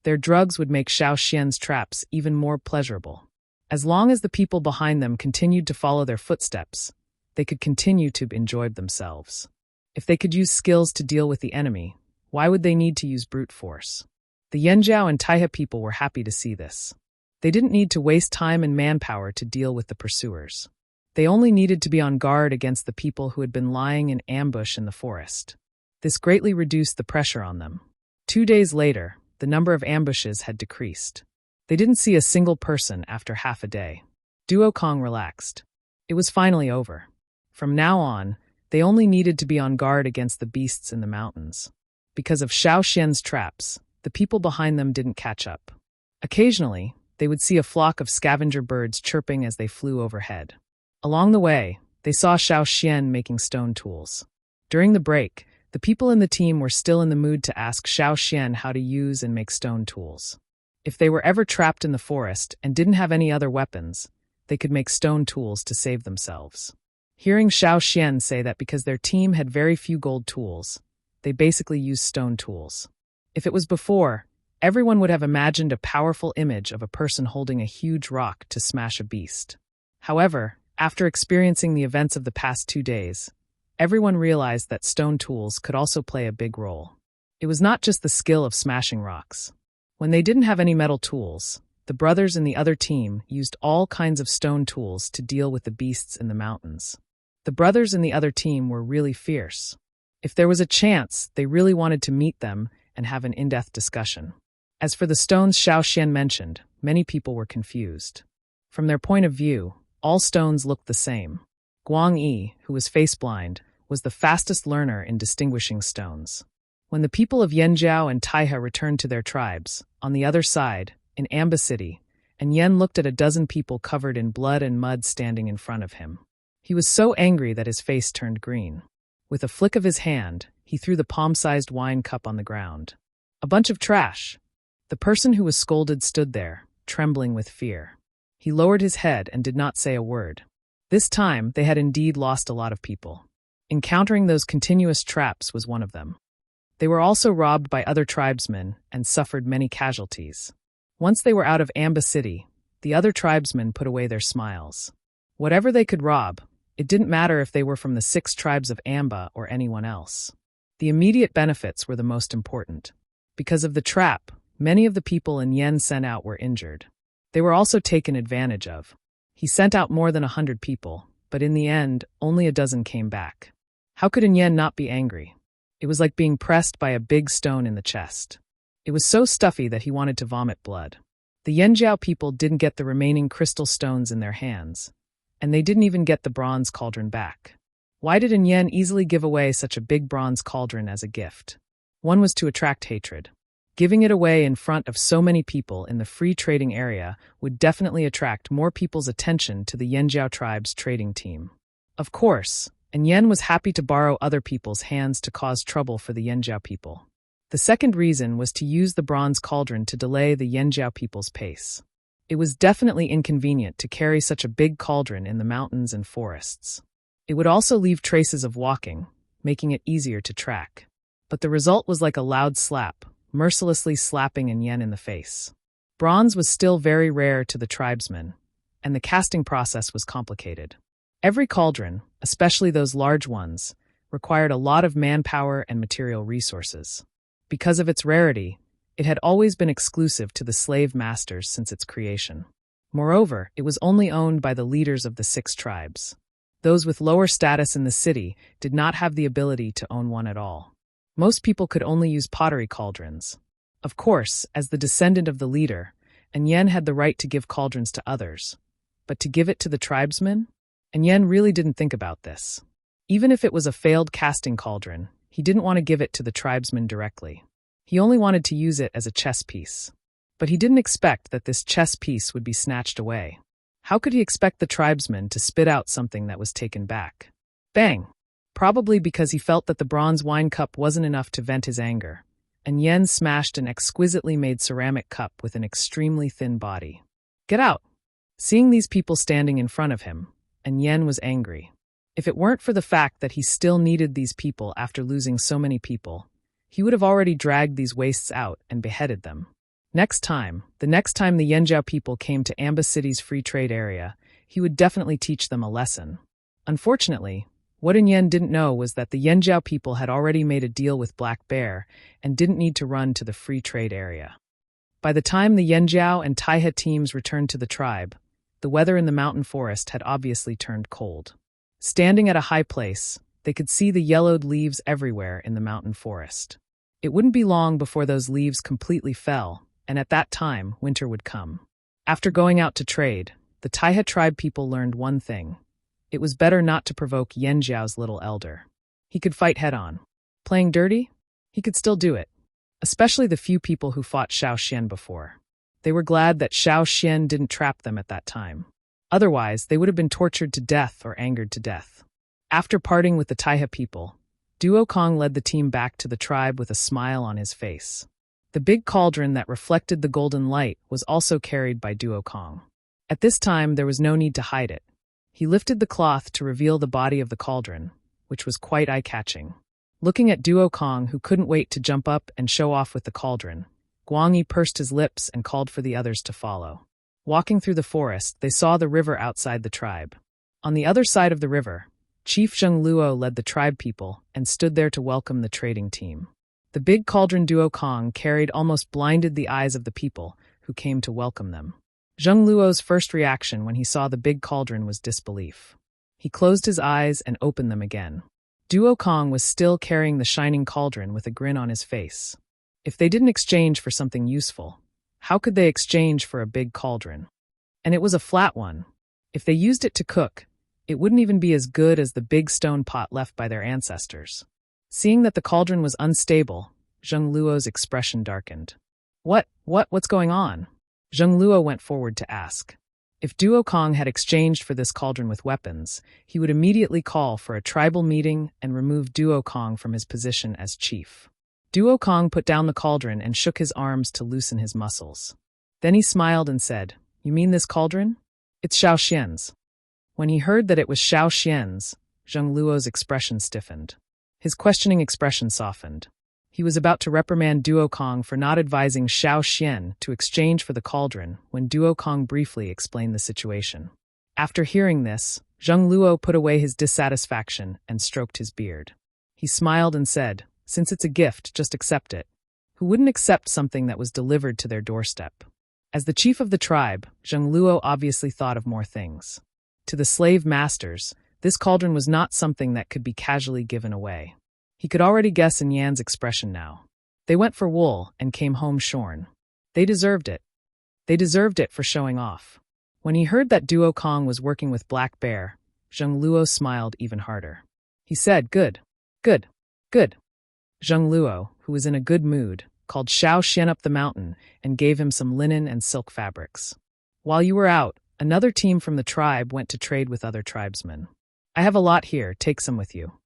Their drugs would make Xiao Xian's traps even more pleasurable. As long as the people behind them continued to follow their footsteps, they could continue to enjoy themselves. If they could use skills to deal with the enemy, why would they need to use brute force? The Yanjiao and Taiha people were happy to see this. They didn't need to waste time and manpower to deal with the pursuers. They only needed to be on guard against the people who had been lying in ambush in the forest. This greatly reduced the pressure on them. 2 days later, the number of ambushes had decreased. They didn't see a single person after half a day. Duokong relaxed. It was finally over. From now on, they only needed to be on guard against the beasts in the mountains. Because of Xiao Xian's traps, the people behind them didn't catch up. Occasionally, they would see a flock of scavenger birds chirping as they flew overhead. Along the way, they saw Xiao Xian making stone tools. During the break, the people in the team were still in the mood to ask Xiao Xian how to use and make stone tools. If they were ever trapped in the forest and didn't have any other weapons, they could make stone tools to save themselves. Hearing Xiao Xian say that because their team had very few gold tools, they basically used stone tools. If it was before, everyone would have imagined a powerful image of a person holding a huge rock to smash a beast. However, After experiencing the events of the past 2 days, everyone realized that stone tools could also play a big role. It was not just the skill of smashing rocks. When they didn't have any metal tools, the brothers in the other team used all kinds of stone tools to deal with the beasts in the mountains. The brothers in the other team were really fierce. If there was a chance, they really wanted to meet them and have an in-depth discussion. As for the stones Xiao Xian mentioned, many people were confused. From their point of view, all stones looked the same. Guang Yi, who was face-blind, was the fastest learner in distinguishing stones. When the people of Yanjiao and Taihe returned to their tribes, on the other side, in Amba City, and Yen looked at a dozen people covered in blood and mud standing in front of him. He was so angry that his face turned green. With a flick of his hand, he threw the palm-sized wine cup on the ground. A bunch of trash. The person who was scolded stood there, trembling with fear. He lowered his head and did not say a word. This time, they had indeed lost a lot of people. Encountering those continuous traps was one of them. They were also robbed by other tribesmen and suffered many casualties. Once they were out of Amba City, the other tribesmen put away their smiles. Whatever they could rob, it didn't matter if they were from the 6 tribes of Amba or anyone else. The immediate benefits were the most important. Because of the trap, many of the people Yen sent out were injured. They were also taken advantage of. He sent out more than 100 people, but in the end, only a dozen came back. How could Yen not be angry? It was like being pressed by a big stone in the chest. It was so stuffy that he wanted to vomit blood. The Yanjiao people didn't get the remaining crystal stones in their hands, and they didn't even get the bronze cauldron back. Why did Yen easily give away such a big bronze cauldron as a gift? One was to attract hatred. Giving it away in front of so many people in the free trading area would definitely attract more people's attention to the Yanjiao tribe's trading team. Of course, Yen was happy to borrow other people's hands to cause trouble for the Yanjiao people. The second reason was to use the bronze cauldron to delay the Yanjiao people's pace. It was definitely inconvenient to carry such a big cauldron in the mountains and forests. It would also leave traces of walking, making it easier to track. But the result was like a loud slap, mercilessly slapping Yen in the face. Bronze was still very rare to the tribesmen, and the casting process was complicated. Every cauldron, especially those large ones, required a lot of manpower and material resources. Because of its rarity, it had always been exclusive to the slave masters since its creation. Moreover, it was only owned by the leaders of the 6 tribes. Those with lower status in the city did not have the ability to own one at all. Most people could only use pottery cauldrons. Of course, as the descendant of the leader, Yen had the right to give cauldrons to others. But to give it to the tribesmen? Yen really didn't think about this. Even if it was a failed casting cauldron, he didn't want to give it to the tribesmen directly. He only wanted to use it as a chess piece. But he didn't expect that this chess piece would be snatched away. How could he expect the tribesmen to spit out something that was taken back? Bang! Probably because he felt that the bronze wine cup wasn't enough to vent his anger, Yen smashed an exquisitely made ceramic cup with an extremely thin body. Get out! Seeing these people standing in front of him, Yen was angry. If it weren't for the fact that he still needed these people after losing so many people, he would have already dragged these wastes out and beheaded them. The next time the Yanjiao people came to Amba City's free trade area, he would definitely teach them a lesson. Unfortunately, what Yen didn't know was that the Yanjiao people had already made a deal with Black Bear and didn't need to run to the free trade area. By the time the Yanjiao and Taihe teams returned to the tribe, the weather in the mountain forest had obviously turned cold. Standing at a high place, they could see the yellowed leaves everywhere in the mountain forest. It wouldn't be long before those leaves completely fell, and at that time, winter would come. After going out to trade, the Taihe tribe people learned one thing. It was better not to provoke Yanjiao's little elder. He could fight head-on. Playing dirty? He could still do it. Especially the few people who fought Xiao Xian before. They were glad that Xiao Xian didn't trap them at that time. Otherwise, they would have been tortured to death or angered to death. After parting with the Taihe people, Duo Kong led the team back to the tribe with a smile on his face. The big cauldron that reflected the golden light was also carried by Duo Kong. At this time, there was no need to hide it. He lifted the cloth to reveal the body of the cauldron, which was quite eye-catching. Looking at Duo Kong, who couldn't wait to jump up and show off with the cauldron, Guang Yi pursed his lips and called for the others to follow. Walking through the forest, they saw the river outside the tribe. On the other side of the river, Chief Zheng Luo led the tribe people and stood there to welcome the trading team. The big cauldron Duo Kong carried almost blinded the eyes of the people who came to welcome them. Zheng Luo's first reaction when he saw the big cauldron was disbelief. He closed his eyes and opened them again. Duo Kong was still carrying the shining cauldron with a grin on his face. If they didn't exchange for something useful, how could they exchange for a big cauldron? And it was a flat one. If they used it to cook, it wouldn't even be as good as the big stone pot left by their ancestors. Seeing that the cauldron was unstable, Zheng Luo's expression darkened. What's going on? Zheng Luo went forward to ask. If Duo Kong had exchanged for this cauldron with weapons, he would immediately call for a tribal meeting and remove Duo Kong from his position as chief. Duo Kong put down the cauldron and shook his arms to loosen his muscles. Then he smiled and said, "You mean this cauldron? It's Xiao Xian's." When he heard that it was Xiao Xian's, Zheng Luo's expression stiffened. His questioning expression softened. He was about to reprimand Duo Kong for not advising Xiao Xian to exchange for the cauldron when Duo Kong briefly explained the situation. After hearing this, Zheng Luo put away his dissatisfaction and stroked his beard. He smiled and said, "Since it's a gift, just accept it. Who wouldn't accept something that was delivered to their doorstep?" As the chief of the tribe, Zheng Luo obviously thought of more things. To the slave masters, this cauldron was not something that could be casually given away. He could already guess in Yan's expression now. They went for wool and came home shorn. They deserved it. They deserved it for showing off. When he heard that Duo Kong was working with Black Bear, Zheng Luo smiled even harder. He said, "Good, good, good." Zheng Luo, who was in a good mood, called Xiao Xian up the mountain and gave him some linen and silk fabrics. "While you were out, another team from the tribe went to trade with other tribesmen. I have a lot here, take some with you."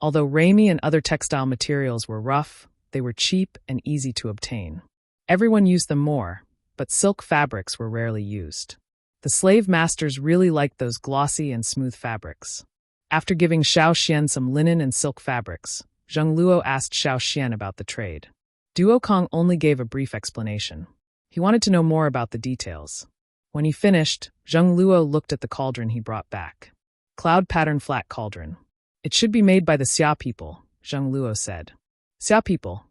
Although ramie and other textile materials were rough, they were cheap and easy to obtain. Everyone used them more, but silk fabrics were rarely used. The slave masters really liked those glossy and smooth fabrics. After giving Xiao Xian some linen and silk fabrics, Zheng Luo asked Xiao Xian about the trade. Duo Kong only gave a brief explanation. He wanted to know more about the details. When he finished, Zheng Luo looked at the cauldron he brought back. Cloud pattern flat cauldron. "It should be made by the Xia people," Zheng Luo said. Xia people?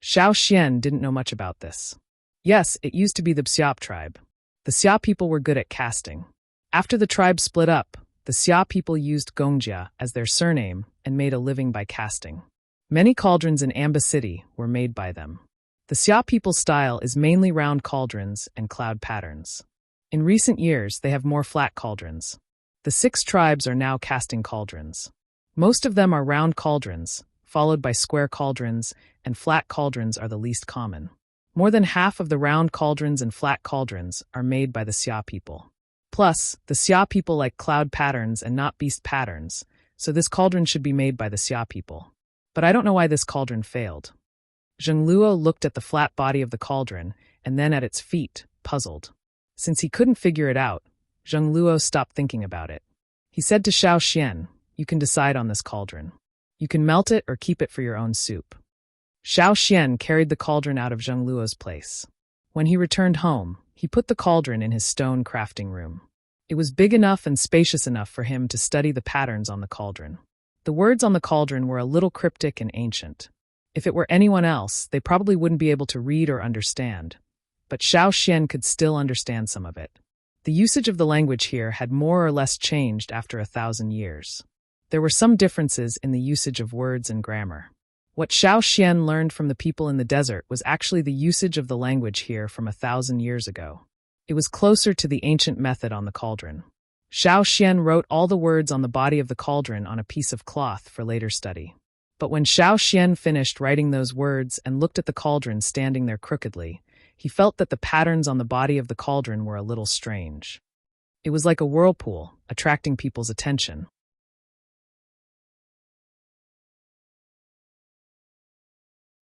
Xiao Xian didn't know much about this. Yes, it used to be the Xiao tribe. The Xia people were good at casting. After the tribe split up, the Xia people used Gongjia as their surname and made a living by casting. Many cauldrons in Amba City were made by them. The Xia people's style is mainly round cauldrons and cloud patterns. In recent years, they have more flat cauldrons. The 6 tribes are now casting cauldrons. Most of them are round cauldrons, followed by square cauldrons, and flat cauldrons are the least common. More than half of the round cauldrons and flat cauldrons are made by the Xia people. Plus, the Xia people like cloud patterns and not beast patterns, so this cauldron should be made by the Xia people. But I don't know why this cauldron failed. Zheng Luo looked at the flat body of the cauldron and then at its feet, puzzled. Since he couldn't figure it out, Zheng Luo stopped thinking about it. He said to Xiao Xian, "You can decide on this cauldron. You can melt it or keep it for your own soup." Xiao Xian carried the cauldron out of Zheng Luo's place. When he returned home, he put the cauldron in his stone crafting room. It was big enough and spacious enough for him to study the patterns on the cauldron. The words on the cauldron were a little cryptic and ancient. If it were anyone else, they probably wouldn't be able to read or understand. But Xiao Xian could still understand some of it. The usage of the language here had more or less changed after 1,000 years. There were some differences in the usage of words and grammar. What Xiao Xian learned from the people in the desert was actually the usage of the language here from 1,000 years ago. It was closer to the ancient method on the cauldron. Xiao Xian wrote all the words on the body of the cauldron on a piece of cloth for later study. But when Xiao Xian finished writing those words and looked at the cauldron standing there crookedly, he felt that the patterns on the body of the cauldron were a little strange. It was like a whirlpool, attracting people's attention.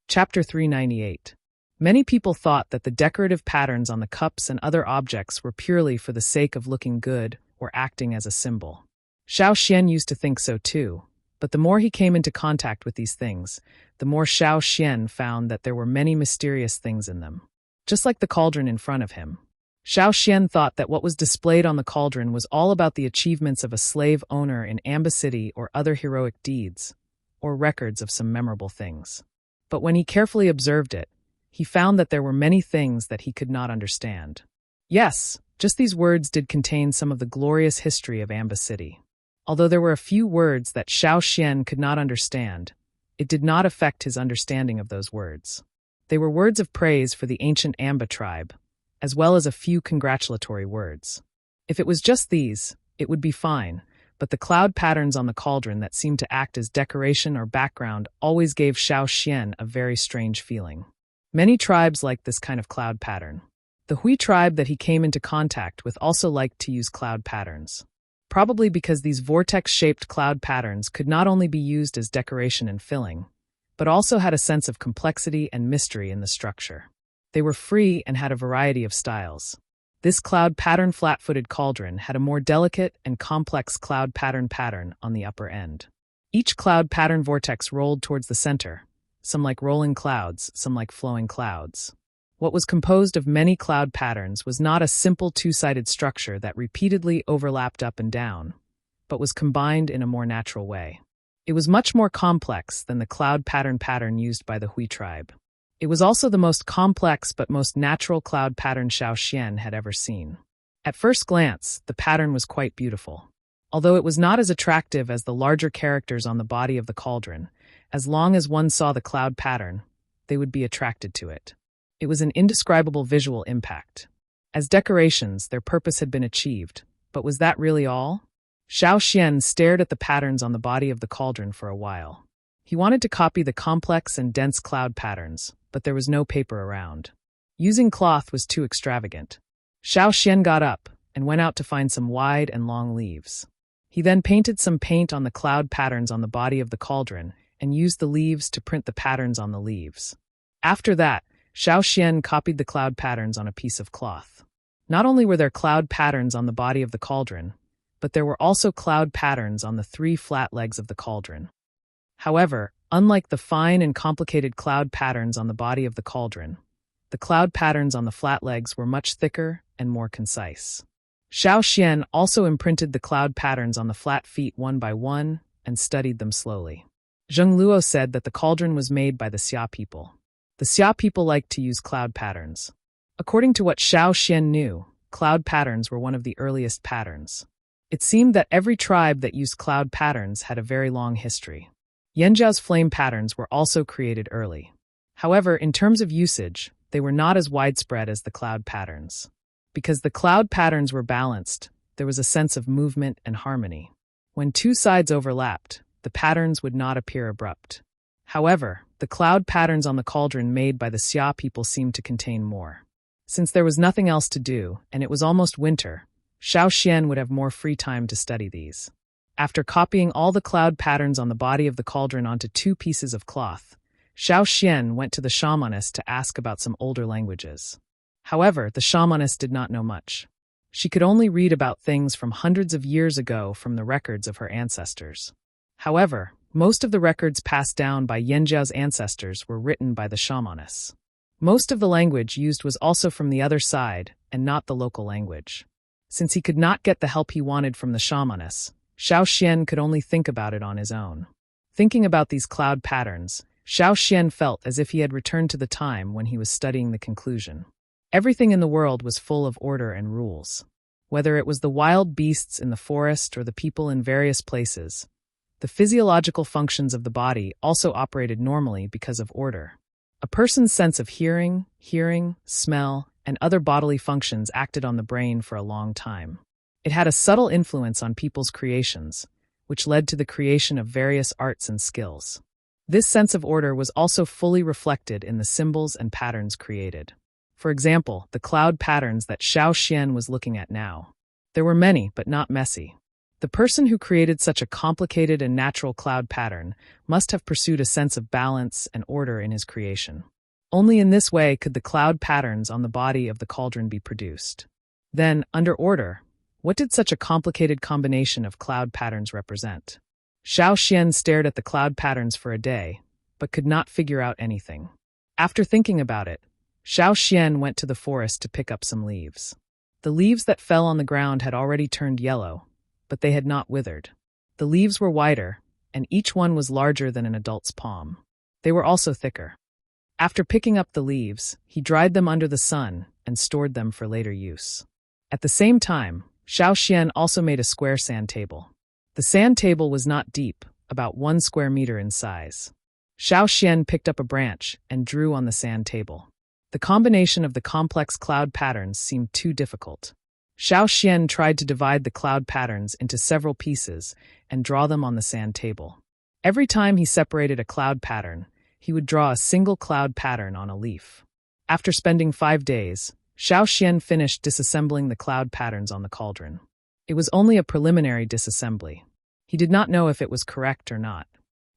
Chapter 398. Many people thought that the decorative patterns on the cups and other objects were purely for the sake of looking good or acting as a symbol. Xiao Xian used to think so too, but the more he came into contact with these things, the more Xiao Xian found that there were many mysterious things in them. Just like the cauldron in front of him. Xiao Xian thought that what was displayed on the cauldron was all about the achievements of a slave owner in Amba City or other heroic deeds, or records of some memorable things. But when he carefully observed it, he found that there were many things that he could not understand. Yes, just these words did contain some of the glorious history of Amba City. Although there were a few words that Xiao Xian could not understand, it did not affect his understanding of those words. They were words of praise for the ancient Amba tribe, as well as a few congratulatory words. If it was just these, it would be fine, but the cloud patterns on the cauldron that seemed to act as decoration or background always gave Xiao Xian a very strange feeling. Many tribes liked this kind of cloud pattern. The Hui tribe that he came into contact with also liked to use cloud patterns. Probably because these vortex-shaped cloud patterns could not only be used as decoration and filling, but also had a sense of complexity and mystery in the structure. They were free and had a variety of styles. This cloud pattern flat-footed cauldron had a more delicate and complex cloud pattern on the upper end. Each cloud pattern vortex rolled towards the center, some like rolling clouds, some like flowing clouds. What was composed of many cloud patterns was not a simple two-sided structure that repeatedly overlapped up and down, but was combined in a more natural way. It was much more complex than the cloud pattern used by the Hui tribe. It was also the most complex but most natural cloud pattern Xiao Xian had ever seen. At first glance, the pattern was quite beautiful. Although it was not as attractive as the larger characters on the body of the cauldron, as long as one saw the cloud pattern, they would be attracted to it. It was an indescribable visual impact. As decorations, their purpose had been achieved, but was that really all? Xiao Xian stared at the patterns on the body of the cauldron for a while. He wanted to copy the complex and dense cloud patterns, but there was no paper around. Using cloth was too extravagant. Xiao Xian got up and went out to find some wide and long leaves. He then painted some paint on the cloud patterns on the body of the cauldron and used the leaves to print the patterns on the leaves. After that, Xiao Xian copied the cloud patterns on a piece of cloth. Not only were there cloud patterns on the body of the cauldron, but there were also cloud patterns on the 3 flat legs of the cauldron. However, unlike the fine and complicated cloud patterns on the body of the cauldron, the cloud patterns on the flat legs were much thicker and more concise. Xiao Xian also imprinted the cloud patterns on the flat feet one by one and studied them slowly. Zheng Luo said that the cauldron was made by the Xia people. The Xia people liked to use cloud patterns. According to what Xiao Xian knew, cloud patterns were one of the earliest patterns. It seemed that every tribe that used cloud patterns had a very long history. Yanjiao's flame patterns were also created early. However, in terms of usage, they were not as widespread as the cloud patterns. Because the cloud patterns were balanced, there was a sense of movement and harmony. When 2 sides overlapped, the patterns would not appear abrupt. However, the cloud patterns on the cauldron made by the Xia people seemed to contain more. Since there was nothing else to do, and it was almost winter, Xiao Xian would have more free time to study these. After copying all the cloud patterns on the body of the cauldron onto 2 pieces of cloth, Xiao Xian went to the shamaness to ask about some older languages. However, the shamaness did not know much. She could only read about things from hundreds of years ago from the records of her ancestors. However, most of the records passed down by Yanjiao's ancestors were written by the shamaness. Most of the language used was also from the other side and not the local language. Since he could not get the help he wanted from the shamaness, Xiao Xian could only think about it on his own. Thinking about these cloud patterns, Xiao Xian felt as if he had returned to the time when he was studying the conclusion. Everything in the world was full of order and rules. Whether it was the wild beasts in the forest or the people in various places, the physiological functions of the body also operated normally because of order. A person's sense of hearing, smell, and other bodily functions acted on the brain for a long time. It had a subtle influence on people's creations, which led to the creation of various arts and skills. This sense of order was also fully reflected in the symbols and patterns created. For example, the cloud patterns that Xiao Xian was looking at now. There were many, but not messy. The person who created such a complicated and natural cloud pattern must have pursued a sense of balance and order in his creation. Only in this way could the cloud patterns on the body of the cauldron be produced. Then, under order, what did such a complicated combination of cloud patterns represent? Xiao Xian stared at the cloud patterns for a day, but could not figure out anything. After thinking about it, Xiao Xian went to the forest to pick up some leaves. The leaves that fell on the ground had already turned yellow, but they had not withered. The leaves were wider, and each one was larger than an adult's palm. They were also thicker. After picking up the leaves, he dried them under the sun and stored them for later use. At the same time, Xiao Xian also made a square sand table. The sand table was not deep, about 1 square meter in size. Xiao Xian picked up a branch and drew on the sand table. The combination of the complex cloud patterns seemed too difficult. Xiao Xian tried to divide the cloud patterns into several pieces and draw them on the sand table. Every time he separated a cloud pattern, he would draw a single cloud pattern on a leaf. After spending 5 days, Xiao Xian finished disassembling the cloud patterns on the cauldron. It was only a preliminary disassembly. He did not know if it was correct or not.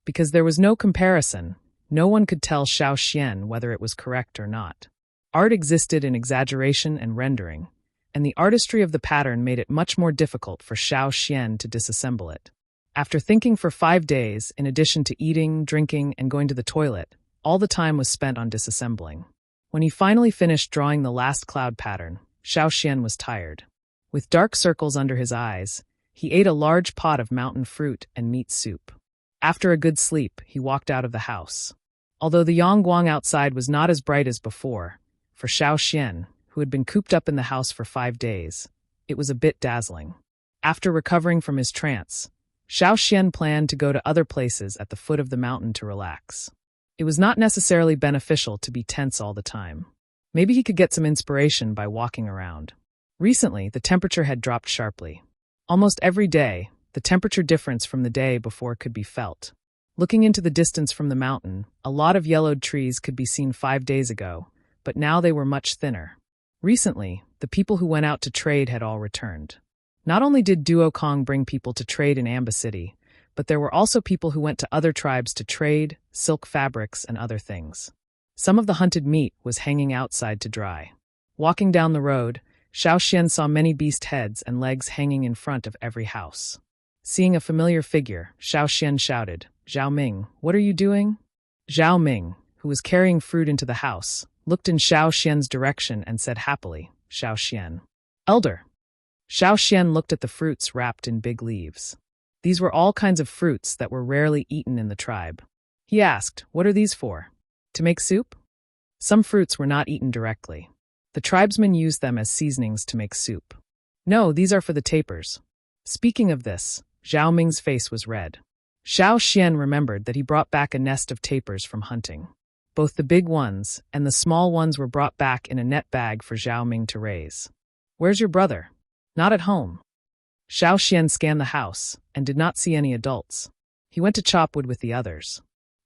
Because there was no comparison, no one could tell Xiao Xian whether it was correct or not. Art existed in exaggeration and rendering, and the artistry of the pattern made it much more difficult for Xiao Xian to disassemble it. After thinking for 5 days, in addition to eating, drinking, and going to the toilet, all the time was spent on disassembling. When he finally finished drawing the last cloud pattern, Xiao Xian was tired. With dark circles under his eyes, he ate a large pot of mountain fruit and meat soup. After a good sleep, he walked out of the house. Although the yangguang outside was not as bright as before, for Xiao Xian, who had been cooped up in the house for 5 days, it was a bit dazzling. After recovering from his trance, Xiao Xian planned to go to other places at the foot of the mountain to relax. It was not necessarily beneficial to be tense all the time. Maybe he could get some inspiration by walking around. Recently, the temperature had dropped sharply. Almost every day, the temperature difference from the day before could be felt. Looking into the distance from the mountain, a lot of yellowed trees could be seen 5 days ago, but now they were much thinner. Recently, the people who went out to trade had all returned. Not only did Duo Kong bring people to trade in Amba City, but there were also people who went to other tribes to trade, silk fabrics, and other things. Some of the hunted meat was hanging outside to dry. Walking down the road, Xiao Xian saw many beast heads and legs hanging in front of every house. Seeing a familiar figure, Xiao Xian shouted, "Zhao Ming, what are you doing?" Zhao Ming, who was carrying fruit into the house, looked in Xiao Xian's direction and said happily, "Xiao Xian." "Elder." Xiao Xian looked at the fruits wrapped in big leaves. These were all kinds of fruits that were rarely eaten in the tribe. He asked, "What are these for? To make soup?" Some fruits were not eaten directly. The tribesmen used them as seasonings to make soup. "No, these are for the tapers." Speaking of this, Zhao Ming's face was red. Xiao Xian remembered that he brought back a nest of tapers from hunting. Both the big ones and the small ones were brought back in a net bag for Zhao Ming to raise. "Where's your brother?" "Not at home." Xiao Xian scanned the house and did not see any adults. He went to chop wood with the others.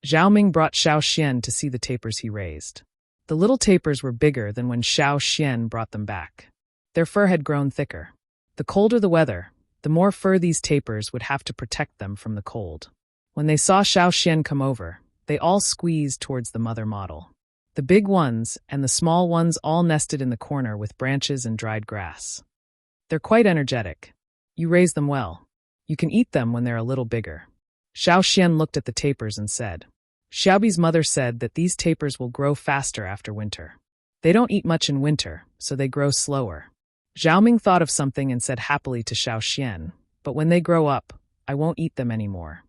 Zhao Ming brought Xiao Xian to see the tapers he raised. The little tapers were bigger than when Xiao Xian brought them back. Their fur had grown thicker. The colder the weather, the more fur these tapers would have to protect them from the cold. When they saw Xiao Xian come over, they all squeezed towards the mother model. The big ones and the small ones all nested in the corner with branches and dried grass. "They're quite energetic. You raise them well. You can eat them when they're a little bigger." Xiao Xian looked at the tapers and said, "Xiaobi's mother said that these tapers will grow faster after winter. They don't eat much in winter, so they grow slower." Zhao Ming thought of something and said happily to Xiao Xian, "But when they grow up, I won't eat them anymore."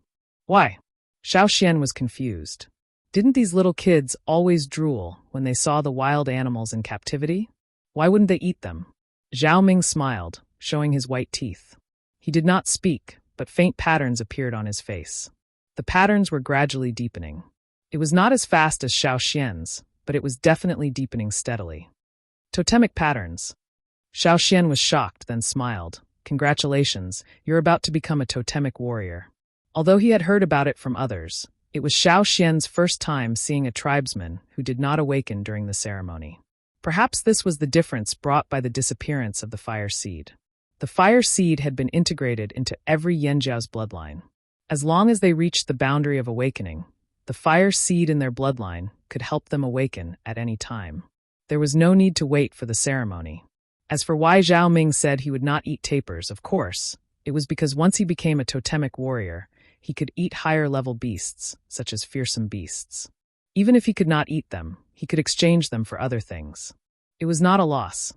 "Why?" Xiao Xian was confused. Didn't these little kids always drool when they saw the wild animals in captivity? Why wouldn't they eat them? Zhao Ming smiled, showing his white teeth. He did not speak, but faint patterns appeared on his face. The patterns were gradually deepening. It was not as fast as Xiao Xian's, but it was definitely deepening steadily. Totemic patterns. Xiao Xian was shocked, then smiled. "Congratulations, you're about to become a totemic warrior." Although he had heard about it from others, it was Xiao Xian's first time seeing a tribesman who did not awaken during the ceremony. Perhaps this was the difference brought by the disappearance of the fire seed. The fire seed had been integrated into every Yanjiao's bloodline. As long as they reached the boundary of awakening, the fire seed in their bloodline could help them awaken at any time. There was no need to wait for the ceremony. As for why Zhao Ming said he would not eat tapers, of course, it was because once he became a totemic warrior, he could eat higher-level beasts, such as fearsome beasts. Even if he could not eat them, he could exchange them for other things. It was not a loss.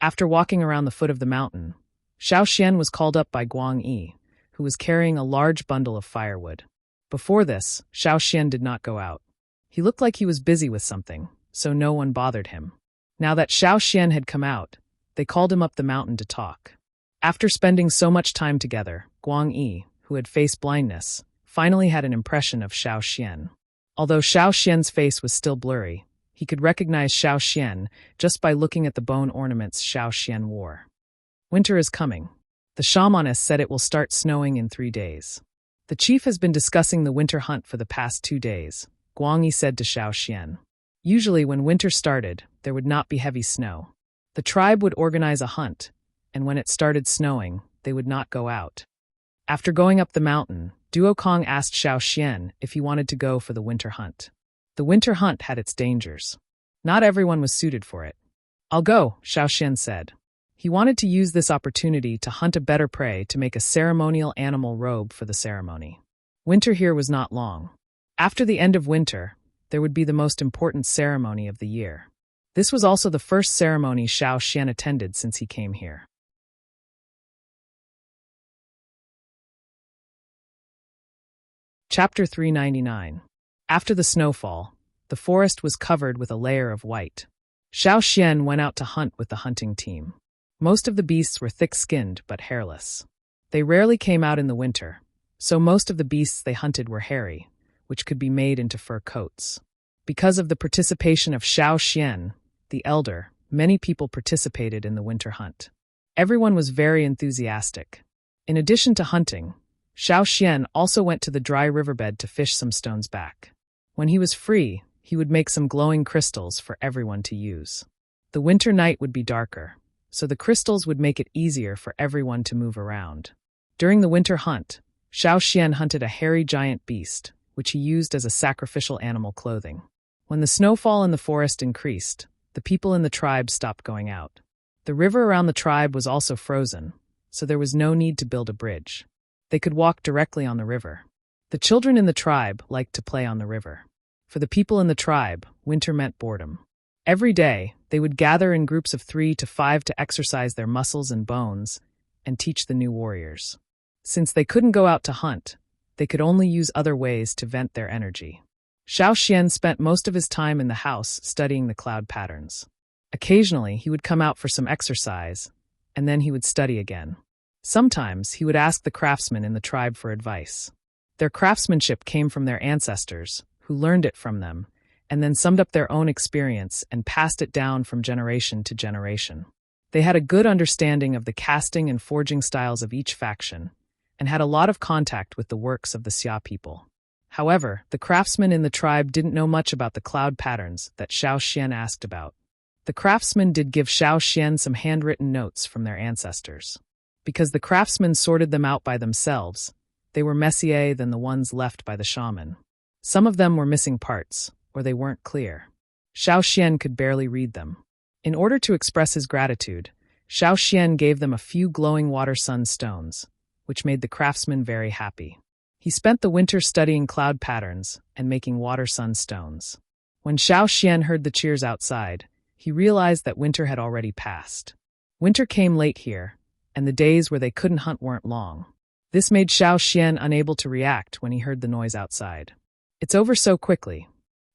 After walking around the foot of the mountain, Xiao Xian was called up by Guang Yi, who was carrying a large bundle of firewood. Before this, Xiao Xian did not go out. He looked like he was busy with something, so no one bothered him. Now that Xiao Xian had come out, they called him up the mountain to talk. After spending so much time together, Guang Yi, who had face blindness, finally had an impression of Xiao Xian. Although Xiao Xian's face was still blurry, he could recognize Xiao Xian just by looking at the bone ornaments Xiao Xian wore. Winter is coming. The shamaness said it will start snowing in 3 days. The chief has been discussing the winter hunt for the past 2 days, Guang Yi said to Xiao Xian. Usually when winter started, there would not be heavy snow. The tribe would organize a hunt, and when it started snowing, they would not go out. After going up the mountain, Duokong asked Xiao Xian if he wanted to go for the winter hunt. The winter hunt had its dangers. Not everyone was suited for it. I'll go, Xiao Xian said. He wanted to use this opportunity to hunt a better prey to make a ceremonial animal robe for the ceremony. Winter here was not long. After the end of winter, there would be the most important ceremony of the year. This was also the first ceremony Xiao Xian attended since he came here. Chapter 399. After the snowfall, the forest was covered with a layer of white. Xiao Xian went out to hunt with the hunting team. Most of the beasts were thick-skinned but hairless. They rarely came out in the winter, so most of the beasts they hunted were hairy, which could be made into fur coats. Because of the participation of Xiao Xian, the elder, many people participated in the winter hunt. Everyone was very enthusiastic. In addition to hunting, Xiao Xian also went to the dry riverbed to fish some stones back. When he was free, he would make some glowing crystals for everyone to use. The winter night would be darker, so the crystals would make it easier for everyone to move around. During the winter hunt, Xiao Xian hunted a hairy giant beast, which he used as a sacrificial animal clothing. When the snowfall in the forest increased, the people in the tribe stopped going out. The river around the tribe was also frozen, so there was no need to build a bridge. They could walk directly on the river. The children in the tribe liked to play on the river. For the people in the tribe, winter meant boredom. Every day, they would gather in groups of 3 to 5 to exercise their muscles and bones and teach the new warriors. Since they couldn't go out to hunt, they could only use other ways to vent their energy. Xiao Xian spent most of his time in the house studying the cloud patterns. Occasionally, he would come out for some exercise, and then he would study again. Sometimes, he would ask the craftsmen in the tribe for advice. Their craftsmanship came from their ancestors, who learned it from them, and then summed up their own experience and passed it down from generation to generation. They had a good understanding of the casting and forging styles of each faction, and had a lot of contact with the works of the Xia people. However, the craftsmen in the tribe didn't know much about the cloud patterns that Xiao Xian asked about. The craftsmen did give Xiao Xian some handwritten notes from their ancestors. Because the craftsmen sorted them out by themselves, they were messier than the ones left by the shaman. Some of them were missing parts, or they weren't clear. Xiao Xian could barely read them. In order to express his gratitude, Xiao Xian gave them a few glowing water sun stones, which made the craftsmen very happy. He spent the winter studying cloud patterns and making water sun stones. When Xiao Xian heard the cheers outside, he realized that winter had already passed. Winter came late here, and the days where they couldn't hunt weren't long. This made Xiao Xian unable to react when he heard the noise outside. It's over so quickly.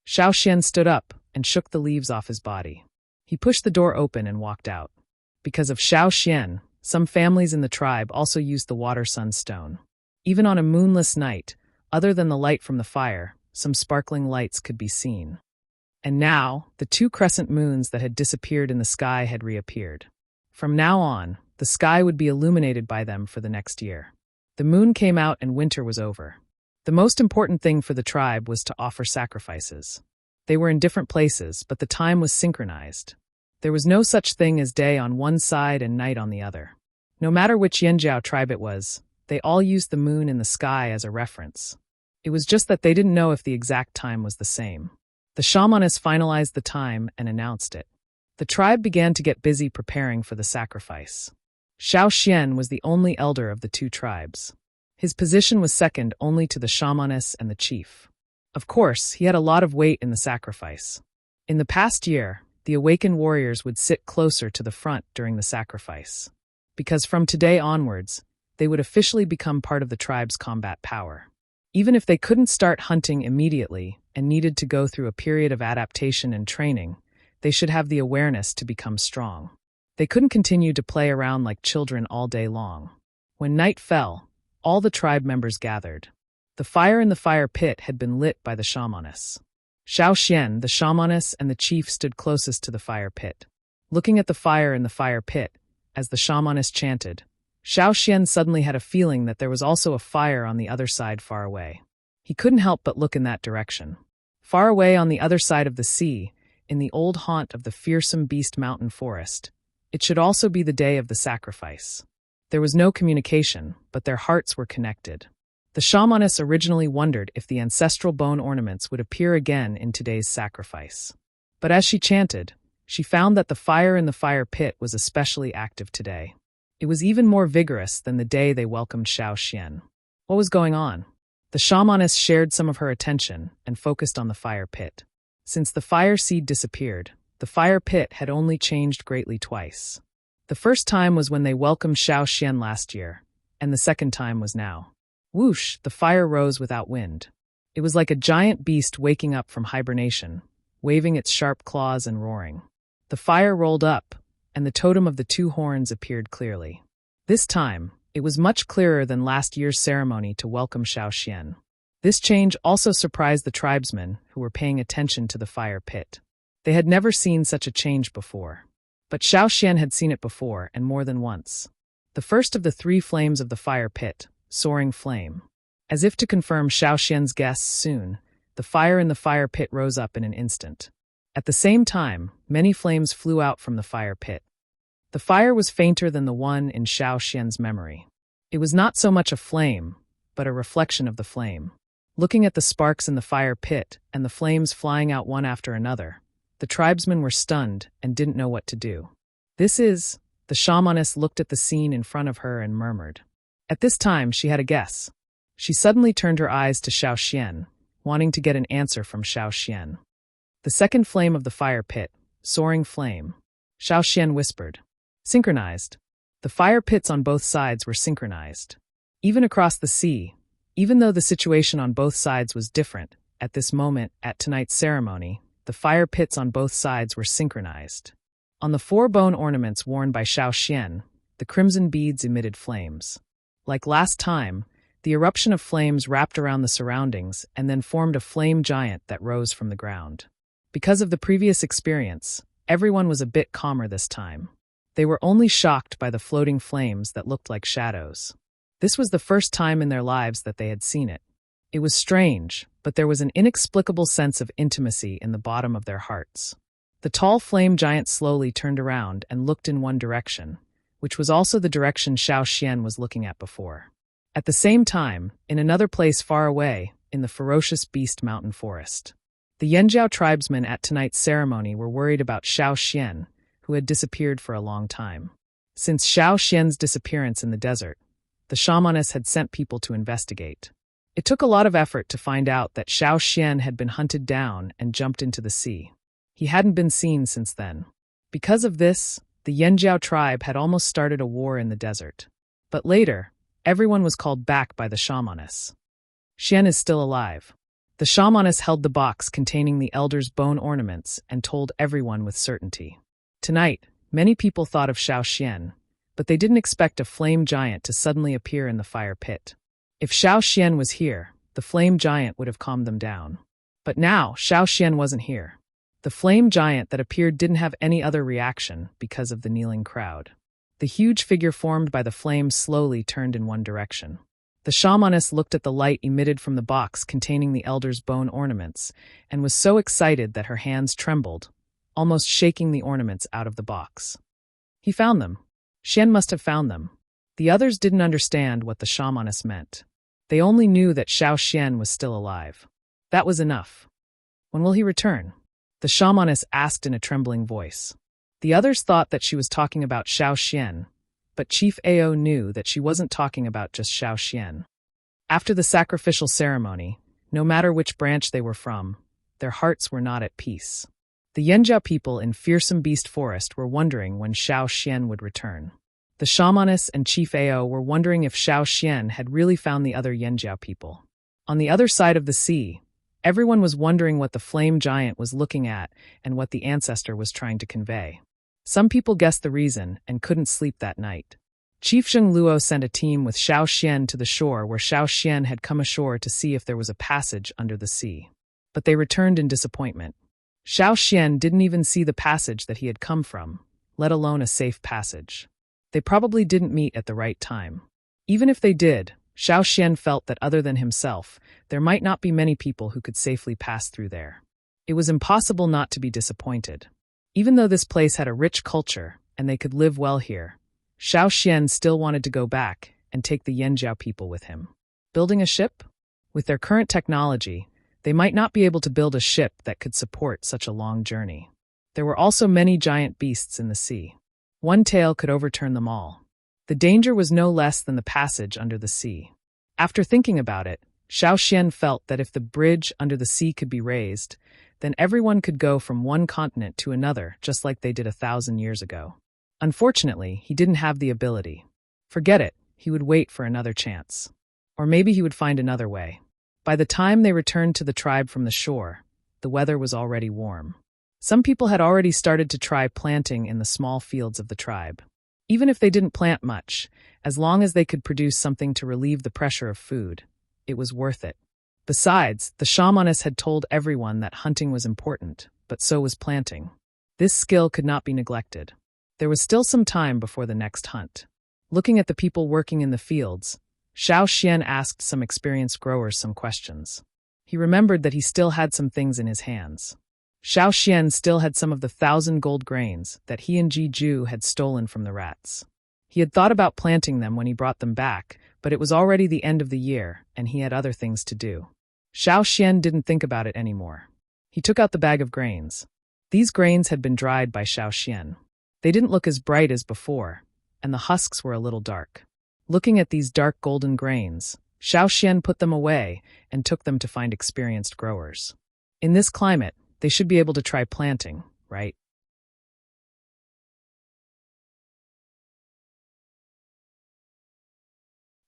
Xiao Xian stood up and shook the leaves off his body. He pushed the door open and walked out. Because of Xiao Xian, some families in the tribe also used the water sun stone. Even on a moonless night, other than the light from the fire, some sparkling lights could be seen. And now, the 2 crescent moons that had disappeared in the sky had reappeared. From now on, the sky would be illuminated by them for the next year. The moon came out and winter was over. The most important thing for the tribe was to offer sacrifices. They were in different places, but the time was synchronized. There was no such thing as day on one side and night on the other. No matter which Yanjiao tribe it was, they all used the moon in the sky as a reference. It was just that they didn't know if the exact time was the same. The shamaness finalized the time and announced it. The tribe began to get busy preparing for the sacrifice. Xiao Xian was the only elder of the 2 tribes. His position was second only to the shamaness and the chief. Of course, he had a lot of weight in the sacrifice. In the past year, the awakened warriors would sit closer to the front during the sacrifice. Because from today onwards, they would officially become part of the tribe's combat power. Even if they couldn't start hunting immediately and needed to go through a period of adaptation and training, they should have the awareness to become strong. They couldn't continue to play around like children all day long. When night fell, all the tribe members gathered. The fire in the fire pit had been lit by the shamaness. Xiao Xian, the shamaness, and the chief stood closest to the fire pit. Looking at the fire in the fire pit, as the shamaness chanted, Xiao Xian suddenly had a feeling that there was also a fire on the other side far away. He couldn't help but look in that direction. Far away on the other side of the sea, in the old haunt of the fearsome beast mountain forest, it should also be the day of the sacrifice. There was no communication, but their hearts were connected. The shamaness originally wondered if the ancestral bone ornaments would appear again in today's sacrifice. But as she chanted, she found that the fire in the fire pit was especially active today. It was even more vigorous than the day they welcomed Xiao Xian. What was going on? The shamaness shared some of her attention and focused on the fire pit. Since the fire seed disappeared, the fire pit had only changed greatly twice. The first time was when they welcomed Xiao Xian last year, and the second time was now. Whoosh, the fire rose without wind. It was like a giant beast waking up from hibernation, waving its sharp claws and roaring. The fire rolled up, and the totem of the two horns appeared clearly. This time, it was much clearer than last year's ceremony to welcome Xiao Xian. This change also surprised the tribesmen who were paying attention to the fire pit. They had never seen such a change before. But Xiao Xian had seen it before, and more than once. The first of the three flames of the fire pit, soaring flame. As if to confirm Xiao Xian's guess soon, the fire in the fire pit rose up in an instant. At the same time, many flames flew out from the fire pit. The fire was fainter than the one in Xiao Xian's memory. It was not so much a flame, but a reflection of the flame. Looking at the sparks in the fire pit and the flames flying out one after another, the tribesmen were stunned and didn't know what to do. The shamaness looked at the scene in front of her and murmured. At this time, she had a guess. She suddenly turned her eyes to Xiao Xian, wanting to get an answer from Xiao Xian. The second flame of the fire pit, soaring flame. Xiao Xian whispered. Synchronized. The fire pits on both sides were synchronized. Even across the sea, even though the situation on both sides was different, at this moment, at tonight's ceremony, the fire pits on both sides were synchronized. On the 4 bone ornaments worn by Xiao Xian, the crimson beads emitted flames. Like last time, the eruption of flames wrapped around the surroundings and then formed a flame giant that rose from the ground. Because of the previous experience, everyone was a bit calmer this time. They were only shocked by the floating flames that looked like shadows. This was the first time in their lives that they had seen it. It was strange, but there was an inexplicable sense of intimacy in the bottom of their hearts. The tall flame giant slowly turned around and looked in one direction, which was also the direction Xiao Xian was looking at before. At the same time, in another place far away, in the ferocious beast mountain forest, the Yanjiao tribesmen at tonight's ceremony were worried about Xiao Xian, who had disappeared for a long time. Since Xiao Xian's disappearance in the desert, the shamaness had sent people to investigate. It took a lot of effort to find out that Xiao Xian had been hunted down and jumped into the sea. He hadn't been seen since then. Because of this, the Yanjiao tribe had almost started a war in the desert. But later, everyone was called back by the shamaness. Xian is still alive. The shamaness held the box containing the elder's bone ornaments and told everyone with certainty. Tonight, many people thought of Xiao Xian, but they didn't expect a flame giant to suddenly appear in the fire pit. If Xiao Xian was here, the flame giant would have calmed them down. But now, Xiao Xian wasn't here. The flame giant that appeared didn't have any other reaction because of the kneeling crowd. The huge figure formed by the flames slowly turned in one direction. The shamaness looked at the light emitted from the box containing the elder's bone ornaments and was so excited that her hands trembled, almost shaking the ornaments out of the box. He found them. Xian must have found them. The others didn't understand what the shamaness meant. They only knew that Xiao Xian was still alive. That was enough. When will he return? The shamaness asked in a trembling voice. The others thought that she was talking about Xiao Xian, but Chief Ao knew that she wasn't talking about just Xiao Xian. After the sacrificial ceremony, no matter which branch they were from, their hearts were not at peace. The Yanjiao people in Fearsome Beast Forest were wondering when Xiao Xian would return. The shamaness and Chief Ao were wondering if Xiao Xian had really found the other Yanjiao people. On the other side of the sea, everyone was wondering what the flame giant was looking at and what the ancestor was trying to convey. Some people guessed the reason and couldn't sleep that night. Chief Zheng Luo sent a team with Xiao Xian to the shore where Xiao Xian had come ashore to see if there was a passage under the sea. But they returned in disappointment. Xiao Xian didn't even see the passage that he had come from, let alone a safe passage. They probably didn't meet at the right time. Even if they did, Xiao Xian felt that other than himself, there might not be many people who could safely pass through there. It was impossible not to be disappointed. Even though this place had a rich culture and they could live well here, Xiao Xian still wanted to go back and take the Yanjiao people with him. Building a ship? With their current technology, they might not be able to build a ship that could support such a long journey. There were also many giant beasts in the sea. One tail could overturn them all. The danger was no less than the passage under the sea. After thinking about it, Xiao Xian felt that if the bridge under the sea could be raised, then everyone could go from one continent to another just like they did 1,000 years ago. Unfortunately, he didn't have the ability. Forget it, he would wait for another chance. Or maybe he would find another way. By the time they returned to the tribe from the shore, the weather was already warm. Some people had already started to try planting in the small fields of the tribe. Even if they didn't plant much, as long as they could produce something to relieve the pressure of food, it was worth it. Besides, the shamaness had told everyone that hunting was important, but so was planting. This skill could not be neglected. There was still some time before the next hunt. Looking at the people working in the fields, Xiao Xian asked some experienced growers some questions. He remembered that he still had some things in his hands. Xiao Xian still had some of the 1,000 gold grains that he and Ji Ju had stolen from the rats. He had thought about planting them when he brought them back, but it was already the end of the year, and he had other things to do. Xiao Xian didn't think about it anymore. He took out the bag of grains. These grains had been dried by Xiao Xian. They didn't look as bright as before, and the husks were a little dark. Looking at these dark golden grains, Xiao Xian put them away and took them to find experienced growers. In this climate, they should be able to try planting, right?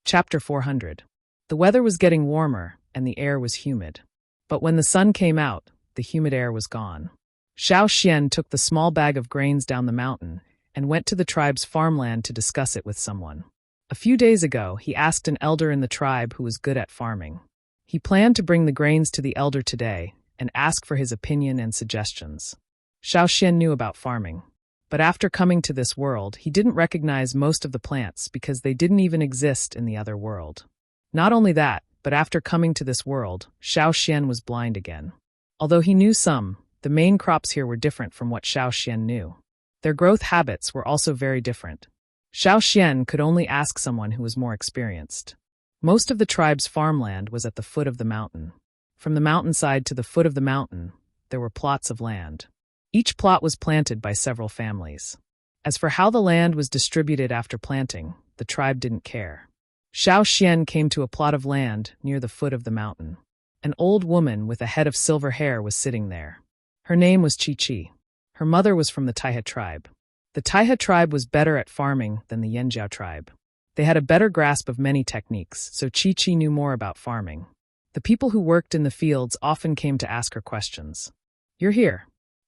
Chapter 400. The weather was getting warmer, and the air was humid. But when the sun came out, the humid air was gone. Xiao Xian took the small bag of grains down the mountain and went to the tribe's farmland to discuss it with someone. A few days ago, he asked an elder in the tribe who was good at farming. He planned to bring the grains to the elder today and ask for his opinion and suggestions. Xiao Xian knew about farming, but after coming to this world, he didn't recognize most of the plants because they didn't even exist in the other world. Not only that, but after coming to this world, Xiao Xian was blind again. Although he knew some, the main crops here were different from what Xiao Xian knew. Their growth habits were also very different. Xiao Xian could only ask someone who was more experienced. Most of the tribe's farmland was at the foot of the mountain. From the mountainside to the foot of the mountain, there were plots of land. Each plot was planted by several families. As for how the land was distributed after planting, the tribe didn't care. Xiao Xian came to a plot of land near the foot of the mountain. An old woman with a head of silver hair was sitting there. Her name was Chi Chi. Her mother was from the Taiha tribe. The Taiha tribe was better at farming than the Yanjiao tribe. They had a better grasp of many techniques, so Chi Chi knew more about farming. The people who worked in the fields often came to ask her questions. "You're here."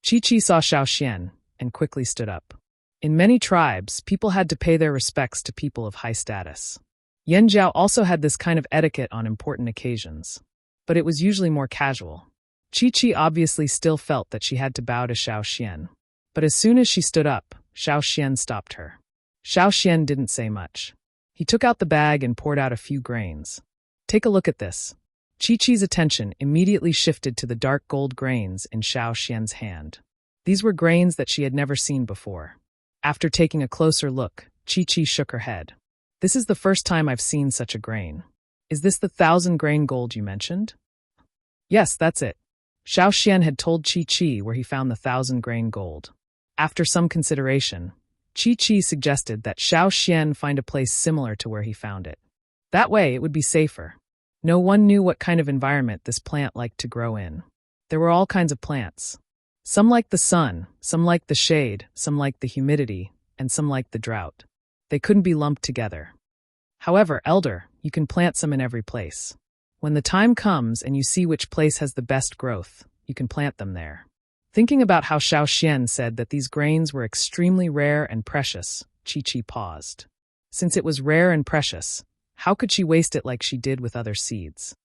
Chi Chi saw Xiao Xian and quickly stood up. In many tribes, people had to pay their respects to people of high status. Yanjiao also had this kind of etiquette on important occasions, but it was usually more casual. Chi Chi obviously still felt that she had to bow to Xiao Xian, but as soon as she stood up, Xiao Xian stopped her. Xiao Xian didn't say much. He took out the bag and poured out a few grains. "Take a look at this." Chi Chi's attention immediately shifted to the dark gold grains in Xiao Xian's hand. These were grains that she had never seen before. After taking a closer look, Chi Chi shook her head. "This is the first time I've seen such a grain. Is this the 1,000-grain gold you mentioned?" "Yes, that's it." Xiao Xian had told Chi Chi where he found the 1,000-grain gold. After some consideration, Chi Chi suggested that Xiao Xian find a place similar to where he found it. That way, it would be safer. No one knew what kind of environment this plant liked to grow in. There were all kinds of plants. Some like the sun, some like the shade, some like the humidity, and some like the drought. They couldn't be lumped together. However, elder, you can plant some in every place. When the time comes and you see which place has the best growth, you can plant them there. Thinking about how Xiao Xian said that these grains were extremely rare and precious, Chi paused. Since it was rare and precious, how could she waste it like she did with other seeds?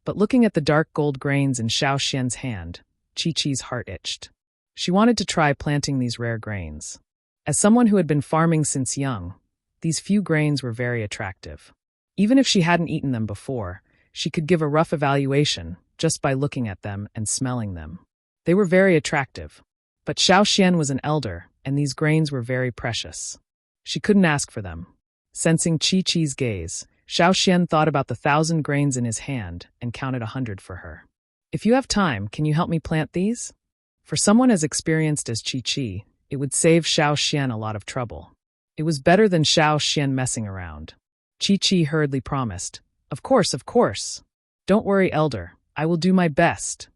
But looking at the dark gold grains in Xiao Xian's hand, Chi's heart itched. She wanted to try planting these rare grains. As someone who had been farming since young, these few grains were very attractive. Even if she hadn't eaten them before, she could give a rough evaluation just by looking at them and smelling them. They were very attractive. But Xiao Xian was an elder, and these grains were very precious. She couldn't ask for them. Sensing Chi's gaze, Xiao Xian thought about the 1,000 grains in his hand and counted 100 for her. If you have time, can you help me plant these? For someone as experienced as Chi, it would save Xiao Xian a lot of trouble. It was better than Xiao Xian messing around. Chi hurriedly promised, Of course. Don't worry, elder. I will do my best.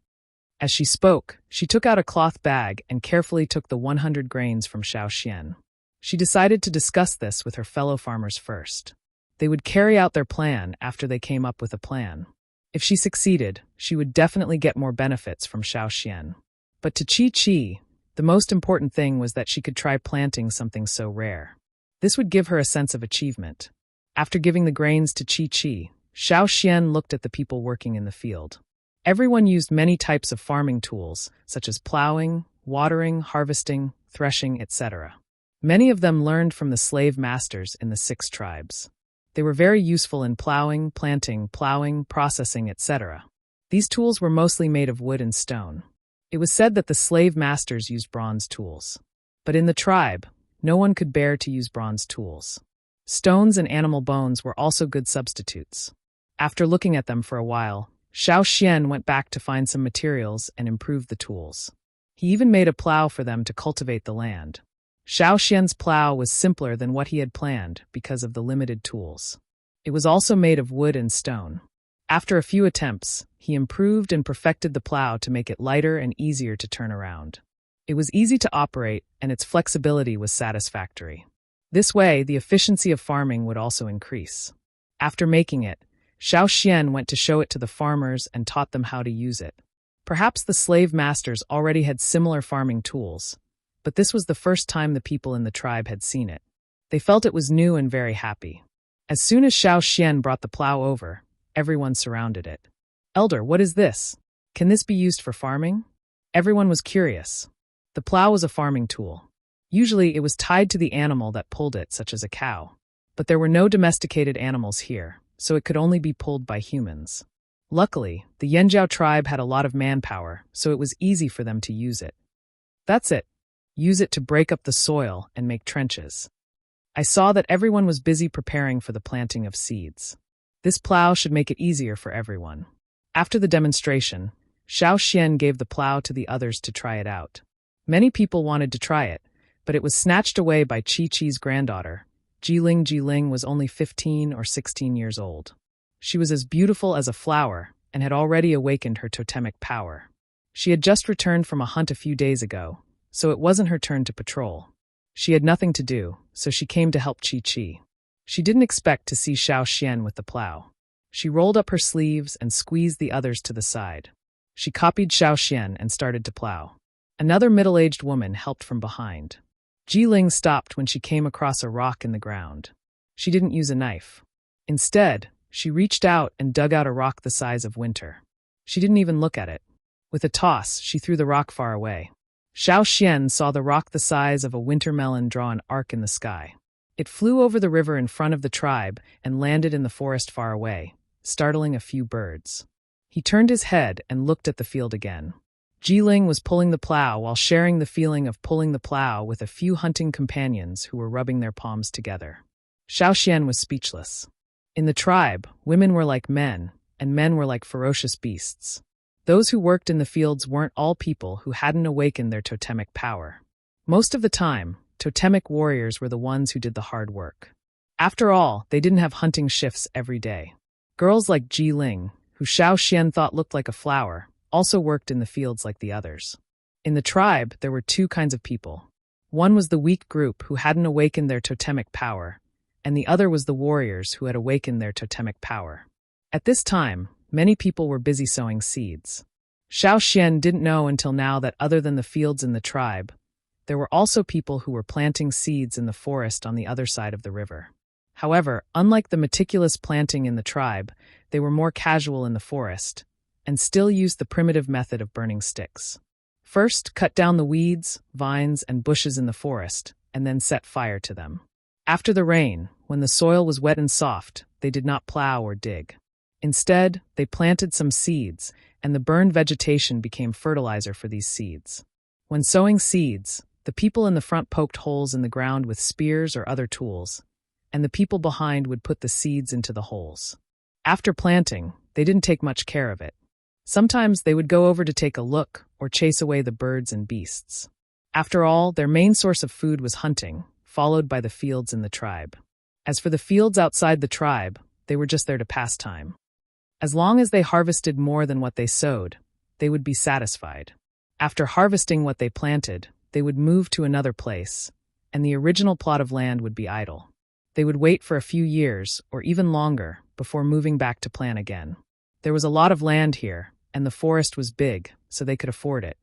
As she spoke, she took out a cloth bag and carefully took the 100 grains from Xiao Xian. She decided to discuss this with her fellow farmers first. They would carry out their plan after they came up with a plan. If she succeeded, she would definitely get more benefits from Xiao Xian. But to Chi, the most important thing was that she could try planting something so rare. This would give her a sense of achievement. After giving the grains to Chi, Xiao Xian looked at the people working in the field. Everyone used many types of farming tools, such as plowing, watering, harvesting, threshing, etc. Many of them learned from the slave masters in the 6 tribes. They were very useful in plowing, planting, processing, etc. These tools were mostly made of wood and stone. It was said that the slave masters used bronze tools. But in the tribe, no one could bear to use bronze tools. Stones and animal bones were also good substitutes. After looking at them for a while, Xiao Xian went back to find some materials and improve the tools. He even made a plow for them to cultivate the land. Xiao Xian's plow was simpler than what he had planned because of the limited tools. It was also made of wood and stone. After a few attempts, he improved and perfected the plow to make it lighter and easier to turn around. It was easy to operate, and its flexibility was satisfactory. This way, the efficiency of farming would also increase. After making it, Xiao Xian went to show it to the farmers and taught them how to use it. Perhaps the slave masters already had similar farming tools, but this was the first time the people in the tribe had seen it. They felt it was new and very happy. As soon as Xiao Xian brought the plow over, everyone surrounded it. Elder, what is this? Can this be used for farming? Everyone was curious. The plow was a farming tool. Usually it was tied to the animal that pulled it, such as a cow. But there were no domesticated animals here, so it could only be pulled by humans. Luckily, the Yanjiao tribe had a lot of manpower, so it was easy for them to use it. That's it. Use it to break up the soil and make trenches. I saw that everyone was busy preparing for the planting of seeds. This plow should make it easier for everyone. After the demonstration, Xiao Xian gave the plow to the others to try it out. Many people wanted to try it, but it was snatched away by Chi's granddaughter. Jiling was only 15 or 16 years old. She was as beautiful as a flower and had already awakened her totemic power. She had just returned from a hunt a few days ago, so it wasn't her turn to patrol. She had nothing to do, so she came to help Chi. She didn't expect to see Xiao Xian with the plow. She rolled up her sleeves and squeezed the others to the side. She copied Xiao Xian and started to plow. Another middle-aged woman helped from behind. Jiling stopped when she came across a rock in the ground. She didn't use a knife. Instead, she reached out and dug out a rock the size of Winter. She didn't even look at it. With a toss, she threw the rock far away. Xiao Xian saw the rock the size of a winter melon draw an arc in the sky. It flew over the river in front of the tribe and landed in the forest far away, startling a few birds. He turned his head and looked at the field again. Jiling was pulling the plow while sharing the feeling of pulling the plow with a few hunting companions who were rubbing their palms together. Xiao Xian was speechless. In the tribe, women were like men, and men were like ferocious beasts. Those who worked in the fields weren't all people who hadn't awakened their totemic power. Most of the time, totemic warriors were the ones who did the hard work. After all, they didn't have hunting shifts every day. Girls like Jiling, who Xiao Xian thought looked like a flower, also worked in the fields like the others. In the tribe, there were two kinds of people. One was the weak group who hadn't awakened their totemic power, and the other was the warriors who had awakened their totemic power. At this time, many people were busy sowing seeds. Xiao Xian didn't know until now that other than the fields in the tribe, there were also people who were planting seeds in the forest on the other side of the river. However, unlike the meticulous planting in the tribe, they were more casual in the forest, and still used the primitive method of burning sticks. First, cut down the weeds, vines, and bushes in the forest, and then set fire to them. After the rain, when the soil was wet and soft, they did not plow or dig. Instead, they planted some seeds, and the burned vegetation became fertilizer for these seeds. When sowing seeds, the people in the front poked holes in the ground with spears or other tools, and the people behind would put the seeds into the holes. After planting, they didn't take much care of it. Sometimes they would go over to take a look or chase away the birds and beasts. After all, their main source of food was hunting, followed by the fields in the tribe. As for the fields outside the tribe, they were just there to pass time. As long as they harvested more than what they sowed, they would be satisfied. After harvesting what they planted, they would move to another place, and the original plot of land would be idle. They would wait for a few years, or even longer, before moving back to plant again. There was a lot of land here, and the forest was big, so they could afford it.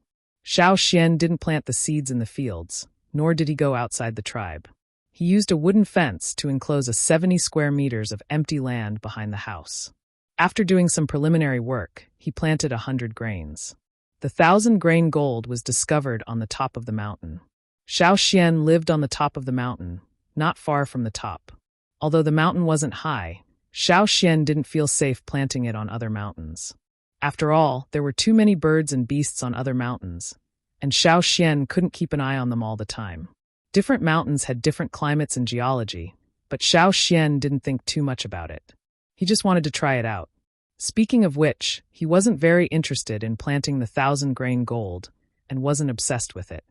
Xiao Xian didn't plant the seeds in the fields, nor did he go outside the tribe. He used a wooden fence to enclose a 70 square meters of empty land behind the house. After doing some preliminary work, he planted 100 grains. The 1,000-grain gold was discovered on the top of the mountain. Xiao Xian lived on the top of the mountain, not far from the top. Although the mountain wasn't high, Xiao Xian didn't feel safe planting it on other mountains. After all, there were too many birds and beasts on other mountains, and Xiao Xian couldn't keep an eye on them all the time. Different mountains had different climates and geology, but Xiao Xian didn't think too much about it. He just wanted to try it out. Speaking of which, he wasn't very interested in planting the 1,000-grain gold and wasn't obsessed with it.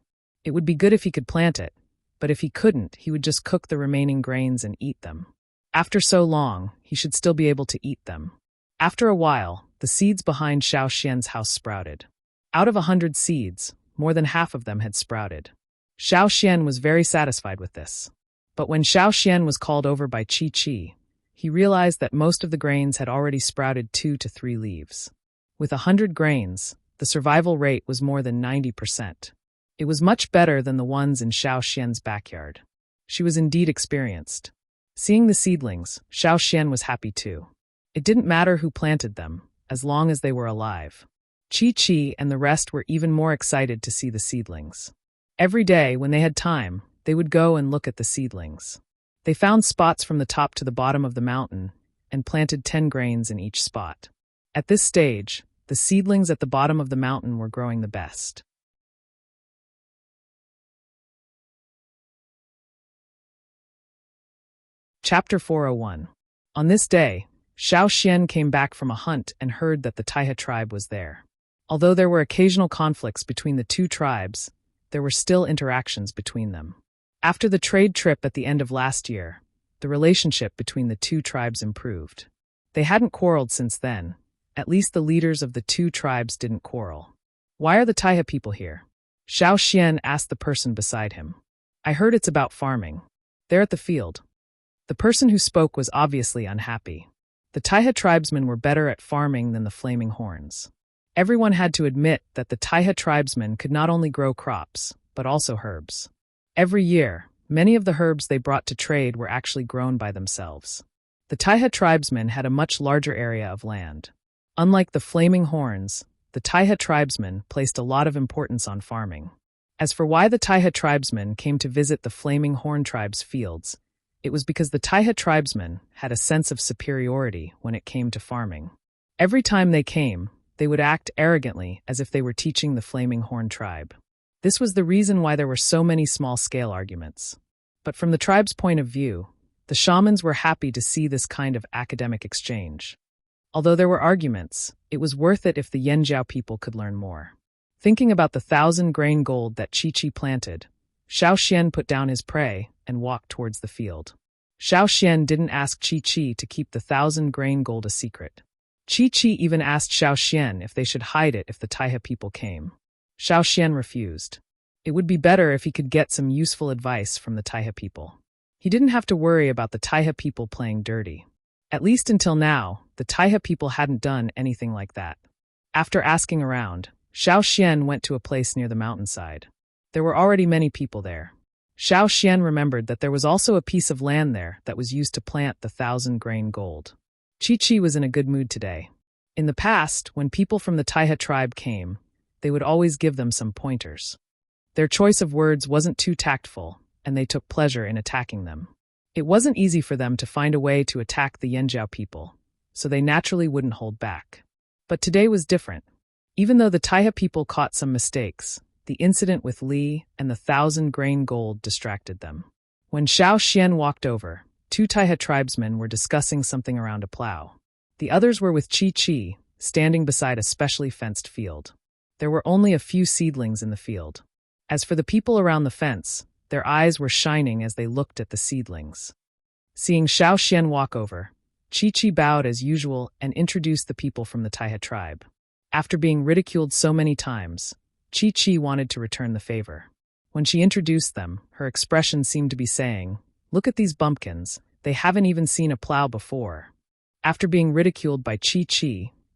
It would be good if he could plant it, but if he couldn't, he would just cook the remaining grains and eat them. After so long, he should still be able to eat them. After a while, the seeds behind Xiao Xian's house sprouted. Out of 100 seeds, more than half of them had sprouted. Xiao Xian was very satisfied with this. But when Xiao Xian was called over by Qi, he realized that most of the grains had already sprouted 2 to 3 leaves. With 100 grains, the survival rate was more than 90%. It was much better than the ones in Xiao Xian's backyard. She was indeed experienced. Seeing the seedlings, Xiao Xian was happy too. It didn't matter who planted them, as long as they were alive. Qi and the rest were even more excited to see the seedlings. Every day, when they had time, they would go and look at the seedlings. They found spots from the top to the bottom of the mountain and planted 10 grains in each spot. At this stage, the seedlings at the bottom of the mountain were growing the best. Chapter 401. On this day, Xiao Xian came back from a hunt and heard that the Taihe tribe was there. Although there were occasional conflicts between the two tribes, there were still interactions between them. After the trade trip at the end of last year, the relationship between the two tribes improved. They hadn't quarreled since then. At least the leaders of the two tribes didn't quarrel. "Why are the Taihe people here?" Xiao Xian asked the person beside him. "I heard it's about farming. They're at the field." The person who spoke was obviously unhappy. The Taihe tribesmen were better at farming than the Flaming Horns. Everyone had to admit that the Taihe tribesmen could not only grow crops, but also herbs. Every year, many of the herbs they brought to trade were actually grown by themselves. The Taihe tribesmen had a much larger area of land. Unlike the Flaming Horns, the Taihe tribesmen placed a lot of importance on farming. As for why the Taihe tribesmen came to visit the Flaming Horn tribe's fields, it was because the Taihe tribesmen had a sense of superiority when it came to farming. Every time they came, they would act arrogantly as if they were teaching the Flaming Horn tribe. This was the reason why there were so many small-scale arguments. But from the tribe's point of view, the shamans were happy to see this kind of academic exchange. Although there were arguments, it was worth it if the Yanjiao people could learn more. Thinking about the 1,000-grain gold that Qi planted, Xiao Xian put down his prey and walked towards the field. Xiao Xian didn't ask Qi to keep the 1,000-grain gold a secret. Qi even asked Xiao Xian if they should hide it if the Taihe people came. Xiao Xian refused. It would be better if he could get some useful advice from the Taihe people. He didn't have to worry about the Taihe people playing dirty. At least until now, the Taihe people hadn't done anything like that. After asking around, Xiao Xian went to a place near the mountainside. There were already many people there. Xiao Xian remembered that there was also a piece of land there that was used to plant the 1,000-grain gold. Chi was in a good mood today. In the past, when people from the Taihe tribe came, they would always give them some pointers. Their choice of words wasn't too tactful, and they took pleasure in attacking them. It wasn't easy for them to find a way to attack the Yanjiao people, so they naturally wouldn't hold back. But today was different. Even though the Taihe people caught some mistakes, the incident with Li and the 1,000-grain gold distracted them. When Xiao Xian walked over, 2 Taihe tribesmen were discussing something around a plow. The others were with Chi, standing beside a specially fenced field. There were only a few seedlings in the field. As for the people around the fence, their eyes were shining as they looked at the seedlings. Seeing Xiao Xian walk over, Chi bowed as usual and introduced the people from the Taihe tribe. After being ridiculed so many times, Chi wanted to return the favor. When she introduced them, her expression seemed to be saying, "Look at these bumpkins, they haven't even seen a plow before." After being ridiculed by Chi,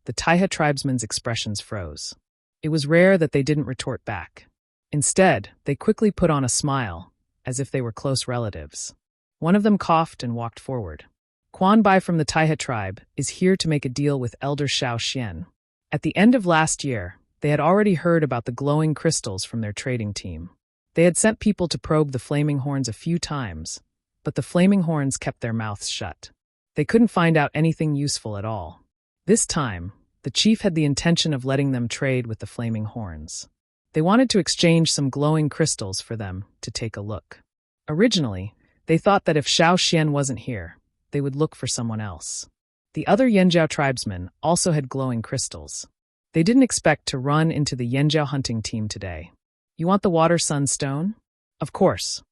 the Taihe tribesmen's expressions froze. It was rare that they didn't retort back. Instead, they quickly put on a smile, as if they were close relatives. One of them coughed and walked forward. Quan Bai from the Taihe tribe is here to make a deal with Elder Xiao Xian. At the end of last year, they had already heard about the glowing crystals from their trading team. They had sent people to probe the flaming horns a few times, but the flaming horns kept their mouths shut. They couldn't find out anything useful at all. This time, the chief had the intention of letting them trade with the flaming horns. They wanted to exchange some glowing crystals for them to take a look. Originally, they thought that if Xiao Xian wasn't here, they would look for someone else. The other Yanjiao tribesmen also had glowing crystals. They didn't expect to run into the Yanjiao hunting team today. "You want the water sun stone?" "Of course,"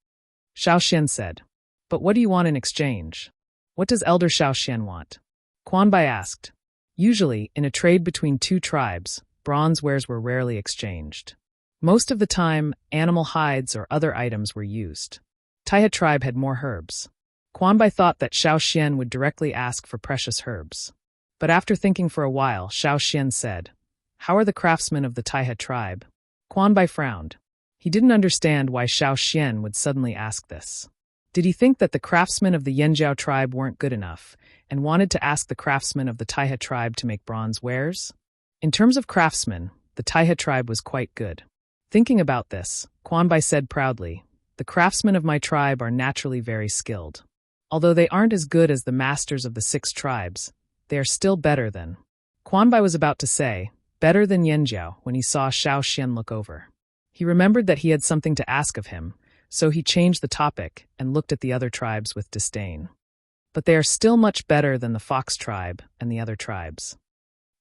Xiao Xian said. "But what do you want in exchange?" "What does Elder Xiao Xian want?" Quan Bai asked. Usually, in a trade between 2 tribes, bronze wares were rarely exchanged. Most of the time, animal hides or other items were used. Taihe tribe had more herbs. Quan Bai thought that Xiao Xian would directly ask for precious herbs. But after thinking for a while, Xiao Xian said, "How are the craftsmen of the Taihe tribe?" Quan Bai frowned. He didn't understand why Xiao Xian would suddenly ask this. Did he think that the craftsmen of the Yanjiao tribe weren't good enough, and wanted to ask the craftsmen of the Taihe tribe to make bronze wares? In terms of craftsmen, the Taihe tribe was quite good. Thinking about this, Quan Bai said proudly, "The craftsmen of my tribe are naturally very skilled. Although they aren't as good as the masters of the 6 tribes, they are still better than." Quan Bai was about to say, "better than Yanjiao," when he saw Xiao Xian look over. He remembered that he had something to ask of him, so he changed the topic and looked at the other tribes with disdain. But they are still much better than the Fox tribe and the other tribes.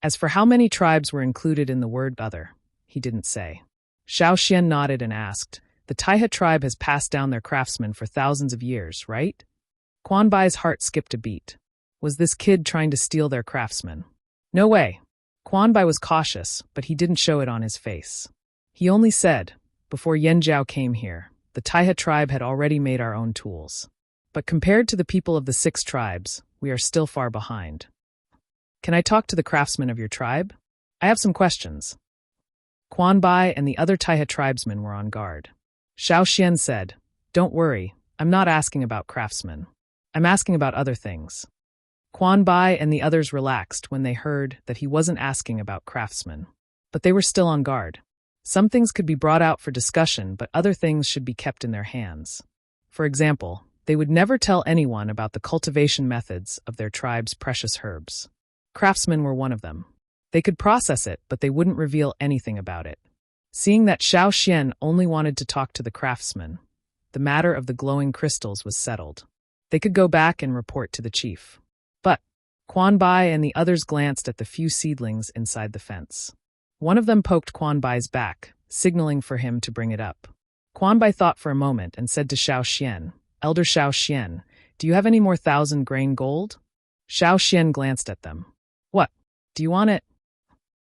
As for how many tribes were included in the word other, he didn't say. Xiao Xian nodded and asked, "The Taihe tribe has passed down their craftsmen for thousands of years, right?" Quan Bai's heart skipped a beat. Was this kid trying to steal their craftsmen? No way. Quan Bai was cautious, but he didn't show it on his face. He only said, "Before Yanjiao came here, the Taihe tribe had already made our own tools. But compared to the people of the 6 tribes, we are still far behind. Can I talk to the craftsmen of your tribe? I have some questions." Quan Bai and the other Taihe tribesmen were on guard. Xiao Xian said, "Don't worry, I'm not asking about craftsmen. I'm asking about other things." Quan Bai and the others relaxed when they heard that he wasn't asking about craftsmen. But they were still on guard. Some things could be brought out for discussion, but other things should be kept in their hands. For example, they would never tell anyone about the cultivation methods of their tribe's precious herbs. Craftsmen were one of them. They could process it, but they wouldn't reveal anything about it. Seeing that Xiao Xian only wanted to talk to the craftsmen, the matter of the glowing crystals was settled. They could go back and report to the chief. But Quan Bai and the others glanced at the few seedlings inside the fence. One of them poked Quan Bai's back, signaling for him to bring it up. Quan Bai thought for a moment and said to Xiao Xian, "Elder Xiao Xian, do you have any more 1,000-grain gold?" Xiao Xian glanced at them. "What? Do you want it?"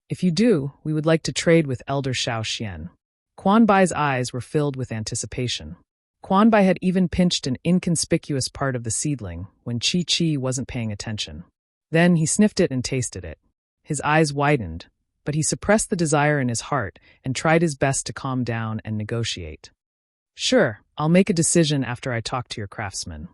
If you do, we would like to trade with Elder Xiao Xian. Quan Bai's eyes were filled with anticipation. Quan Bai had even pinched an inconspicuous part of the seedling when Chi wasn't paying attention. Then he sniffed it and tasted it. His eyes widened, but he suppressed the desire in his heart and tried his best to calm down and negotiate. Sure, I'll make a decision after I talk to your craftsman,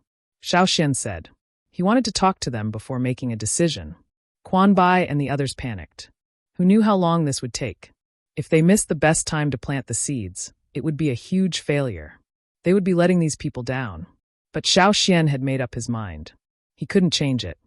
Xiao Xian said. He wanted to talk to them before making a decision. Quan Bai and the others panicked. Who knew how long this would take? If they missed the best time to plant the seeds, it would be a huge failure. They would be letting these people down. But Xiao Xian had made up his mind. He couldn't change it.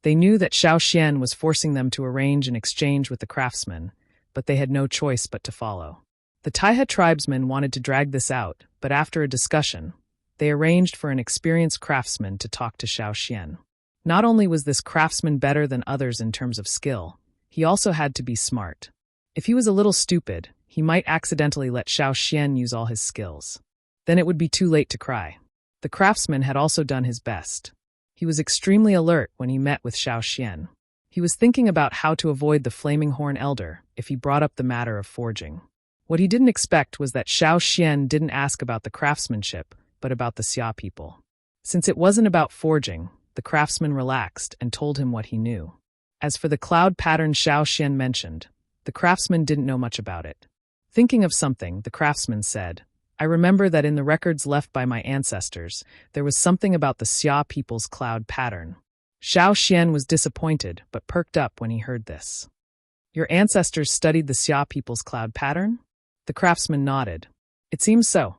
They knew that Xiao Xian was forcing them to arrange an exchange with the craftsman, but they had no choice but to follow. The Taiha tribesmen wanted to drag this out, but after a discussion, they arranged for an experienced craftsman to talk to Xiao Xian. Not only was this craftsman better than others in terms of skill, he also had to be smart. If he was a little stupid, he might accidentally let Xiao Xian use all his skills. Then it would be too late to cry. The craftsman had also done his best. He was extremely alert when he met with Xiao Xian. He was thinking about how to avoid the Flaming Horn Elder if he brought up the matter of forging. What he didn't expect was that Xiao Xian didn't ask about the craftsmanship, but about the Xia people. Since it wasn't about forging, the craftsman relaxed and told him what he knew. As for the cloud pattern Xiao Xian mentioned, the craftsman didn't know much about it. Thinking of something, the craftsman said, I remember that in the records left by my ancestors, there was something about the Xia people's cloud pattern. Xiao Xian was disappointed, but perked up when he heard this. Your ancestors studied the Xia people's cloud pattern? The craftsman nodded. It seems so.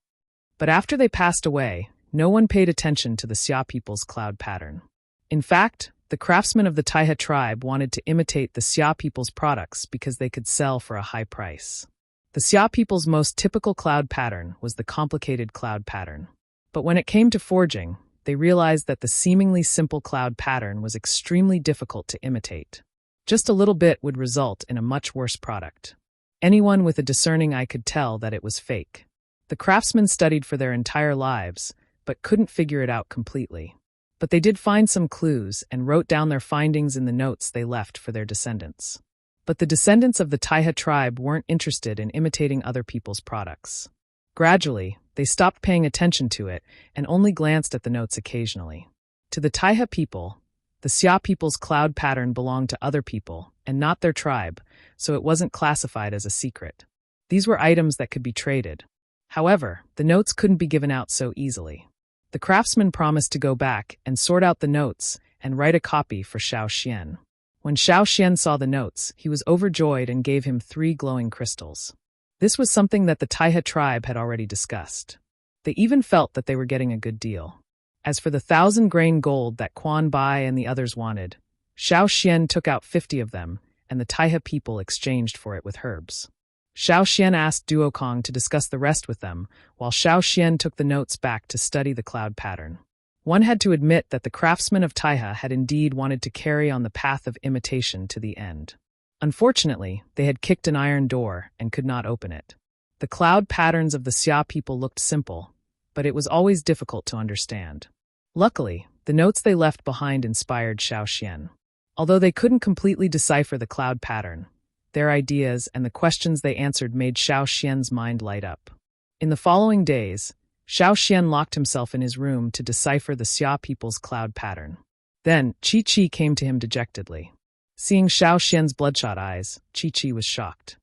But after they passed away, no one paid attention to the Xia people's cloud pattern. In fact, the craftsmen of the Taiha tribe wanted to imitate the Xia people's products because they could sell for a high price. The Xia people's most typical cloud pattern was the complicated cloud pattern. But when it came to forging, they realized that the seemingly simple cloud pattern was extremely difficult to imitate. Just a little bit would result in a much worse product. Anyone with a discerning eye could tell that it was fake. The craftsmen studied for their entire lives, but couldn't figure it out completely. But they did find some clues and wrote down their findings in the notes they left for their descendants. But the descendants of the Taiha tribe weren't interested in imitating other people's products. Gradually, they stopped paying attention to it and only glanced at the notes occasionally. To the Taiha people, the Xia people's cloud pattern belonged to other people and not their tribe, so it wasn't classified as a secret. These were items that could be traded. However, the notes couldn't be given out so easily. The craftsman promised to go back and sort out the notes and write a copy for Xiao Xian. When Xiao Xian saw the notes, he was overjoyed and gave him 3 glowing crystals. This was something that the Taiha tribe had already discussed. They even felt that they were getting a good deal. As for the 1,000-grain gold that Quan Bai and the others wanted, Xiao Xian took out 50 of them, and the Taiha people exchanged for it with herbs. Xiao Xian asked Duokong to discuss the rest with them, while Xiao Xian took the notes back to study the cloud pattern. One had to admit that the craftsmen of Taiha had indeed wanted to carry on the path of imitation to the end. Unfortunately, they had kicked an iron door and could not open it. The cloud patterns of the Xia people looked simple, but it was always difficult to understand. Luckily, the notes they left behind inspired Xiao Xian. Although they couldn't completely decipher the cloud pattern, their ideas and the questions they answered made Xiao Xian's mind light up. In the following days, Xiao Xian locked himself in his room to decipher the Xia people's cloud pattern. Then, Chi came to him dejectedly. Seeing Xiao Xian's bloodshot eyes, Chi was shocked.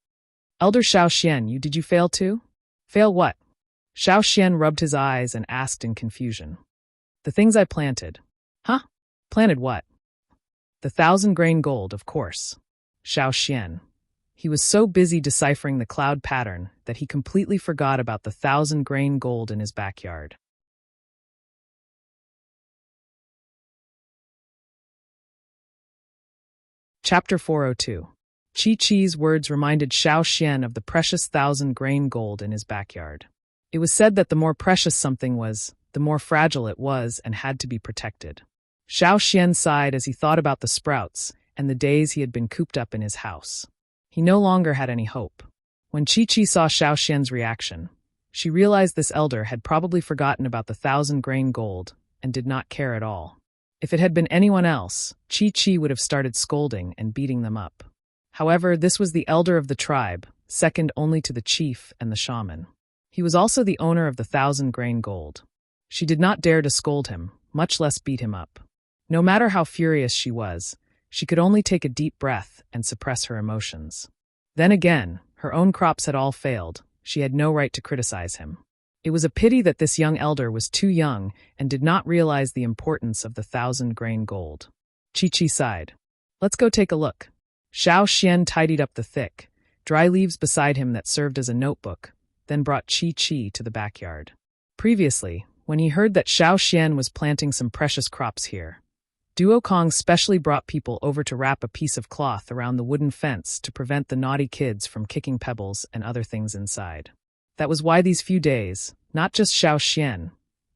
Elder Xiao Xian, did you fail too? Fail what? Xiao Xian rubbed his eyes and asked in confusion. The things I planted. Huh? Planted what? The 1,000-grain gold, of course. Xiao Xian. He was so busy deciphering the cloud pattern that he completely forgot about the 1,000-grain gold in his backyard. Chapter 402. Chi-Chi's words reminded Xiao Xian of the precious 1,000-grain gold in his backyard. It was said that the more precious something was, the more fragile it was and had to be protected. Xiao Xian sighed as he thought about the sprouts and the days he had been cooped up in his house. He no longer had any hope. When Chi-Chi saw Xiao Xian's reaction, she realized this elder had probably forgotten about the 1,000-grain gold and did not care at all. If it had been anyone else, Chi-Chi would have started scolding and beating them up. However, this was the elder of the tribe, second only to the chief and the shaman. He was also the owner of the 1,000 grain gold. She did not dare to scold him, much less beat him up. No matter how furious she was, she could only take a deep breath and suppress her emotions. Then again, her own crops had all failed. She had no right to criticize him. It was a pity that this young elder was too young and did not realize the importance of the 1,000 grain gold. Chi-Chi sighed. Let's go take a look. Xiao Xian tidied up the thick, dry leaves beside him that served as a notebook, then brought Chi-Chi to the backyard. Previously, when he heard that Xiao Xian was planting some precious crops here, Duo Kong specially brought people over to wrap a piece of cloth around the wooden fence to prevent the naughty kids from kicking pebbles and other things inside. That was why these few days, not just Xiao Xian,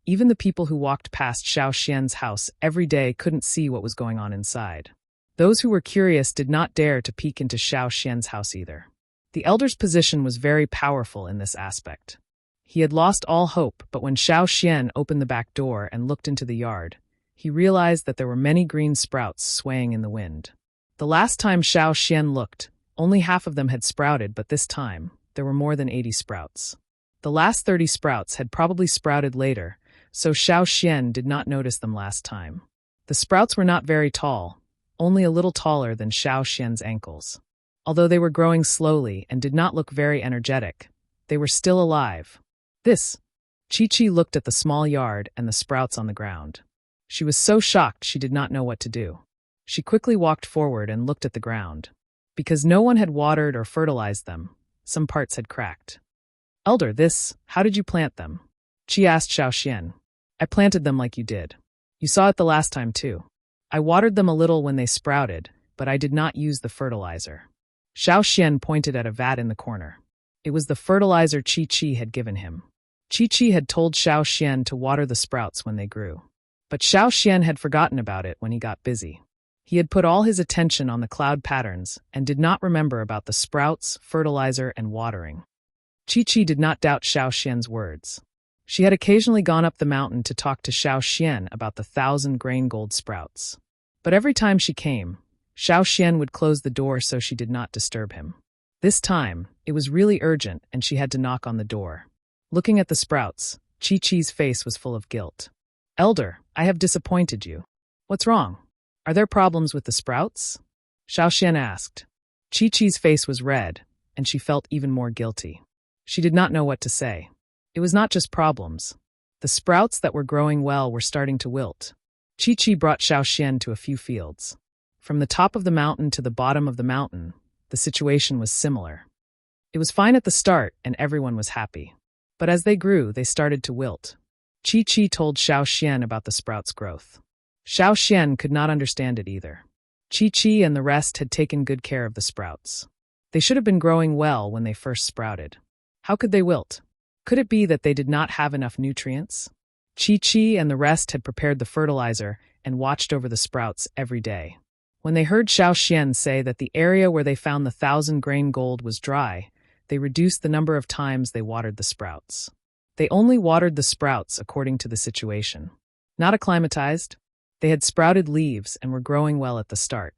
even the people who walked past Xiao Xian's house every day couldn't see what was going on inside. Those who were curious did not dare to peek into Xiao Xian's house either. The elder's position was very powerful in this aspect. He had lost all hope, but when Xiao Xian opened the back door and looked into the yard, he realized that there were many green sprouts swaying in the wind. The last time Xiao Xian looked, only half of them had sprouted, but this time, there were more than 80 sprouts. The last 30 sprouts had probably sprouted later, so Xiao Xian did not notice them last time. The sprouts were not very tall, only a little taller than Xiao Xian's ankles. Although they were growing slowly and did not look very energetic, they were still alive. Chi-Chi looked at the small yard and the sprouts on the ground. She was so shocked she did not know what to do. She quickly walked forward and looked at the ground. Because no one had watered or fertilized them, some parts had cracked. Elder, how did you plant them? Chi asked Xiao Xian. I planted them like you did. You saw it the last time too. I watered them a little when they sprouted, but I did not use the fertilizer. Xiao Xian pointed at a vat in the corner. It was the fertilizer Chi-Chi had given him. Chi-Chi had told Xiao Xian to water the sprouts when they grew. But Xiao Xian had forgotten about it when he got busy. He had put all his attention on the cloud patterns and did not remember about the sprouts, fertilizer, and watering. Chi-Chi did not doubt Xiao Xian's words. She had occasionally gone up the mountain to talk to Xiao Xian about the 1,000 grain gold sprouts. But every time she came, Xiao Xian would close the door so she did not disturb him. This time, it was really urgent and she had to knock on the door. Looking at the sprouts, Chi-Chi's face was full of guilt. Elder, I have disappointed you. What's wrong? Are there problems with the sprouts? Xiao Xian asked. Chi-Chi's face was red, and she felt even more guilty. She did not know what to say. It was not just problems. The sprouts that were growing well were starting to wilt. Chi-Chi brought Xiao Xian to a few fields. From the top of the mountain to the bottom of the mountain, the situation was similar. It was fine at the start, and everyone was happy. But as they grew, they started to wilt. Chi-Chi told Xiao Xian about the sprouts' growth. Xiao Xian could not understand it either. Chi-Chi and the rest had taken good care of the sprouts. They should have been growing well when they first sprouted. How could they wilt? Could it be that they did not have enough nutrients? Chi-Chi and the rest had prepared the fertilizer and watched over the sprouts every day. When they heard Xiao Xian say that the area where they found the 1,000 grain gold was dry, they reduced the number of times they watered the sprouts. They only watered the sprouts according to the situation. Not acclimatized. They had sprouted leaves and were growing well at the start.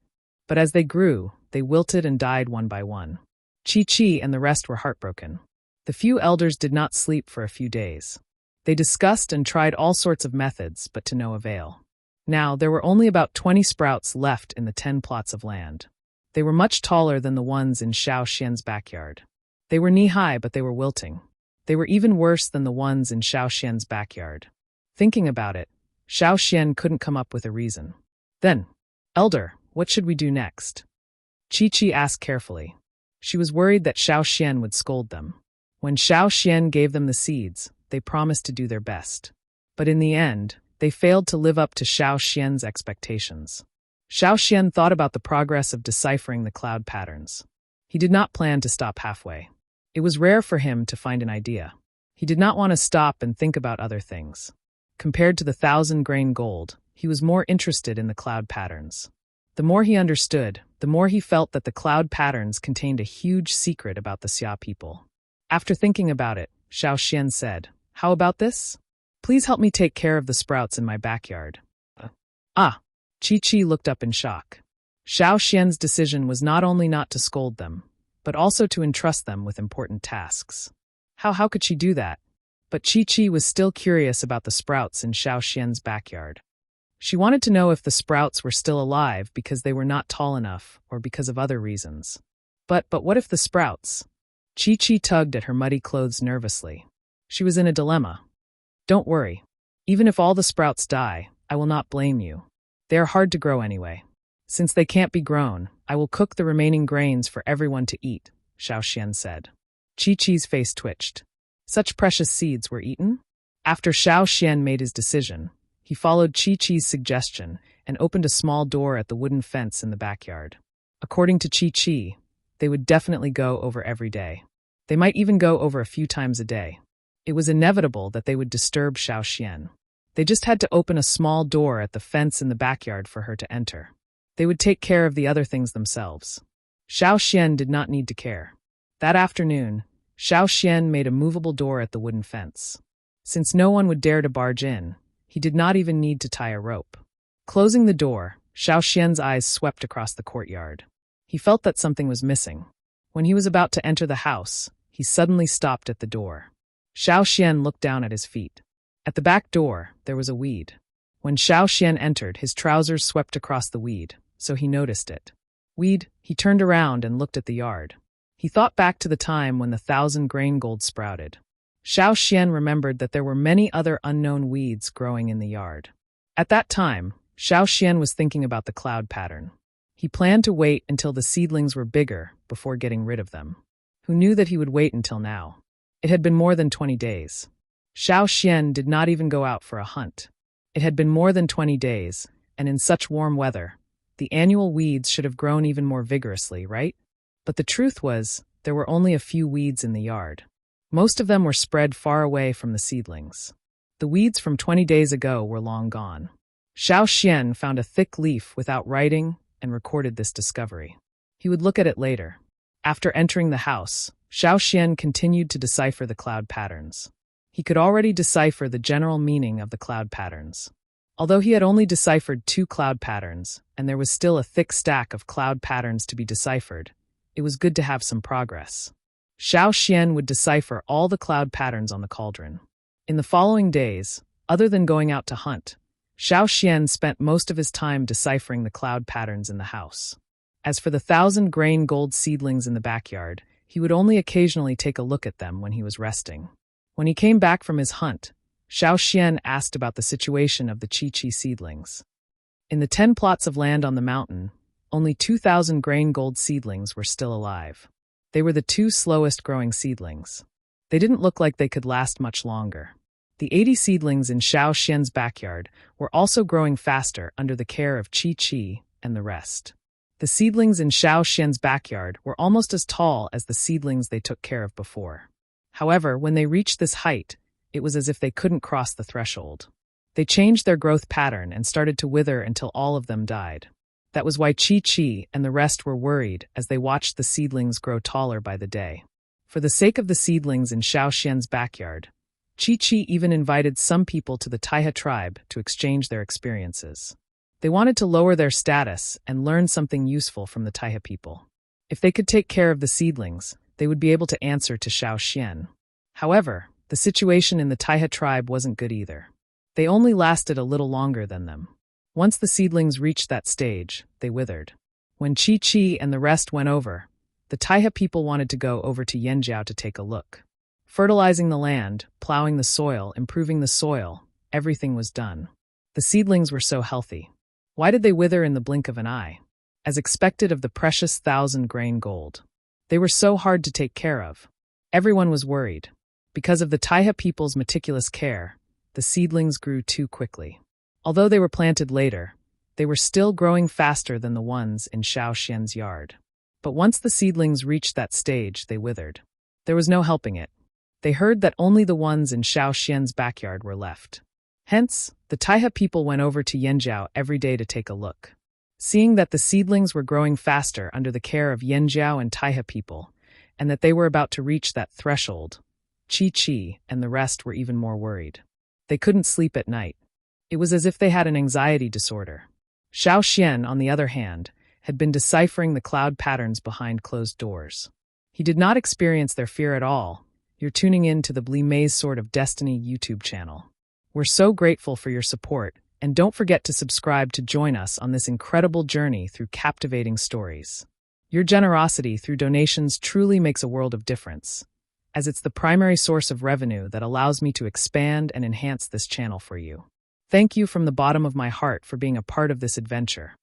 But as they grew, they wilted and died one by one. Chi-Chi and the rest were heartbroken. The few elders did not sleep for a few days. They discussed and tried all sorts of methods, but to no avail. Now, there were only about 20 sprouts left in the 10 plots of land. They were much taller than the ones in Xiao Xian's backyard. They were knee-high, but they were wilting. They were even worse than the ones in Xiao Xian's backyard. Thinking about it, Xiao Xian couldn't come up with a reason. Then, Elder, what should we do next? Chi-Chi asked carefully. She was worried that Xiao Xian would scold them. When Xiao Xian gave them the seeds, they promised to do their best. But in the end, they failed to live up to Xiao Xian's expectations. Xiao Xian thought about the progress of deciphering the cloud patterns. He did not plan to stop halfway. It was rare for him to find an idea. He did not want to stop and think about other things. Compared to the 1,000 grain gold, he was more interested in the cloud patterns. The more he understood, the more he felt that the cloud patterns contained a huge secret about the Xia people. After thinking about it, Xiao Xian said, "How about this? Please help me take care of the sprouts in my backyard." Chi-Chi looked up in shock. Xiao Xian's decision was not only not to scold them, but also to entrust them with important tasks. How could she do that? But Chi-Chi was still curious about the sprouts in Xiao Xian's backyard. She wanted to know if the sprouts were still alive because they were not tall enough or because of other reasons. But what if the sprouts? Chi-Chi tugged at her muddy clothes nervously. She was in a dilemma. Don't worry. Even if all the sprouts die, I will not blame you. They are hard to grow anyway. Since they can't be grown, I will cook the remaining grains for everyone to eat, Xiao Xian said. Chi-Chi's face twitched. Such precious seeds were eaten? After Xiao Xian made his decision, he followed Chi-Chi's suggestion and opened a small door at the wooden fence in the backyard. According to Chi-Chi, they would definitely go over every day. They might even go over a few times a day. It was inevitable that they would disturb Xiao Xian. They just had to open a small door at the fence in the backyard for her to enter. They would take care of the other things themselves. Xiao Xian did not need to care. That afternoon, Xiao Xian made a movable door at the wooden fence. Since no one would dare to barge in, he did not even need to tie a rope. Closing the door, Xiao Xian's eyes swept across the courtyard. He felt that something was missing. When he was about to enter the house, he suddenly stopped at the door. Xiao Xian looked down at his feet. At the back door, there was a weed. When Xiao Xian entered, his trousers swept across the weed, so he noticed it. He turned around and looked at the yard. He thought back to the time when the 1,000 grain gold sprouted. Xiao Xian remembered that there were many other unknown weeds growing in the yard. At that time, Xiao Xian was thinking about the cloud pattern. He planned to wait until the seedlings were bigger before getting rid of them. Who knew that he would wait until now? It had been more than 20 days. Xiao Xian did not even go out for a hunt. It had been more than 20 days, and in such warm weather, the annual weeds should have grown even more vigorously, right? But the truth was, there were only a few weeds in the yard. Most of them were spread far away from the seedlings. The weeds from 20 days ago were long gone. Xiao Xian found a thick leaf without writing and recorded this discovery. He would look at it later. After entering the house, Xiao Xian continued to decipher the cloud patterns. He could already decipher the general meaning of the cloud patterns. Although he had only deciphered 2 cloud patterns, and there was still a thick stack of cloud patterns to be deciphered, it was good to have some progress. Xiao Xian would decipher all the cloud patterns on the cauldron. In the following days, other than going out to hunt, Xiao Xian spent most of his time deciphering the cloud patterns in the house. As for the 1,000 grain gold seedlings in the backyard, he would only occasionally take a look at them when he was resting. When he came back from his hunt, Xiao Xian asked about the situation of the Chi-Chi seedlings. In the 10 plots of land on the mountain, only 2,000 grain gold seedlings were still alive. They were the 2 slowest growing seedlings. They didn't look like they could last much longer. The 80 seedlings in Xiao Xian's backyard were also growing faster under the care of Chi-Chi and the rest. The seedlings in Xiao Xian's backyard were almost as tall as the seedlings they took care of before. However, when they reached this height, it was as if they couldn't cross the threshold. They changed their growth pattern and started to wither until all of them died. That was why Chi-Chi and the rest were worried as they watched the seedlings grow taller by the day. For the sake of the seedlings in Xiao Xian's backyard, Chi-Chi even invited some people to the Taiha tribe to exchange their experiences. They wanted to lower their status and learn something useful from the Taiha people. If they could take care of the seedlings, they would be able to answer to Xiao Xian. However, the situation in the Taiha tribe wasn't good either. They only lasted a little longer than them. Once the seedlings reached that stage, they withered. When Chi-Chi and the rest went over, the Taiha people wanted to go over to Yanjiao to take a look. Fertilizing the land, plowing the soil, improving the soil, everything was done. The seedlings were so healthy. Why did they wither in the blink of an eye? As expected of the precious 1,000 grain gold. They were so hard to take care of. Everyone was worried. Because of the Taiha people's meticulous care, the seedlings grew too quickly. Although they were planted later, they were still growing faster than the ones in Xiao Xian's yard. But once the seedlings reached that stage, they withered. There was no helping it. They heard that only the ones in Xiao Xian's backyard were left. Hence, the Taiha people went over to Yanjiao every day to take a look. Seeing that the seedlings were growing faster under the care of Yanjiao and Taiha people, and that they were about to reach that threshold, Chi-Chi and the rest were even more worried. They couldn't sleep at night. It was as if they had an anxiety disorder. Xiao Xian, on the other hand, had been deciphering the cloud patterns behind closed doors. He did not experience their fear at all. You're tuning in to the Blee Maze Sword of Destiny YouTube channel. We're so grateful for your support, and don't forget to subscribe to join us on this incredible journey through captivating stories. Your generosity through donations truly makes a world of difference, as it's the primary source of revenue that allows me to expand and enhance this channel for you. Thank you from the bottom of my heart for being a part of this adventure.